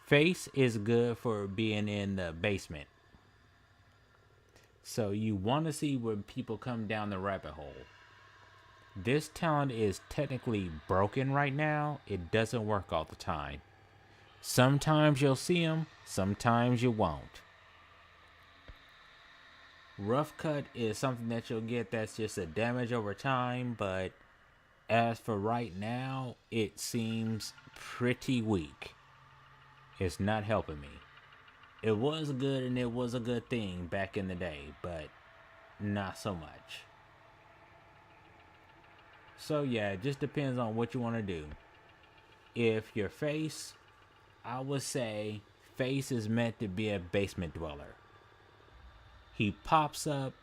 Face is good for being in the basement. So you want to see when people come down the rabbit hole. This talent is technically broken right now. It doesn't work all the time. Sometimes you'll see him, sometimes you won't. Rough cut is something that you'll get that's just a damage over time, but as for right now, it seems pretty weak. It's not helping me. It was good and it was a good thing back in the day, but not so much. So yeah, it just depends on what you want to do. If your face, I would say face is meant to be a basement dweller. He pops up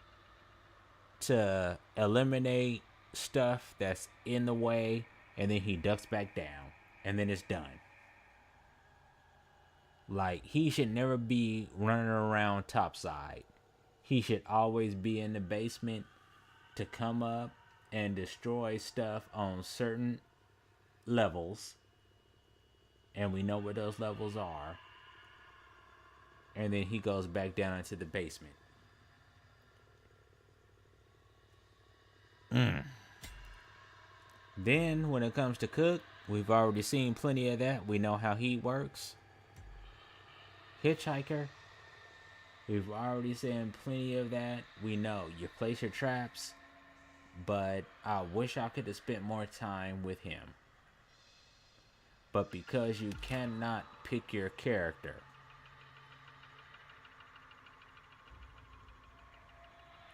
to eliminate stuff that's in the way, and then he ducks back down, and then it's done. Like, he should never be running around topside. He should always be in the basement to come up and destroy stuff on certain levels. And we know what those levels are. And then he goes back down into the basement. Then, when it comes to Cook, we've already seen plenty of that. We know how he works. Hitchhiker, we've already seen plenty of that. We know you place your traps, but I wish I could have spent more time with him. But because you cannot pick your character,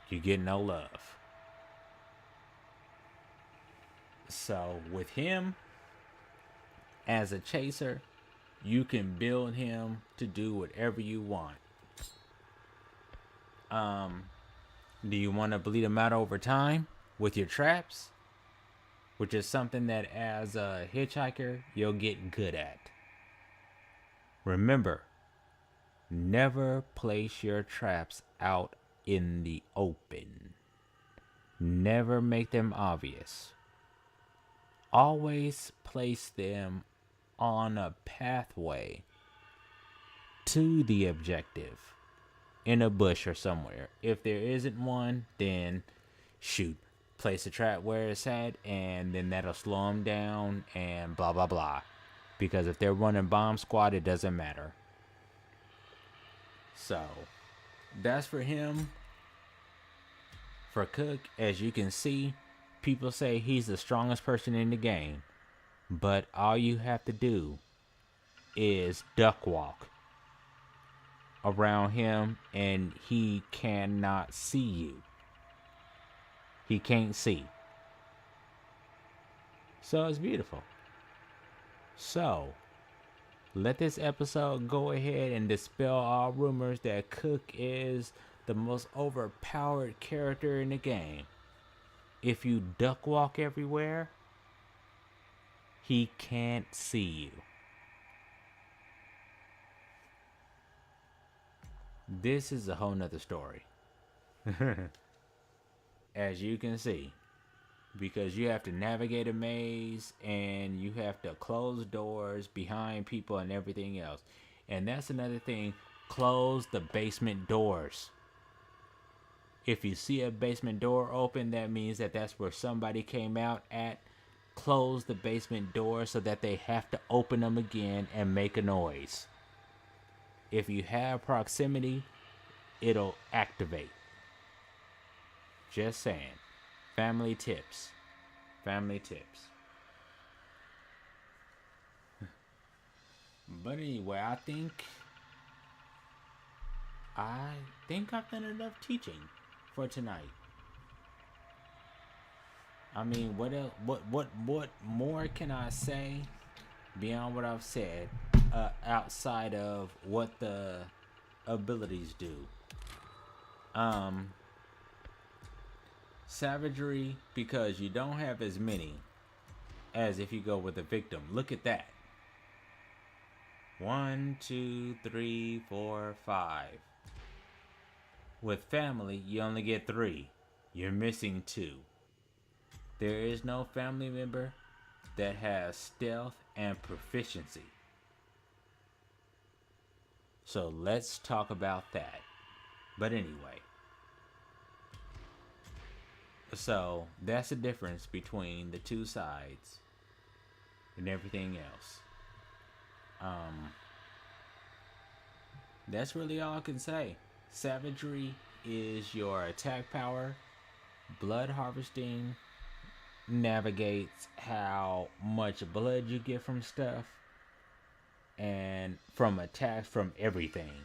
you get no love. So with him, as a chaser, you can build him to do whatever you want. Do you want to bleed him out over time with your traps? Which is something that as a hitchhiker, you'll get good at. Remember, never place your traps out in the open. Never make them obvious. Always place them on a pathway to the objective, in a bush or somewhere. If there isn't one, then shoot, place a trap where it's at, and then that'll slow them down and blah blah blah. Because if they're running bomb squad, it doesn't matter. So that's for him. For Cook, as you can see, people say he's the strongest person in the game. But all you have to do is duck walk around him and he cannot see you. He can't see. So it's beautiful. So, let this episode go ahead and dispel all rumors that Cook is the most overpowered character in the game. If you duck walk everywhere, He can't see you. This is a whole nother story. As you can see. Because you have to navigate a maze and you have to close doors behind people and everything else. And that's another thing. Close the basement doors. If you see a basement door open, that means that that's where somebody came out at. Close the basement door so that they have to open them again and make a noise. If you have proximity, it'll activate. Just saying. Family tips. Family tips. But anyway, I think I've done enough teaching for tonight. I mean, what else, what more can I say beyond what I've said, outside of what the abilities do? Savegery, because you don't have as many as if you go with a victim. Look at that. 1, 2, 3, 4, 5. With family, you only get 3. You're missing 2. There is no family member that has stealth and proficiency. So let's talk about that. But anyway. So that's the difference between the two sides and everything else. That's really all I can say. Savagery is your attack power. Blood harvesting navigates how much blood you get from stuff and from attacks from everything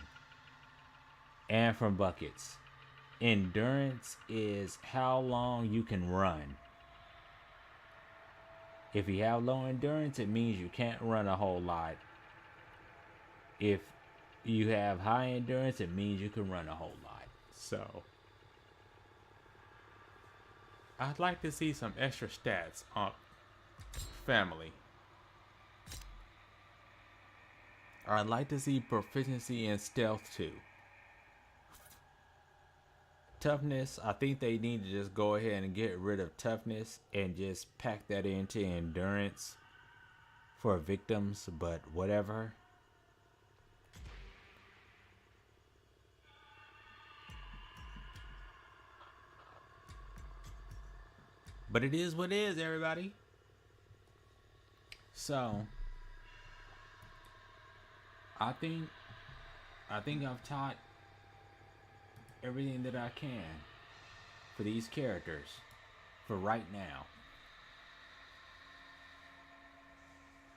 and from buckets. Endurance is how long you can run. If you have low endurance, it means you can't run a whole lot. If you have high endurance, it means you can run a whole lot. So I'd like to see some extra stats on family. I'd like to see proficiency in stealth too. Toughness, I think they need to just go ahead and get rid of toughness and just pack that into endurance for victims, but whatever. But it is what it is, everybody. So I think I've taught everything that I can for these characters for right now.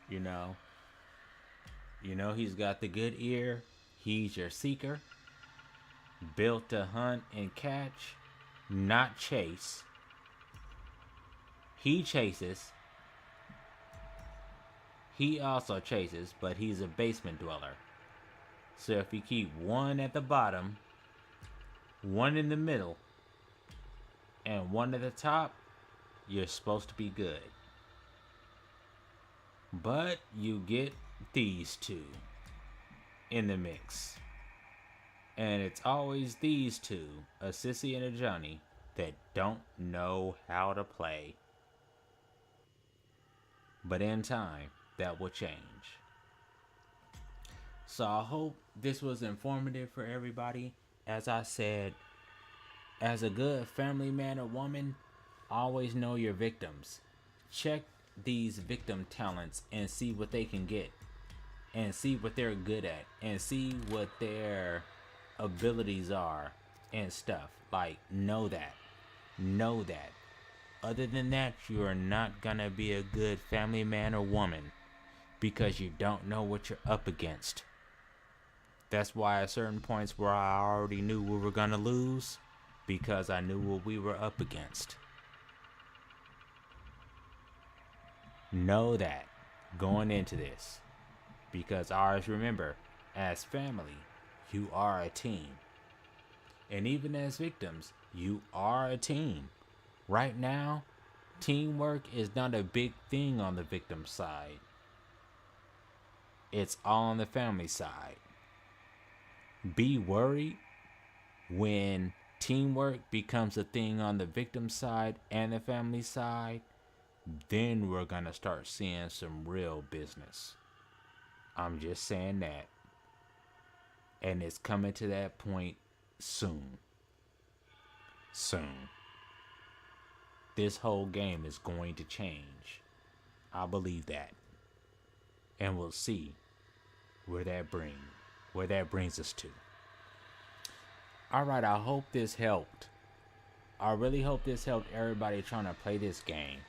You know he's got the good ear. He's your seeker, built to hunt and catch, not chase. He chases. He also chases, but he's a basement dweller. So if you keep one at the bottom, one in the middle, and one at the top, you're supposed to be good. But you get these two in the mix. And it's always these two, a Sissy and a Johnny, that don't know how to play. But in time, that will change. So I hope this was informative for everybody. As I said, as a good family man or woman, always know your victims. Check these victim talents and see what they can get. And see what they're good at. And see what their abilities are and stuff. Like, know that. Know that. Other than that, you are not gonna be a good family man or woman because you don't know what you're up against. That's why at certain points where I already knew we were gonna lose, because I knew what we were up against. Know that going into this, because always remember, as family, you are a team. And even as victims, you are a team. Right now, teamwork is not a big thing on the victim side. It's all on the family side. Be worried when teamwork becomes a thing on the victim side and the family side. Then we're gonna start seeing some real business. I'm just saying that. And it's coming to that point soon. Soon. This whole game is going to change. I believe that. And we'll see where that brings us to. Alright, I hope this helped. I really hope this helped everybody trying to play this game.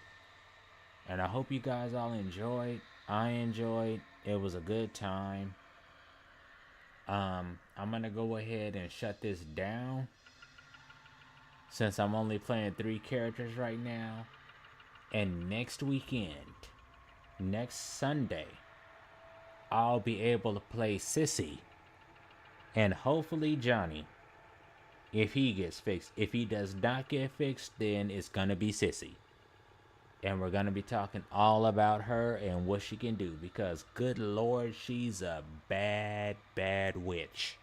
And I hope you guys all enjoyed. I enjoyed. It was a good time. I'm gonna go ahead and shut this down, since I'm only playing 3 characters right now. And next weekend, next Sunday, I'll be able to play Sissy. And hopefully Johnny, if he gets fixed. If he does not get fixed, then it's gonna be Sissy. And we're gonna be talking all about her and what she can do, because good lord, she's a bad, bad witch.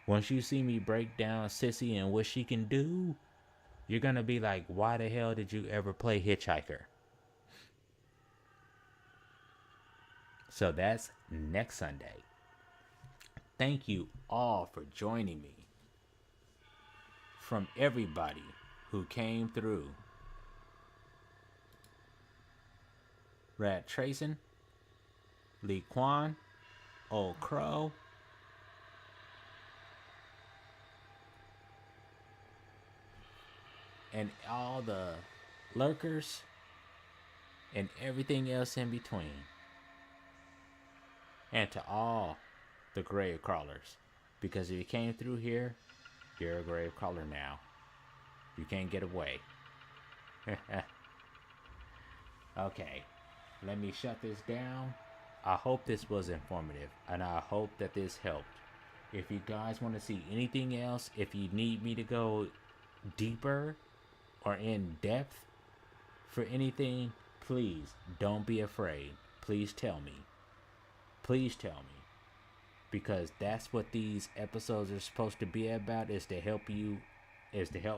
Once you see me break down Sissy and what she can do, you're gonna be like, why the hell did you ever play Hitchhiker? So that's next Sunday. Thank you all for joining me. From everybody who came through. Rat Tracin, Lee Kwan, Old Crow, and all the lurkers and everything else in between. And to all the grave crawlers, because if you came through here, you're a grave crawler now. You can't get away. Okay, let me shut this down. I hope this was informative, and I hope that this helped. If you guys want to see anything else, if you need me to go deeper or in depth for anything, please don't be afraid. Please tell me. Please tell me. Because that's what these episodes are supposed to be about, is to help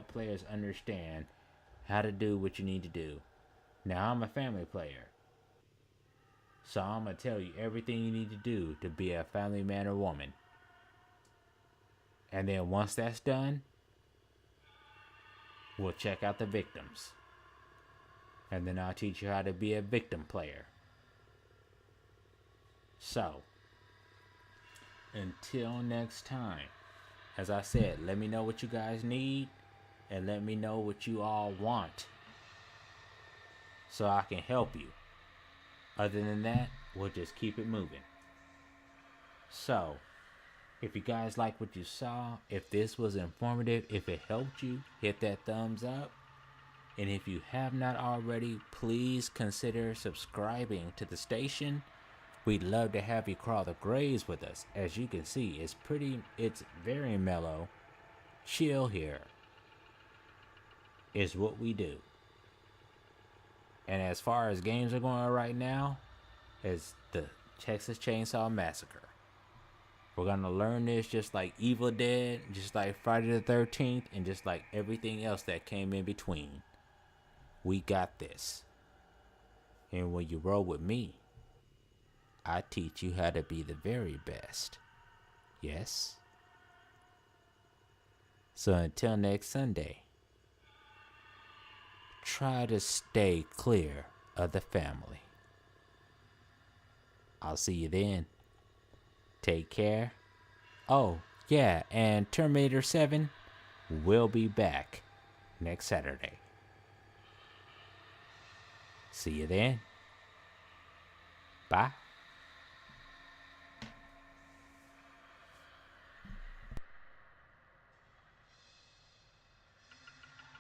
players understand how to do what you need to do. Now, I'm a family player, so I'm going to tell you everything you need to do to be a family man or woman. And then once that's done, we'll check out the victims. And then I'll teach you how to be a victim player. So, until next time, as I said, let me know what you guys need, and let me know what you all want, so I can help you. Other than that, we'll just keep it moving. So, if you guys like what you saw, if this was informative, if it helped you, hit that thumbs up. And if you have not already, please consider subscribing to the station. We'd love to have you crawl the graves with us. As you can see, it's very mellow. Chill here is what we do. And as far as games are going right now, is the Texas Chainsaw Massacre. We're going to learn this just like Evil Dead, just like Friday the 13th, and just like everything else that came in between. We got this. And when you roll with me, I teach you how to be the very best. Yes? So until next Sunday, try to stay clear of the family. I'll see you then. Take care. Oh, yeah, and Terminator 7 will be back next Saturday. See you then. Bye.